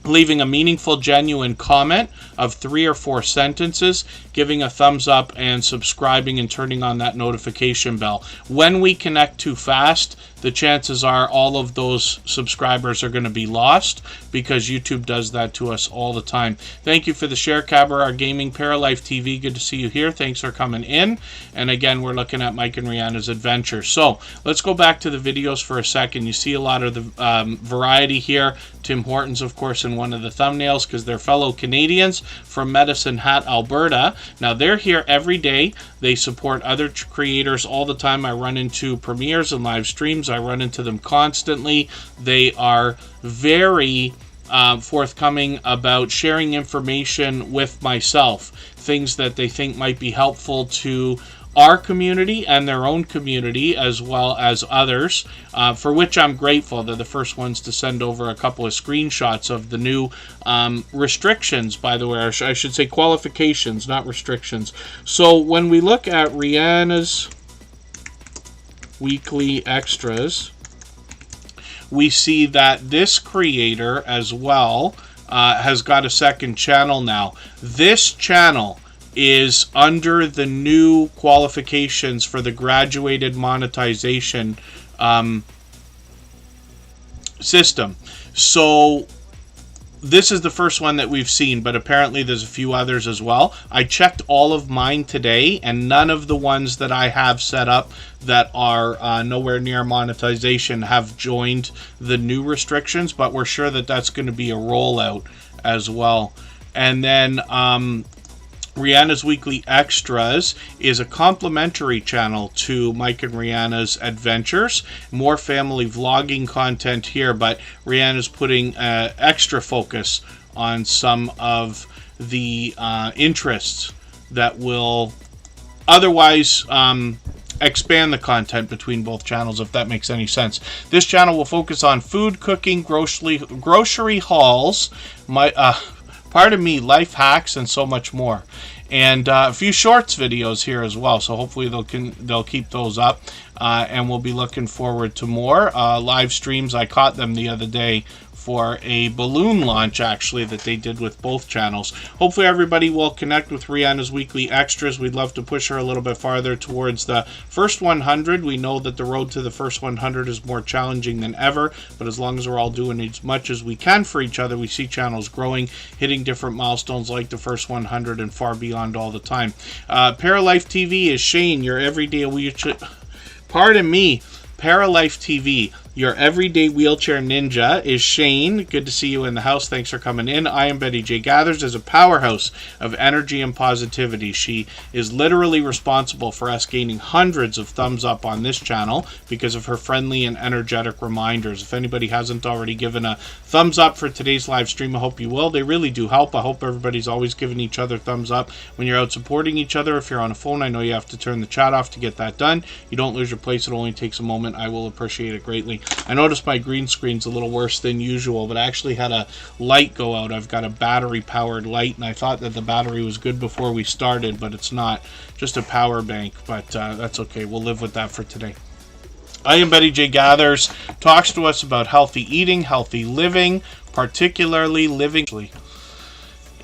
leaving a meaningful, genuine comment of 3 or 4 sentences, giving a thumbs up, and subscribing and turning on that notification bell. When we connect too fast, the chances are all of those subscribers are going to be lost because YouTube does that to us all the time. Thank you for the share, Cabaret Gaming, Paralife TV. Good to see you here. Thanks for coming in. And again, we're looking at Mike and Rihanna's adventure. So let's go back to the videos for a second. You see a lot of the variety here. Tim Hortons, of course, in one of the thumbnails because they're fellow Canadians from Medicine Hat, Alberta. Now, they're here every day. They support other creators all the time. I run into premieres and live streams. I run into them constantly. They are very forthcoming about sharing information with myself, things that they think might be helpful to our community and their own community as well as others, for which I'm grateful. They're the first ones to send over a couple of screenshots of the new restrictions, by the way. I should say qualifications, not restrictions. So when we look at Rihanna's weekly extras, we see that this creator as well has got a second channel now. This channel is under the new qualifications for the graduated monetization system. So this is the first one that we've seen, but apparently there's a few others as well. I checked all of mine today, and none of the ones that I have set up that are nowhere near monetization have joined the new restrictions, but we're sure that that's going to be a rollout as well. And then Rihanna's Weekly Extras is a complimentary channel to Mike and Rihanna's Adventures. More family vlogging content here, but Rihanna's putting extra focus on some of the interests that will otherwise expand the content between both channels, if that makes any sense. This channel will focus on food, cooking, grocery hauls, life hacks, and so much more. And a few shorts videos here as well, so hopefully they'll keep those up, and we'll be looking forward to more live streams. I caught them the other day for a balloon launch, actually, that they did with both channels. Hopefully everybody will connect with Rihanna's weekly extras. We'd love to push her a little bit farther towards the first 100. We know that the road to the first 100 is more challenging than ever, but as long as we're all doing as much as we can for each other, we see channels growing, hitting different milestones like the first 100 and far beyond all the time. Paralife TV is Shane, your everyday wheelchair... Pardon me, Paralife TV. Your everyday wheelchair ninja is Shane. Good to see you in the house. Thanks for coming in. I am Betty J. Gathers is a powerhouse of energy and positivity. She is literally responsible for us gaining hundreds of thumbs up on this channel because of her friendly and energetic reminders. If anybody hasn't already given a thumbs up for today's live stream, I hope you will. They really do help. I hope everybody's always giving each other thumbs up when you're out supporting each other. If you're on a phone, I know you have to turn the chat off to get that done. You don't lose your place. It only takes a moment. I will appreciate it greatly. I noticed my green screen's a little worse than usual, but I actually had a light go out. I've got a battery-powered light, and I thought that the battery was good before we started, but it's not. Just a power bank, but that's okay. We'll live with that for today. I am Betty J. Gathers. Talks to us about healthy eating, healthy living, particularly living.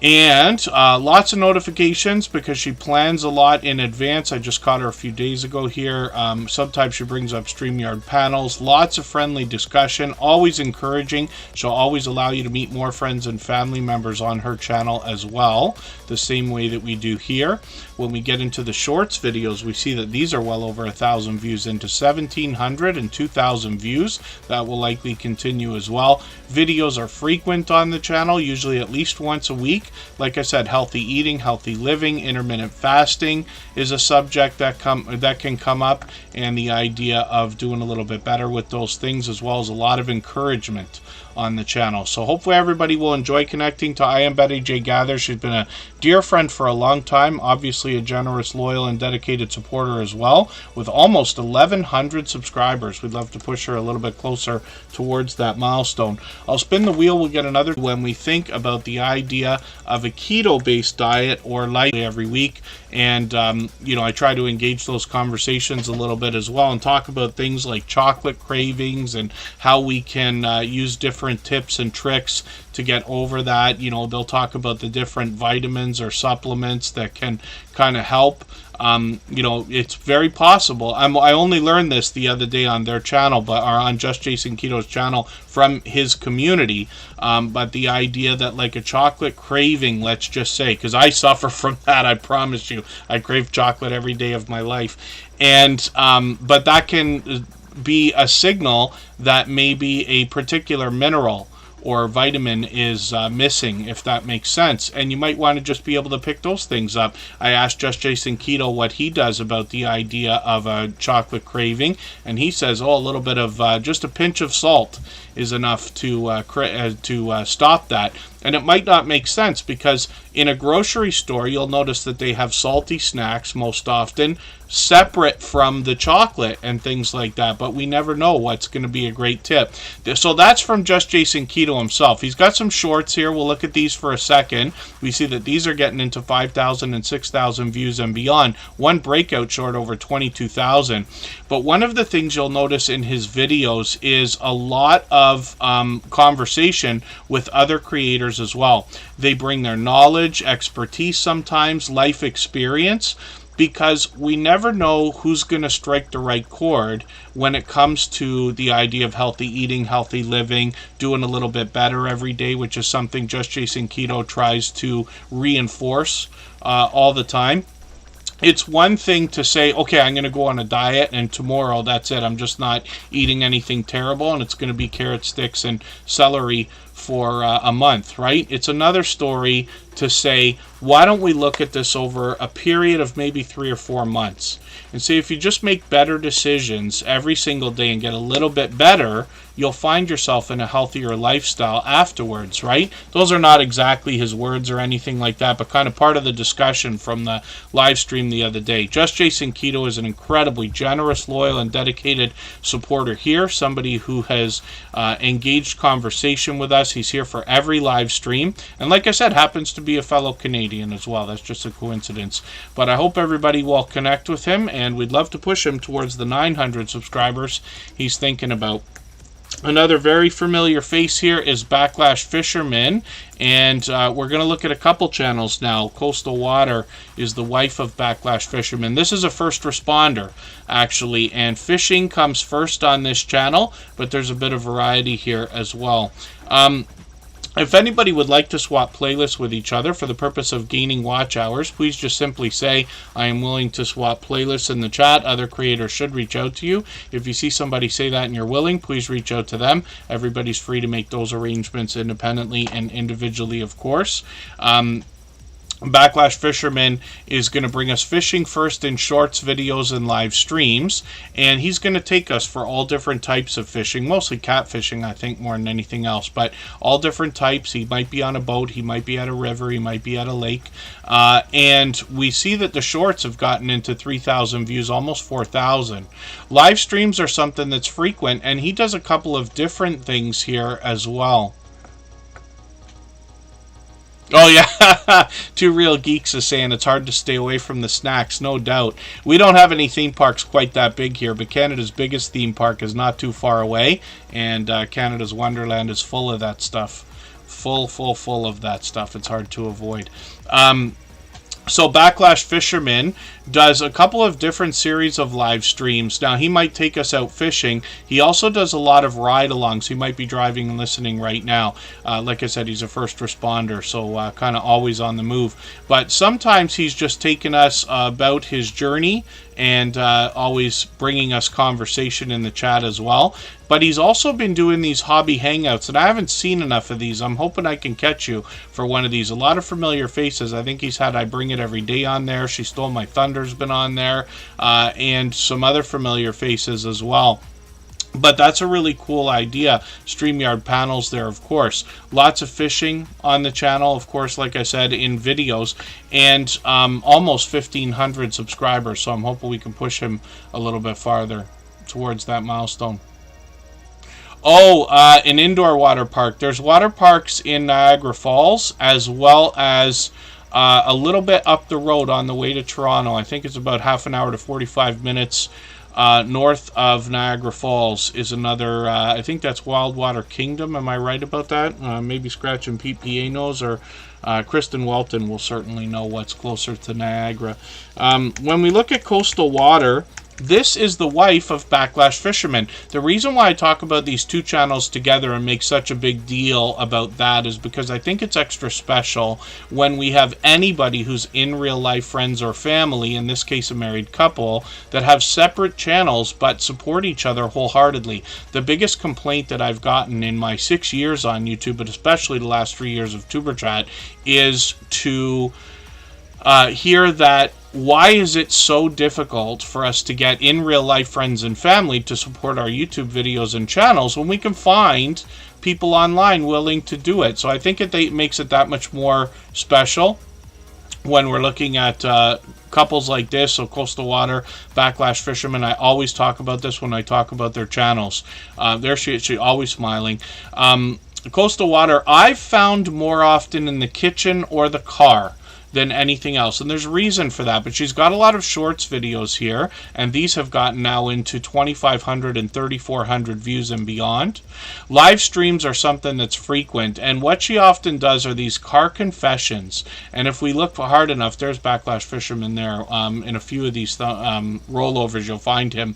And lots of notifications because she plans a lot in advance. I just caught her a few days ago here. Sometimes she brings up StreamYard panels. Lots of friendly discussion. Always encouraging. She'll always allow you to meet more friends and family members on her channel as well, the same way that we do here. When we get into the shorts videos, we see that these are well over 1,000 views, into 1,700 and 2,000 views. That will likely continue as well. Videos are frequent on the channel, usually at least once a week. Like I said, healthy eating, healthy living, intermittent fasting is a subject that can come up, and the idea of doing a little bit better with those things, as well as a lot of encouragement on the channel. So hopefully everybody will enjoy connecting to I Am Betty J. Gather. She's been a dear friend for a long time, obviously a generous, loyal, and dedicated supporter as well, with almost 1,100 subscribers. We'd love to push her a little bit closer towards that milestone. I'll spin the wheel. We'll get another when we think about the idea of a keto-based diet or light every week. And, I try to engage those conversations a little bit as well and talk about things like chocolate cravings and how we can use different tips and tricks to get over that. They'll talk about the different vitamins or supplements that can kind of help. It's very possible. I only learned this the other day on their channel, or on Just Jason Keto's channel, from his community. But the idea that like a chocolate craving, let's just say, because I suffer from that, I promise you, I crave chocolate every day of my life. And, but that can be a signal that maybe a particular mineral or vitamin is missing, if that makes sense. And you might want to just be able to pick those things up. I asked Just Jason Keto what he does about the idea of a chocolate craving, and he says, a little bit of just a pinch of salt is enough to stop that. And it might not make sense, because in a grocery store, you'll notice that they have salty snacks most often, separate from the chocolate and things like that. But we never know what's going to be a great tip. So that's from Just Jason Keto himself. He's got some shorts here. We'll look at these for a second. We see that these are getting into 5,000 and 6,000 views and beyond. One breakout short over 22,000. But one of the things you'll notice in his videos is a lot of conversation with other creators as well. They bring their knowledge, expertise, sometimes life experience, because we never know who's going to strike the right chord when it comes to the idea of healthy eating, healthy living, doing a little bit better every day, which is something Just Jason Keto tries to reinforce all the time. It's one thing to say, okay, I'm going to go on a diet, and tomorrow, that's it. I'm just not eating anything terrible, and it's going to be carrot sticks and celery for a month, right? It's another story to say, why don't we look at this over a period of maybe 3 or 4 months and see if you just make better decisions every single day and get a little bit better, you'll find yourself in a healthier lifestyle afterwards, right? Those are not exactly his words or anything like that, but kind of part of the discussion from the live stream the other day. Just Jason Keto is an incredibly generous, loyal, and dedicated supporter here, somebody who has engaged conversation with us. He's here for every live stream, and like I said, happens to be a fellow Canadian as well. That's just a coincidence. But I hope everybody will connect with him, and we'd love to push him towards the 900 subscribers he's thinking about. Another very familiar face here is Backlash Fisherman, and we're going to look at a couple channels now. Coastal Water is the wife of Backlash Fisherman. This is a first responder, actually, and fishing comes first on this channel, but there's a bit of variety here as well. If anybody would like to swap playlists with each other for the purpose of gaining watch hours, please just simply say, I am willing to swap playlists in the chat. Other creators should reach out to you. If you see somebody say that and you're willing, please reach out to them. Everybody's free to make those arrangements independently and individually, of course. Backlash Fisherman is going to bring us fishing first in shorts, videos, and live streams, and he's going to take us for all different types of fishing, mostly catfishing, I think, more than anything else, but all different types. He might be on a boat, he might be at a river, he might be at a lake, and we see that the shorts have gotten into 3,000 views, almost 4,000. Live streams are something that's frequent, and he does a couple of different things here as well. Oh yeah, Two Real Geeks is saying it's hard to stay away from the snacks, no doubt. We don't have any theme parks quite that big here, but Canada's biggest theme park is not too far away, and Canada's Wonderland is full of that stuff. Full of that stuff. It's hard to avoid. So Backlash Fisherman does a couple of different series of live streams. Now, he might take us out fishing. He also does a lot of ride-alongs. He might be driving and listening right now. Like I said, he's a first responder, so kind of always on the move. But sometimes he's just taking us about his journey and always bringing us conversation in the chat as well. But he's also been doing these hobby hangouts, and I haven't seen enough of these. I'm hoping I can catch you for one of these. A lot of familiar faces. I think he's had I Bring It Every Day on there. She Stole My Thunder's been on there, and some other familiar faces as well. But that's a really cool idea. StreamYard panels there, of course. Lots of fishing on the channel, of course, like I said, in videos. And almost 1,500 subscribers, so I'm hoping we can push him a little bit farther towards that milestone. Oh, an indoor water park. There's water parks in Niagara Falls, as well as a little bit up the road on the way to Toronto. I think it's about half an hour to 45 minutes north of Niagara Falls is another, I think that's Wildwater Kingdom. Am I right about that? Maybe Scratch and PPA knows, or Kristen Welton will certainly know what's closer to Niagara. When we look at Coastal Water, this is the wife of Backlash Fisherman. The reason why I talk about these two channels together and make such a big deal about that is because I think it's extra special when we have anybody who's in real life friends or family, in this case a married couple, that have separate channels but support each other wholeheartedly. The biggest complaint that I've gotten in my 6 years on YouTube, but especially the last 3 years of Superchat, is to hear that why is it so difficult for us to get in real life friends and family to support our YouTube videos and channels when we can find people online willing to do it. So I think it makes it that much more special when we're looking at couples like this. So Coastal Water, Backlash Fisherman, I always talk about this when I talk about their channels. There she's always smiling. Coastal Water, I've found more often in the kitchen or the car than anything else, and there's a reason for that, but she's got a lot of shorts videos here, and these have gotten now into 2,500 and 3,400 views and beyond. Live streams are something that's frequent, and what she often does are these car confessions, and if we look hard enough, there's Backlash Fisherman there. In a few of these rollovers you'll find him,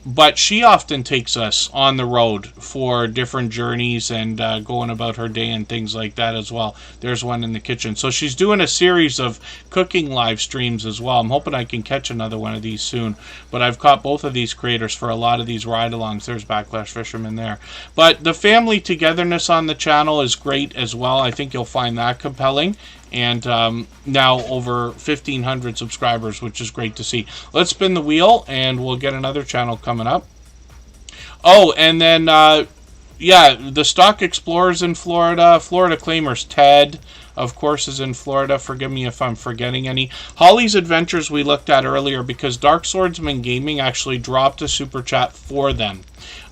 but she often takes us on the road for different journeys and going about her day and things like that as well. There's one in the kitchen. So she's doing a series of cooking live streams as well. I'm hoping I can catch another one of these soon, but I've caught both of these creators for a lot of these ride-alongs. There's Backlash Fisherman there. But the family togetherness on the channel is great as well. I think you'll find that compelling. And now over 1,500 subscribers, which is great to see. Let's spin the wheel, and we'll get another channel coming up. Oh, and then, yeah, the Stock Explorers in Florida. Florida Claimers Ted, of course, is in Florida. Forgive me if I'm forgetting any. Holly's Adventures we looked at earlier because Dark Swordsman Gaming actually dropped a super chat for them.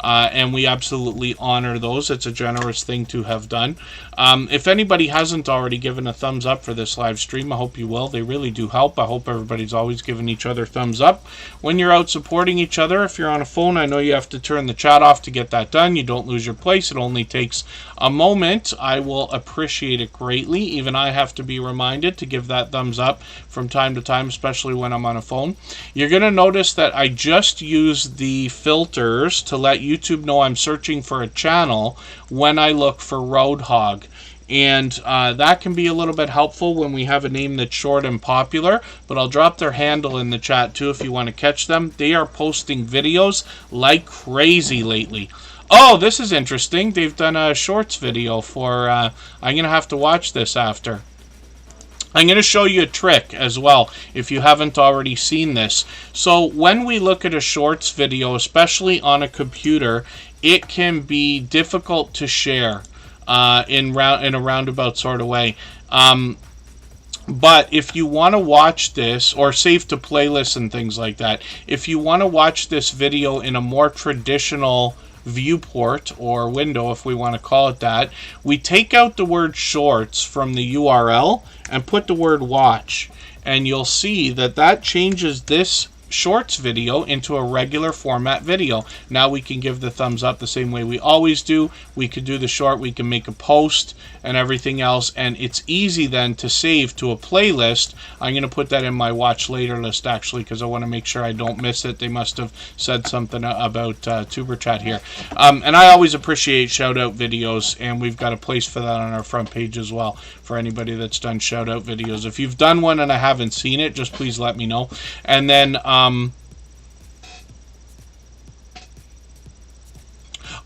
And we absolutely honor those. It's a generous thing to have done. If anybody hasn't already given a thumbs up for this live stream, I hope you will. They really do help. I hope everybody's always giving each other thumbs up when you're out supporting each other. If you're on a phone, I know you have to turn the chat off to get that done. You don't lose your place. It only takes a moment. I will appreciate it greatly. Even I have to be reminded to give that thumbs up from time to time, especially when I'm on a phone. You're going to notice that I just used the filters to let YouTube know I'm searching for a channel when I look for Roadhog. And that can be a little bit helpful when we have a name that's short and popular, but I'll drop their handle in the chat too if you want to catch them. They are posting videos like crazy lately. Oh, this is interesting. They've done a shorts video for, I'm going to have to watch this after. I'm going to show you a trick as well, if you haven't already seen this. So when we look at a shorts video, especially on a computer, it can be difficult to share in a roundabout sort of way. But if you want to watch this, or save to playlists and things like that, if you want to watch this video in a more traditional viewport or window, if we want to call it that, we take out the word shorts from the URL and put the word watch, and you'll see that that changes this shorts video into a regular format video. Now we can give the thumbs up the same way we always do. We could do the short, we can make a post and everything else, and it's easy then to save to a playlist. I'm going to put that in my watch later list actually, because I want to make sure I don't miss it. They must have said something about Tuber Chat here. And I always appreciate shout out videos, and we've got a place for that on our front page as well for anybody that's done shout out videos. If you've done one and I haven't seen it, just please let me know. And then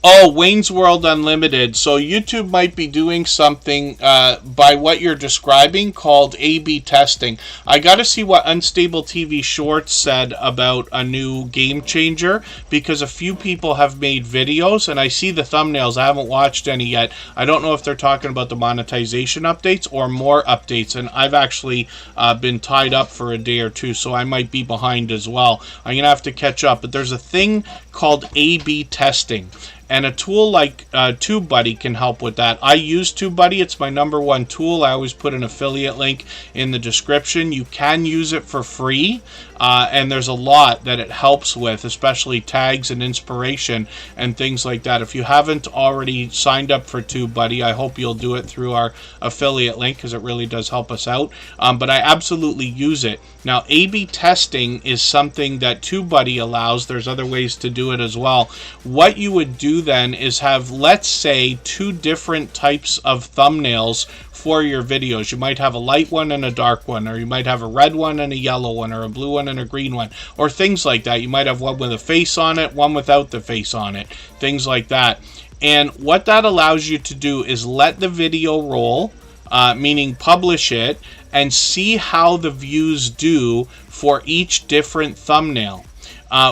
oh, Wayne's World Unlimited. So YouTube might be doing something by what you're describing called A/B testing. I got to see what Unstable TV Shorts said about a new game changer, because a few people have made videos and I see the thumbnails. I haven't watched any yet. I don't know if they're talking about the monetization updates or more updates, and I've actually been tied up for a day or two, so I might be behind as well. I'm going to have to catch up, but there's a thing called A/B testing. And a tool like TubeBuddy can help with that. I use TubeBuddy. It's my #1 tool. I always put an affiliate link in the description. You can use it for free, and there's a lot that it helps with, especially tags and inspiration and things like that. If you haven't already signed up for TubeBuddy, I hope you'll do it through our affiliate link, because it really does help us out. But I absolutely use it. Now, A/B testing is something that TubeBuddy allows. There's other ways to do it as well. What you would do then is have, let's say, 2 different types of thumbnails for your videos. You might have a light one and a dark one, or you might have a red one and a yellow one, or a blue one and a green one, or things like that. You might have one with a face on it, one without the face on it, things like that. And what that allows you to do is let the video roll, meaning publish it, and see how the views do for each different thumbnail.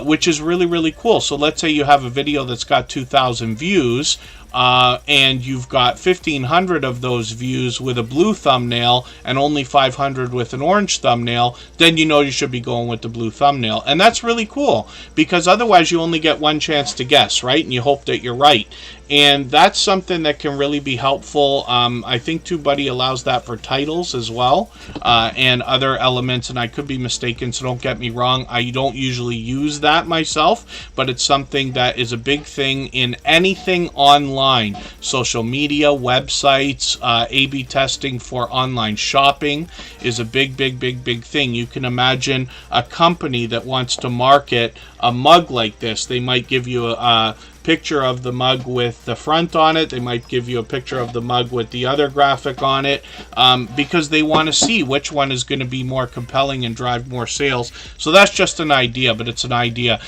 Which is really, really cool. So let's say you have a video that's got 2,000 views, and you've got 1,500 of those views with a blue thumbnail and only 500 with an orange thumbnail, then you know you should be going with the blue thumbnail. And that's really cool, because otherwise you only get one chance to guess, right? And you hope that you're right. And that's something that can really be helpful. I think TubeBuddy allows that for titles as well, and other elements, and I could be mistaken, so don't get me wrong. I don't usually use that myself, but it's something that is a big thing in anything online. Social media, websites, A/B testing for online shopping is a big thing. You can imagine a company that wants to market a mug like this. They might give you a picture of the mug with the front on it. They might give you a picture of the mug with the other graphic on it, because they want to see which one is going to be more compelling and drive more sales. So that's just an idea, but it's an idea.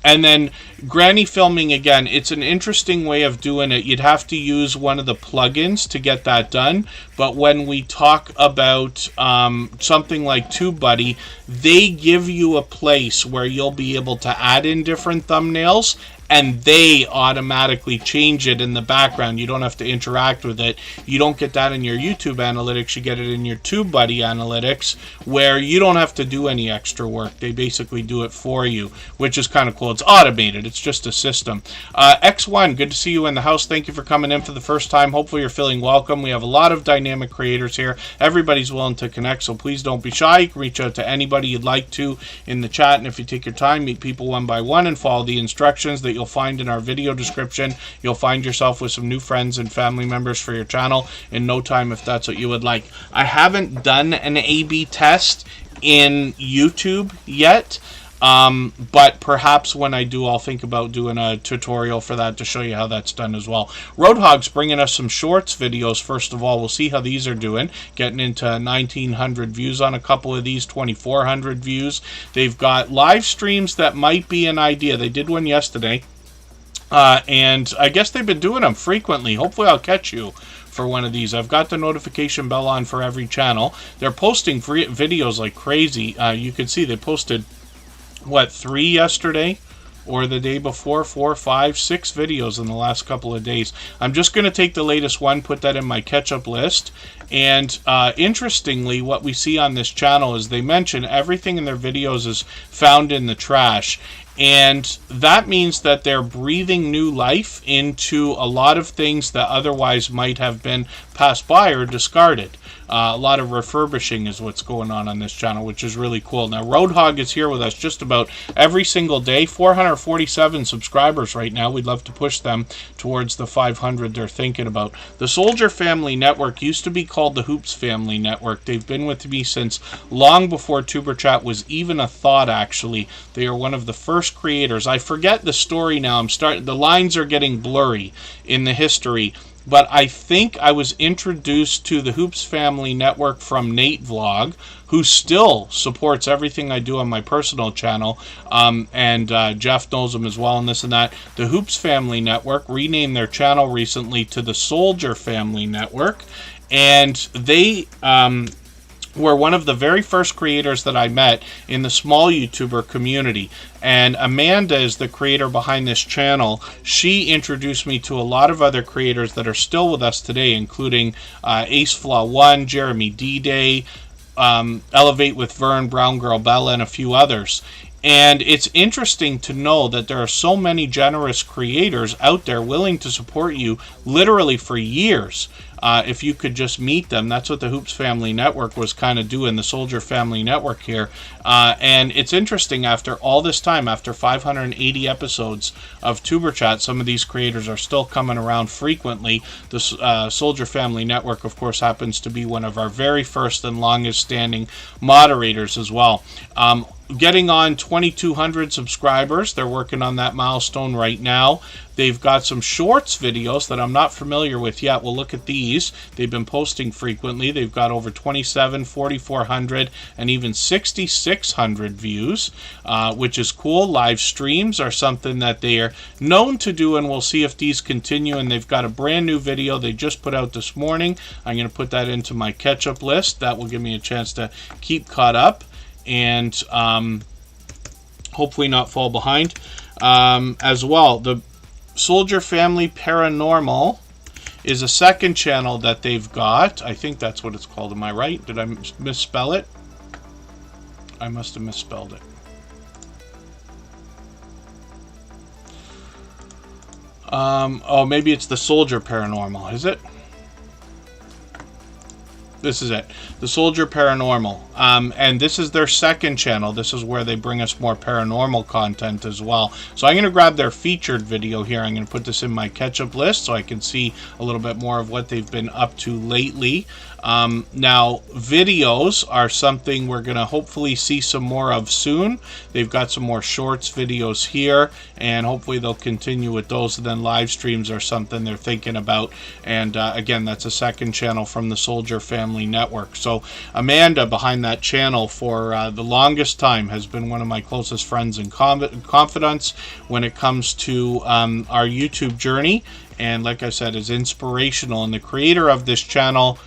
And then granny filming, again, it's an interesting way of doing it. You'd have to use one of the plugins to get that done. But when we talk about something like TubeBuddy, they give you a place where you'll be able to add in different thumbnails, and they automatically change it in the background. You don't have to interact with it. You don't get that in your YouTube analytics. You get it in your TubeBuddy analytics, where you don't have to do any extra work. They basically do it for you, which is kind of cool. It's automated. It's just a system. X1, good to see you in the house. Thank you for coming in for the first time. Hopefully you're feeling welcome. We have a lot of dynamic creators here. Everybody's willing to connect, so please don't be shy. You can reach out to anybody you'd like to in the chat, and if you take your time, meet people one by one and follow the instructions that you'll find in our video description, you'll find yourself with some new friends and family members for your channel in no time, if that's what you would like. I haven't done an A/B test in YouTube yet, but perhaps when I do, I'll think about doing a tutorial for that to show you how that's done as well. Roadhog's bringing us some shorts videos. First of all, we'll see how these are doing. Getting into 1,900 views on a couple of these, 2,400 views. They've got live streams that might be an idea. They did one yesterday, and I guess they've been doing them frequently. Hopefully I'll catch you for one of these. I've got the notification bell on for every channel. They're posting free videos like crazy. You can see they posted, what, 3 yesterday or the day before, 4, 5, 6 videos in the last couple of days. I'm just going to take the latest one, put that in my catch-up list. And interestingly, what we see on this channel is they mention everything in their videos is found in the trash. And that means that they're breathing new life into a lot of things that otherwise might have been passed by or discarded. A lot of refurbishing is what's going on this channel, which is really cool. Now, Roadhog is here with us just about every single day. 447 subscribers right now. We'd love to push them towards the 500 they're thinking about. The Soldier Family Network used to be called the Hoops Family Network. They've been with me since long before TuberChat was even a thought, actually. They are one of the first creators. I forget the story now. The lines are getting blurry in the history. But I think I was introduced to the Hoops Family Network from Nate Vlog, who still supports everything I do on my personal channel. And Jeff knows him as well, and this and that. The Hoops Family Network renamed their channel recently to the Soldier Family Network. And they were one of the very first creators that I met in the small YouTuber community. And Amanda is the creator behind this channel. She introduced me to a lot of other creators that are still with us today, including AceFlaw1, Jeremy D-Day, Elevate with Vern, Brown Girl Bella, and a few others. And it's interesting to know that there are so many generous creators out there willing to support you literally for years. If you could just meet them. That's what the Hoops Family Network was kind of doing, the Soldier Family Network here. And it's interesting, after all this time, after 580 episodes of TuberChat, some of these creators are still coming around frequently. The Soldier Family Network, of course, happens to be one of our very first and longest standing moderators as well. Getting on 2,200 subscribers. They're working on that milestone right now. They've got some shorts videos that I'm not familiar with yet. We'll look at these. They've been posting frequently. They've got over 27, 4,400, and even 6,600 views, which is cool. Live streams are something that they are known to do, and we'll see if these continue. And they've got a brand new video they just put out this morning. I'm going to put that into my catch-up list. That will give me a chance to keep caught up and hopefully not fall behind as well. The Soldier Family Paranormal is a second channel that they've got. I think that's what it's called. Am I right? Did I misspell it? I must have misspelled it. Oh, maybe it's the Soldier Paranormal, is it? This is it. The Soldier Paranormal. And this is their second channel. This is where they bring us more paranormal content as well. So I'm going to grab their featured video here. I'm going to put this in my catch-up list so I can see a little bit more of what they've been up to lately. Now, videos are something we're going to hopefully see some more of soon. They've got some more shorts videos here, and hopefully they'll continue with those. And then live streams are something they're thinking about. And again, that's a second channel from the Soldier Family Network. So Amanda, behind that channel for the longest time, has been one of my closest friends and confidants when it comes to our YouTube journey. And like I said, is inspirational, and the creator of this channel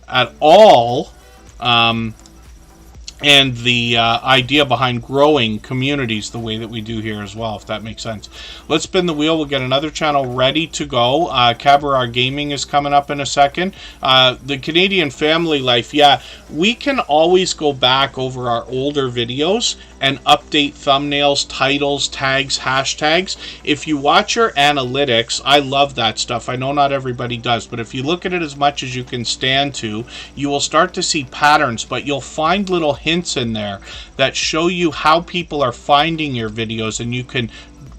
at all, and the idea behind growing communities the way that we do here as well, if that makes sense. Let's spin the wheel. We'll get another channel ready to go. Cabaret Gaming is coming up in a second. The Canadian Family Life, yeah, we can always go back over our older videos and update thumbnails, titles, tags, hashtags. If you watch your analytics, I love that stuff. I know not everybody does, but if you look at it as much as you can stand to, you will start to see patterns, but you'll find little hints in there that show you how people are finding your videos, and you can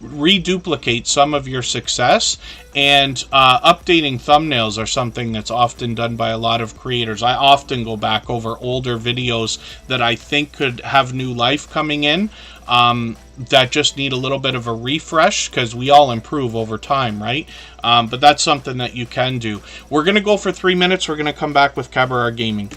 reduplicate some of your success. And updating thumbnails are something that's often done by a lot of creators. I often go back over older videos that I think could have new life coming in, that just need a little bit of a refresh, because we all improve over time, right? But that's something that you can do. We're going to go for 3 minutes. We're going to come back with Cabaret Gaming.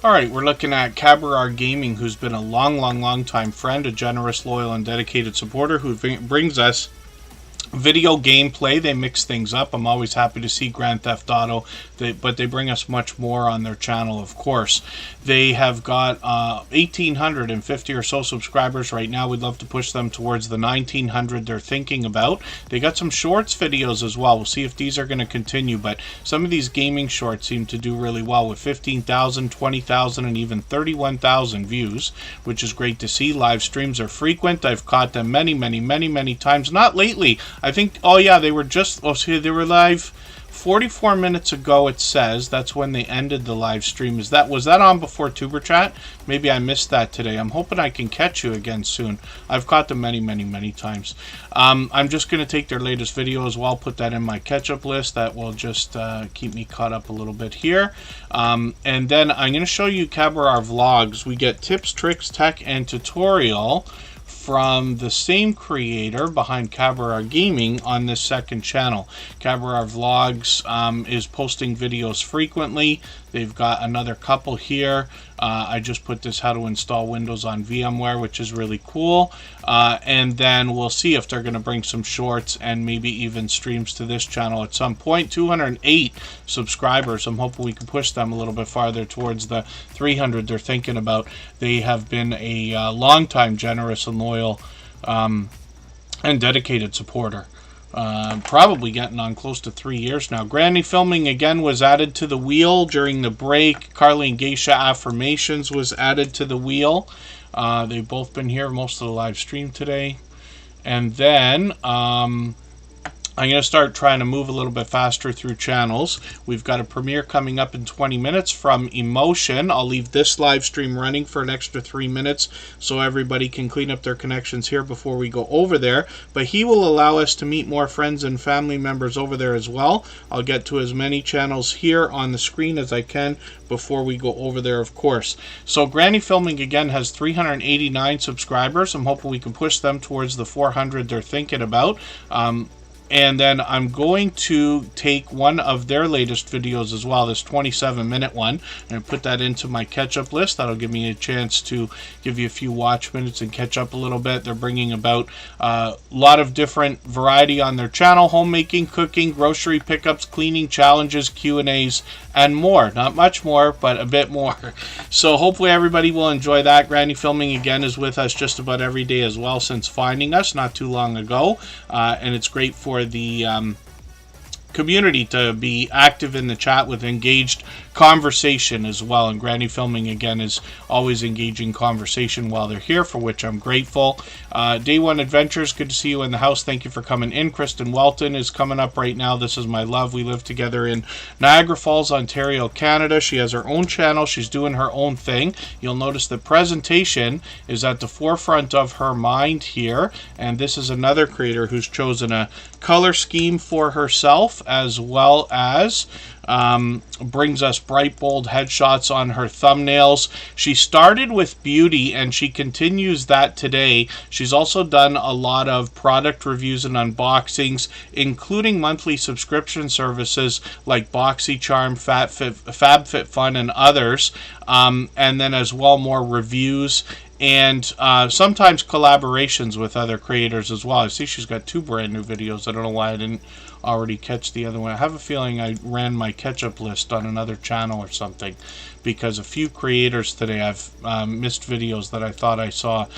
All right, we're looking at Cabarar Gaming, who's been a long time friend, a generous, loyal, and dedicated supporter who brings us video gameplay. They mix things up. I'm always happy to see Grand Theft Auto, but they bring us much more on their channel, of course. They have got 1,850 or so subscribers right now. We'd love to push them towards the 1,900 they're thinking about. They got some shorts videos as well. We'll see if these are going to continue, but some of these gaming shorts seem to do really well with 15,000, 20,000, and even 31,000 views, which is great to see. Live streams are frequent. I've caught them many times. Not lately. I think, oh yeah, they were just, oh, see, they were live 44 minutes ago, it says. That's when they ended the live stream. Was that on before Tuber Chat? Maybe I missed that today. I'm hoping I can catch you again soon. I've caught them many times. I'm just going to take their latest video as well, put that in my catch-up list. That will just keep me caught up a little bit here. And then I'm going to show you Cabarar Vlogs. We get tips, tricks, tech, and tutorial from the same creator behind Cabarar Gaming on this second channel. Cabarar Vlogs is posting videos frequently. They've got another couple here. I just put this how to install Windows on VMware, which is really cool. And then we'll see if they're going to bring some shorts and maybe even streams to this channel at some point. 208 subscribers. I'm hoping we can push them a little bit farther towards the 300 they're thinking about. They have been a long-time generous and loyal and dedicated supporter. Probably getting on close to 3 years now. Granny Filming again was added to the wheel during the break. Carly and Geisha Affirmations was added to the wheel. They've both been here most of the live stream today. And then I'm going to start trying to move a little bit faster through channels. We've got a premiere coming up in 20 minutes from Emotion. I'll leave this live stream running for an extra 3 minutes so everybody can clean up their connections here before we go over there. But he will allow us to meet more friends and family members over there as well. I'll get to as many channels here on the screen as I can before we go over there, of course. So Granny Filming again has 389 subscribers. I'm hoping we can push them towards the 400 they're thinking about. And then I'm going to take one of their latest videos as well, this 27-minute one, and put that into my catch-up list. That'll give me a chance to give you a few watch minutes and catch up a little bit. They're bringing about a lot of different variety on their channel: homemaking, cooking, grocery pickups, cleaning challenges, Q&As, and more. Not much more, but a bit more. So hopefully everybody will enjoy that. Granny Filming again is with us just about every day as well since finding us not too long ago, and it's great for the community to be active in the chat with engaged conversation as well. And Granny Filming again is always engaging conversation while they're here, for which I'm grateful. Day One Adventures, good to see you in the house. Thank you for coming in. Kristen Welton is coming up right now. This is my love. We live together in Niagara Falls, Ontario, Canada. She has her own channel. She's doing her own thing. You'll notice the presentation is at the forefront of her mind here. And this is another creator who's chosen a color scheme for herself, as well as brings us bright, bold headshots on her thumbnails. She started with beauty and she continues that today. She's also done a lot of product reviews and unboxings, including monthly subscription services like BoxyCharm, FabFitFun, and others. And then as well, more reviews and sometimes collaborations with other creators as well. I see she's got 2 brand new videos. I don't know why I didn't already catch the other one. I have a feeling I ran my catch-up list on another channel or something, because a few creators today I've missed videos that I thought I saw.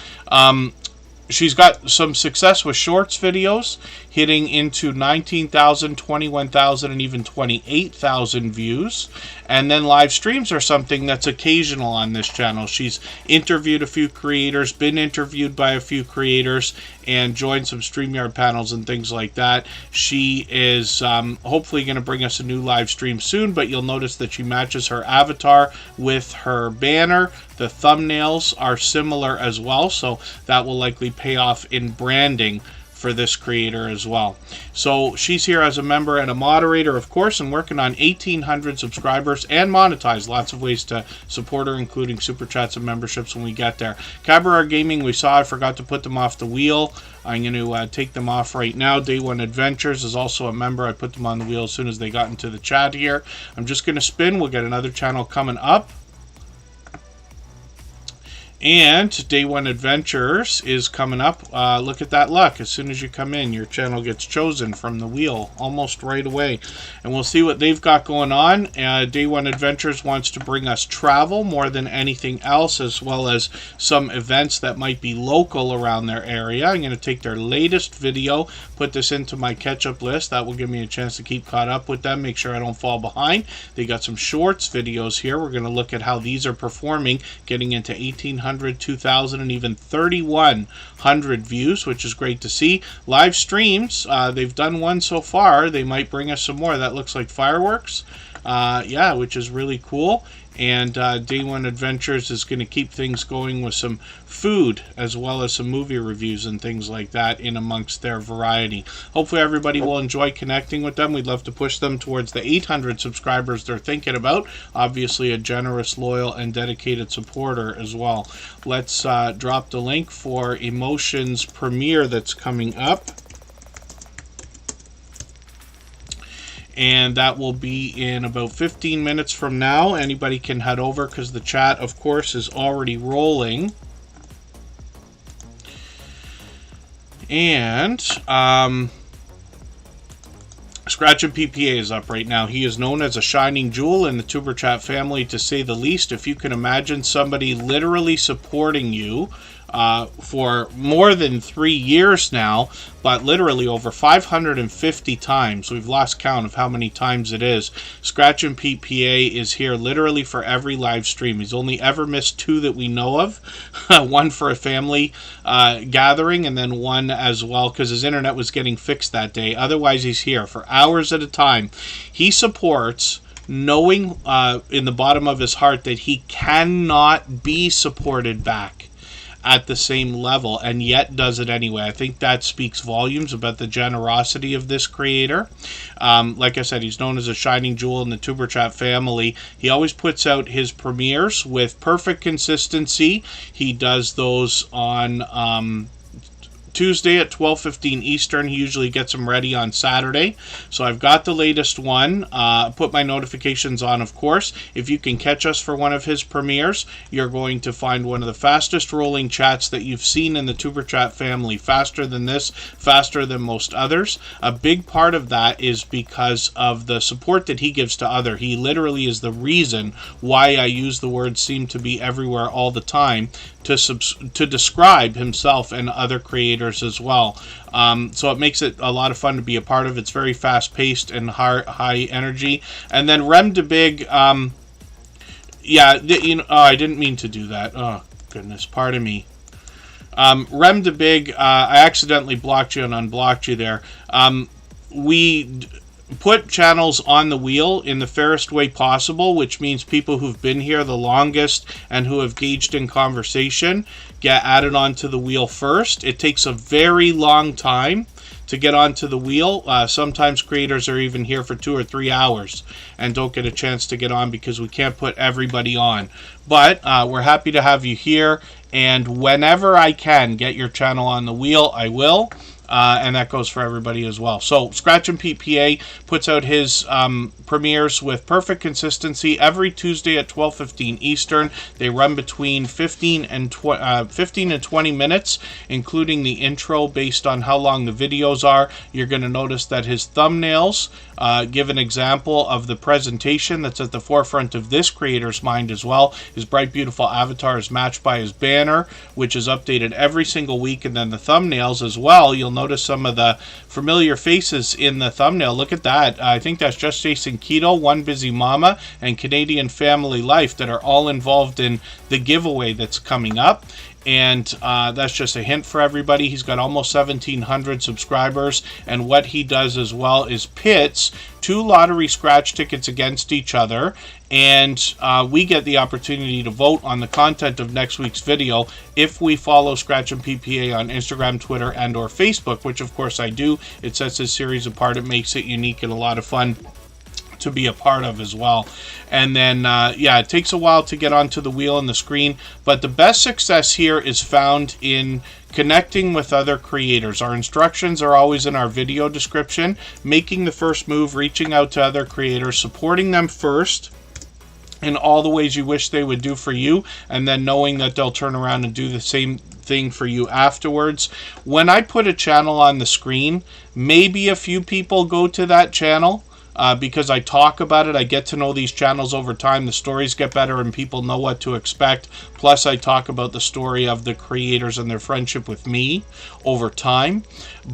She's got some success with shorts videos, hitting into 19,000, 21,000, and even 28,000 views. And then live streams are something that's occasional on this channel. She's interviewed a few creators, been interviewed by a few creators, and joined some StreamYard panels and things like that. She is hopefully going to bring us a new live stream soon, but you'll notice that she matches her avatar with her banner. The thumbnails are similar as well, so that will likely pay off in branding for this creator as well. So she's here as a member and a moderator, of course, and working on 1,800 subscribers and monetize. Lots of ways to support her, including super chats and memberships when we get there. Cabarar Gaming, we saw, I forgot to put them off the wheel. I'm going to take them off right now. Day One Adventures is also a member. I put them on the wheel as soon as they got into the chat here. I'm just going to spin. We'll get another channel coming up. And Day One Adventures is coming up. Look at that luck. As soon as you come in, your channel gets chosen from the wheel almost right away. And we'll see what they've got going on. Day One Adventures wants to bring us travel more than anything else, as well as some events that might be local around their area. I'm going to take their latest video, put this into my catch-up list. That will give me a chance to keep caught up with them, make sure I don't fall behind. They got some shorts videos here. We're going to look at how these are performing, getting into 1,800, 2,000, and even 3,100 views, which is great to see. Live streams, they've done one so far. They might bring us some more. That looks like fireworks. Yeah, which is really cool. And Day One Adventures is going to keep things going with some food as well as some movie reviews and things like that in amongst their variety. Hopefully everybody will enjoy connecting with them. We'd love to push them towards the 800 subscribers they're thinking about. Obviously a generous, loyal, and dedicated supporter as well. Let's drop the link for Emotions premiere that's coming up. And that will be in about 15 minutes from now. Anybody can head over because the chat, of course, is already rolling. And Scratch and PPA is up right now. He is known as a shining jewel in the Tuber Chat family, to say the least. If you can imagine somebody literally supporting you for more than 3 years now, but literally over 550 times. We've lost count of how many times it is. Scratch and PPA is here literally for every live stream. He's only ever missed 2 that we know of. One for a family gathering, and then one as well because his internet was getting fixed that day. Otherwise, he's here for hours at a time. He supports, knowing in the bottom of his heart that he cannot be supported back at the same level, and yet does it anyway. I think that speaks volumes about the generosity of this creator. Like I said, he's known as a shining jewel in the Tuber Chat family. He always puts out his premieres with perfect consistency. He does those on Tuesday at 12:15 Eastern. He usually gets them ready on Saturday. So I've got the latest one. Put my notifications on, of course. If you can catch us for one of his premieres, you're going to find one of the fastest rolling chats that you've seen in the Tuber Chat family. Faster than this, faster than most others. A big part of that is because of the support that he gives to others. He literally is the reason why I use the word seem to be everywhere all the time to describe himself and other creators as well. So it makes it a lot of fun to be a part of. It's very fast-paced and high energy. And then Rem de Big, yeah, you know, I didn't mean to do that. Oh, goodness, pardon me. Rem de Big, I accidentally blocked you and unblocked you there. We put channels on the wheel in the fairest way possible, which means people who've been here the longest and who have engaged in conversation get added onto the wheel first. It takes a very long time to get onto the wheel. Sometimes creators are even here for 2 or 3 hours and don't get a chance to get on because we can't put everybody on. But we're happy to have you here, and whenever I can get your channel on the wheel, I will. And that goes for everybody as well. So Scratch and PPA puts out his premieres with perfect consistency every Tuesday at 12:15 Eastern. They run between 15 and 20 minutes, including the intro based on how long the videos are. You're going to notice that his thumbnails give an example of the presentation that's at the forefront of this creator's mind as well. His bright, beautiful avatar is matched by his banner, which is updated every single week, and then the thumbnails as well. You'll notice some of the familiar faces in the thumbnail. Look at that. I think that's Just Jason Keto, One Busy Mama, and Canadian Family Life that are all involved in the giveaway that's coming up. And that's just a hint for everybody. He's got almost 1,700 subscribers, and what he does as well is pits 2 lottery scratch tickets against each other, and we get the opportunity to vote on the content of next week's video if we follow Scratch and PPA on Instagram, Twitter, and or Facebook, which of course I do. It sets this series apart. It makes it unique and a lot of fun to be a part of as well. And then yeah, it takes a while to get onto the wheel and the screen, but the best success here is found in connecting with other creators. Our instructions are always in our video description. Making the first move, reaching out to other creators, supporting them first, in all the ways you wish they would do for you, and then knowing that they'll turn around and do the same thing for you afterwards. When I put a channel on the screen, maybe a few people go to that channel. Because I talk about it, I get to know these channels over time, the stories get better and people know what to expect. Plus I talk about the story of the creators and their friendship with me over time.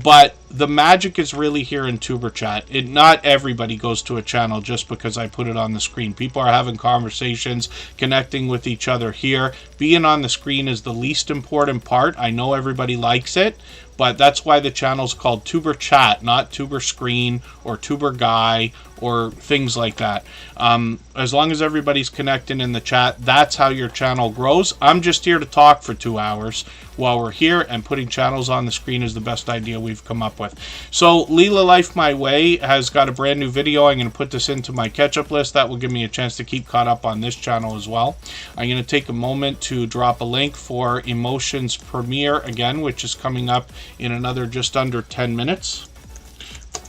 But the magic is really here in Tuber Chat. Not everybody goes to a channel just because I put it on the screen. People are having conversations, connecting with each other here. Being on the screen is the least important part. I know everybody likes it, but that's why the channel's called Tuber Chat, not Tuber Screen or Tuber Guy or things like that. As long as everybody's connecting in the chat, that's how your channel grows. I'm just here to talk for 2 hours while we're here, and putting channels on the screen is the best idea we've come up with. So Leela Life My Way has got a brand new video. I'm going to put this into my catch-up list. That will give me a chance to keep caught up on this channel as well. I'm going to take a moment to drop a link for Emotions premiere again, which is coming up in another just under 10 minutes.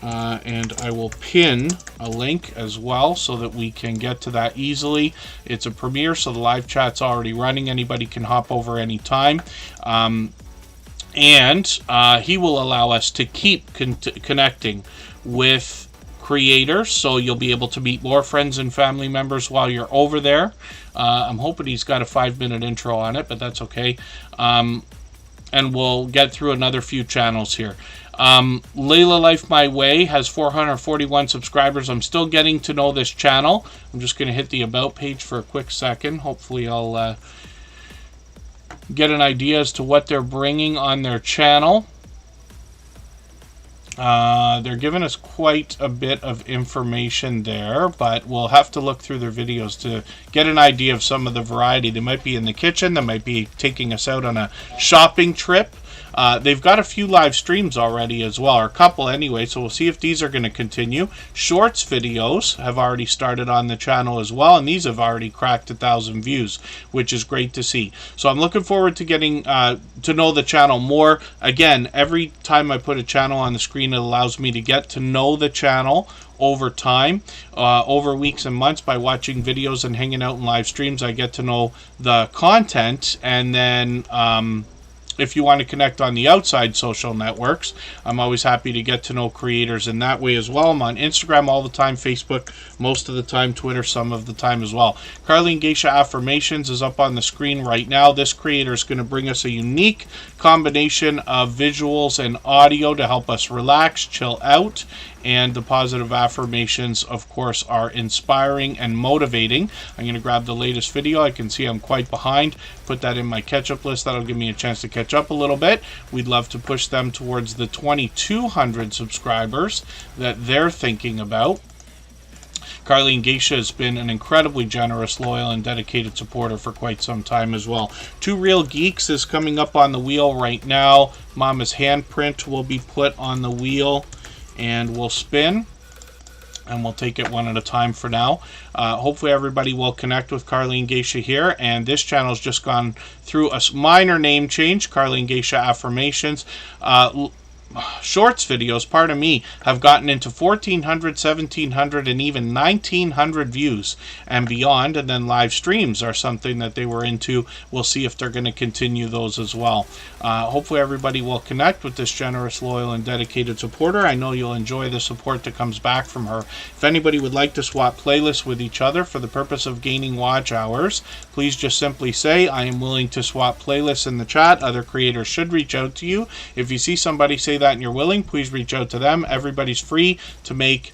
And I will pin a link as well so that we can get to that easily. It's a premiere, so the live chat's already running. Anybody can hop over anytime. And he will allow us to keep connecting with creators, so you'll be able to meet more friends and family members while you're over there. I'm hoping he's got a 5-minute intro on it, but that's okay. And we'll get through another few channels here. Layla Life My Way has 441 subscribers. I'm still getting to know this channel. I'm just going to hit the About page for a quick second. Hopefully I'll get an idea as to what they're bringing on their channel. They're giving us quite a bit of information there, but we'll have to look through their videos to get an idea of some of the variety. They might be in the kitchen. They might be taking us out on a shopping trip. They've got a few live streams already as well, or a couple anyway, so we'll see if these are going to continue. Shorts videos have already started on the channel as well, and these have already cracked 1,000 views, which is great to see. So I'm looking forward to getting to know the channel more. Again, every time I put a channel on the screen, it allows me to get to know the channel over time, over weeks and months. By watching videos and hanging out in live streams, I get to know the content, and then if you want to connect on the outside social networks, I'm always happy to get to know creators in that way as well. I'm on Instagram all the time, Facebook most of the time, Twitter some of the time as well. Carly and Geisha Affirmations is up on the screen right now. This creator is going to bring us a unique combination of visuals and audio to help us relax, chill out, and the positive affirmations, of course, are inspiring and motivating. I'm going to grab the latest video. I can see I'm quite behind. Put that in my catch-up list. That'll give me a chance to catch up a little bit. We'd love to push them towards the 2,200 subscribers that they're thinking about. Carly and Geisha has been an incredibly generous, loyal, and dedicated supporter for quite some time as well. Two Real Geeks is coming up on the wheel right now. Mama's handprint will be put on the wheel, and we'll spin, and we'll take it one at a time for now. Hopefully everybody will connect with Carly and Geisha here, and this channel's just gone through a minor name change. Carly and Geisha Affirmations. Shorts videos, pardon me, have gotten into 1,400, 1,700, and even 1,900 views and beyond. And then live streams are something that they were into. We'll see if they're going to continue those as well. Hopefully everybody will connect with this generous, loyal, and dedicated supporter. I know you'll enjoy the support that comes back from her. If anybody would like to swap playlists with each other for the purpose of gaining watch hours, please just simply say, I am willing to swap playlists in the chat. Other creators should reach out to you. If you see somebody say that and you're willing, please reach out to them. Everybody's free to make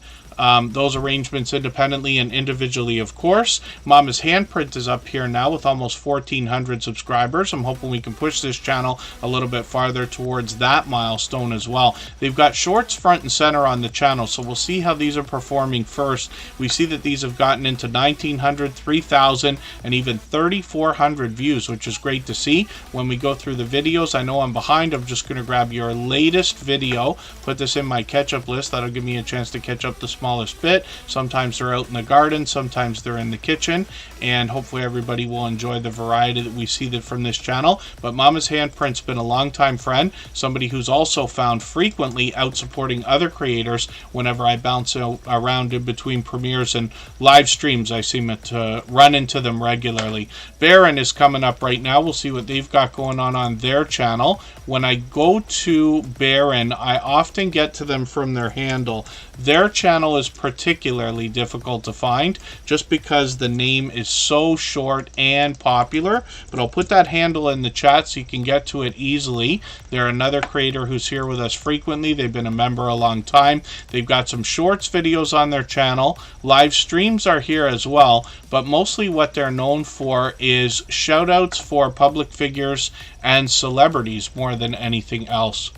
those arrangements independently and individually, of course. Mama's handprint is up here now with almost 1,400 subscribers. I'm hoping we can push this channel a little bit farther towards that milestone as well. They've got shorts front and center on the channel, so we'll see how these are performing first. We see that these have gotten into 1,900, 3,000, and even 3,400 views, which is great to see. When we go through the videos, I know I'm behind. I'm just going to grab your latest video, put this in my catch-up list. That'll give me a chance to catch up the small smallest bit. Sometimes they're out in the garden, sometimes they're in the kitchen, and hopefully everybody will enjoy the variety that we see from this channel. But Mama's Handprint's been a long-time friend, somebody who's also found frequently out supporting other creators whenever I bounce around in between premieres and live streams. I seem to run into them regularly. Baron is coming up right now. We'll see what they've got going on their channel. When I go to Baron, I often get to them from their handle. Their channel is particularly difficult to find just because the name is so short and popular, but I'll put that handle in the chat so you can get to it easily. They're another creator who's here with us frequently. They've been a member a long time. They've got some shorts videos on their channel. Live streams are here as well, but mostly what they're known for is shout outs for public figures and celebrities more than anything else.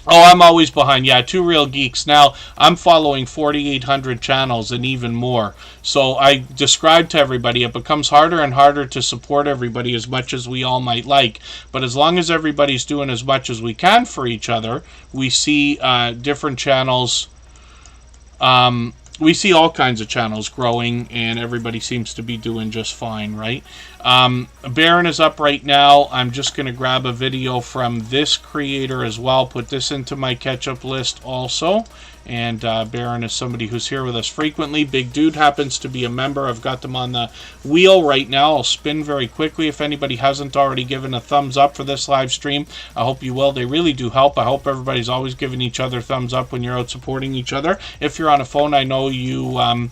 Oh, I'm always behind. Yeah, Two Real Geeks. Now, I'm following 4,800 channels and even more. So I described to everybody, it becomes harder and harder to support everybody as much as we all might like. But as long as everybody's doing as much as we can for each other, we see different channels. We see all kinds of channels growing, and everybody seems to be doing just fine, right? Baron is up right now. I'm just going to grab a video from this creator as well, put this into my catch-up list also. And Baron is somebody who's here with us frequently. Big Dude happens to be a member. I've got them on the wheel right now. I'll spin very quickly. If anybody hasn't already given a thumbs up for this live stream, I hope you will. They really do help. I hope everybody's always giving each other thumbs up when you're out supporting each other. If you're on a phone, I know you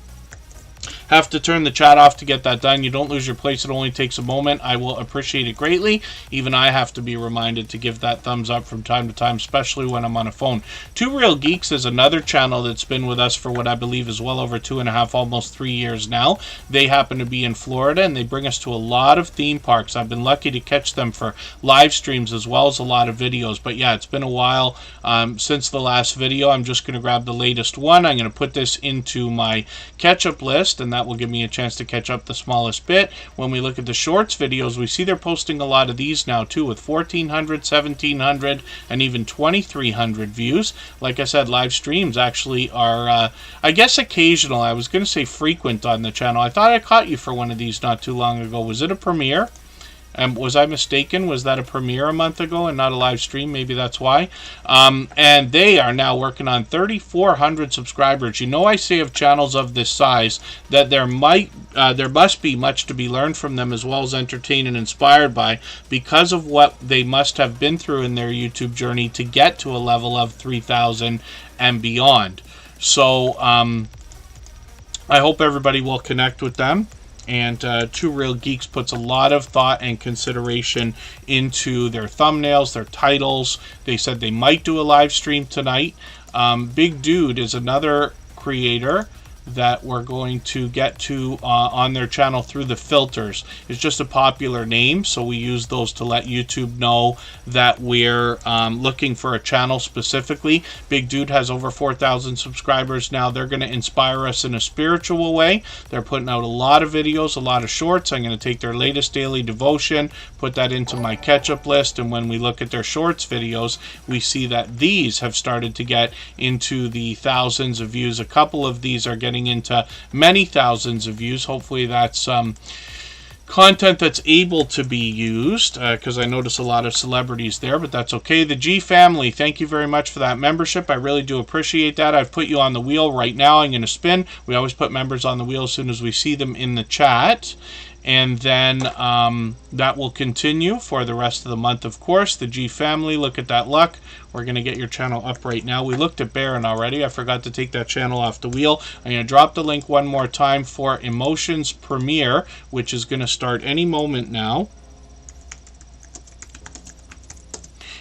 have to turn the chat off to get that done. You don't lose your place. It only takes a moment. I will appreciate it greatly. Even I have to be reminded to give that thumbs up from time to time, especially when I'm on a phone. Two Real Geeks is another channel that's been with us for what I believe is well over 2.5, almost 3 years now. They happen to be in Florida, and they bring us to a lot of theme parks. I've been lucky to catch them for live streams as well as a lot of videos. But yeah, it's been a while since the last video. I'm just going to grab the latest one. I'm going to put this into my catch-up list, and that will give me a chance to catch up the smallest bit. When we look at the shorts videos, we see they're posting a lot of these now too, with 1,400, 1,700, and even 2,300 views. Like I said, live streams actually are, I guess, occasional. I was going to say frequent on the channel. I thought I caught you for one of these not too long ago. Was it a premiere? Was I mistaken? Was that a premiere a month ago and not a live stream? Maybe that's why. And they are now working on 3,400 subscribers. You know, I say of channels of this size that there must be much to be learned from them, as well as entertained and inspired by, because of what they must have been through in their YouTube journey to get to a level of 3,000 and beyond. So I hope everybody will connect with them. And Two Real Geeks puts a lot of thought and consideration into their thumbnails, their titles. They said they might do a live stream tonight. Big Dude is another creator that we're going to get to on their channel through the filters. It's just a popular name, so we use those to let YouTube know that we're looking for a channel specifically. Big Dude has over 4,000 subscribers now. They're going to inspire us in a spiritual way. They're putting out a lot of videos, a lot of shorts. I'm going to take their latest daily devotion, put that into my catch-up list, and when we look at their shorts videos, we see that these have started to get into the thousands of views. A couple of these are getting into many thousands of views. Hopefully that's content that's able to be used, because I notice a lot of celebrities there, but that's okay. The G family, thank you very much for that membership. I really do appreciate that. I've put you on the wheel right now. I'm going to spin. We always put members on the wheel as soon as we see them in the chat. And then that will continue for the rest of the month, of course. The G family, look at that luck. We're going to get your channel up right now. We looked at Baron already. I forgot to take that channel off the wheel. I'm going to drop the link one more time for Emotions Premiere, which is going to start any moment now.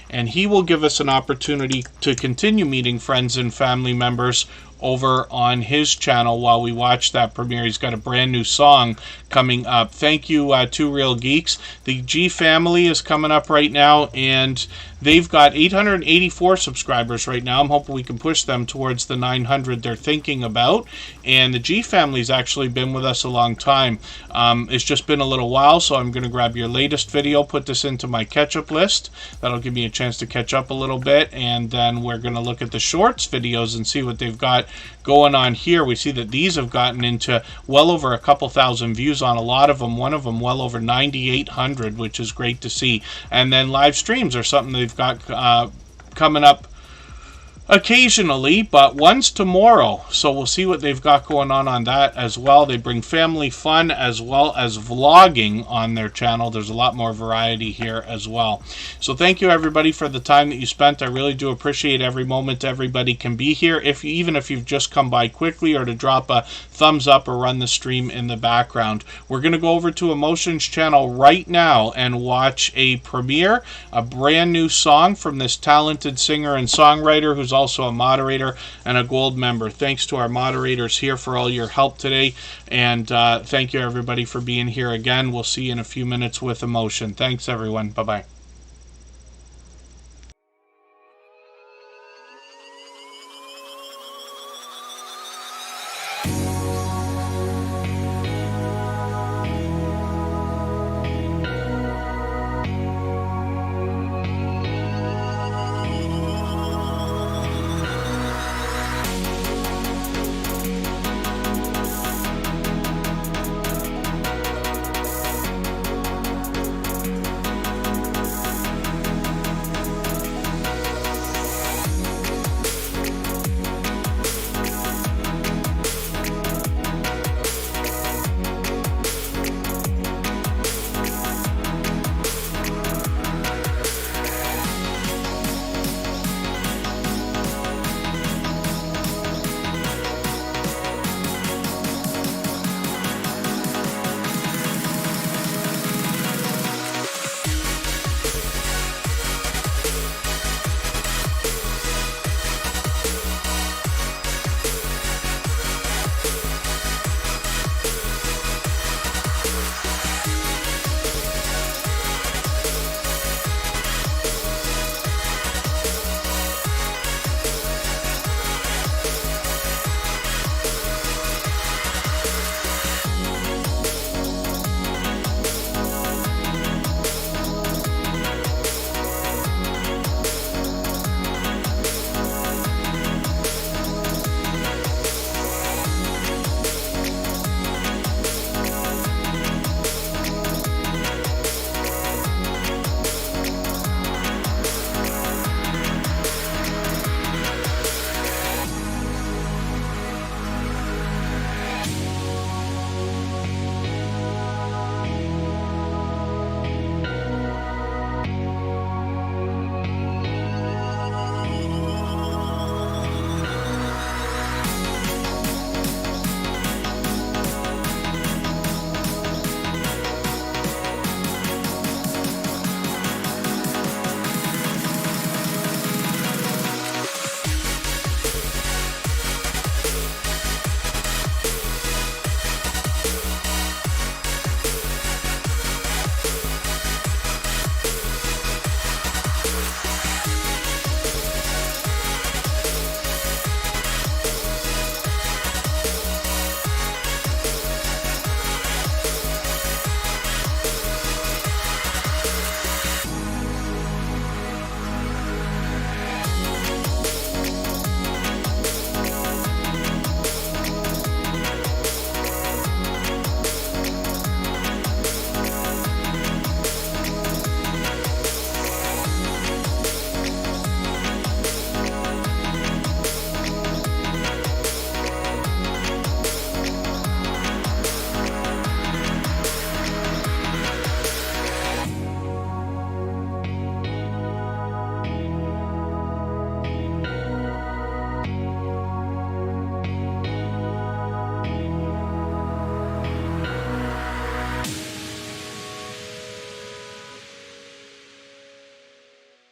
And he will give us an opportunity to continue meeting friends and family members over on his channel while we watch that premiere. He's got a brand new song coming up. Thank you, Two Real Geeks. The G family is coming up right now, and They've got 884 subscribers right now. I'm hoping we can push them towards the 900 they're thinking about. And the G family's actually been with us a long time. It's just been a little while, so I'm going to grab your latest video, put this into my catch-up list. That'll give me a chance to catch up a little bit, and then we're going to look at the shorts videos and see what they've got going on here. We see that these have gotten into well over a couple thousand views on a lot of them. One of them well over 9,800, which is great to see. And then live streams are something they've got coming up occasionally, but once tomorrow. So we'll see what they've got going on that as well. They bring family fun as well as vlogging on their channel. There's a lot more variety here as well. So thank you everybody for the time that you spent. I really do appreciate every moment everybody can be here, even if you've just come by quickly, or to drop a thumbs up or run the stream in the background. We're going to go over to Emotion's channel right now and watch a premiere, a brand new song from this talented singer and songwriter who's also a moderator and a gold member. Thanks to our moderators here for all your help today, and thank you everybody for being here again. We'll see you in a few minutes with Emotion. Thanks everyone. Bye-bye.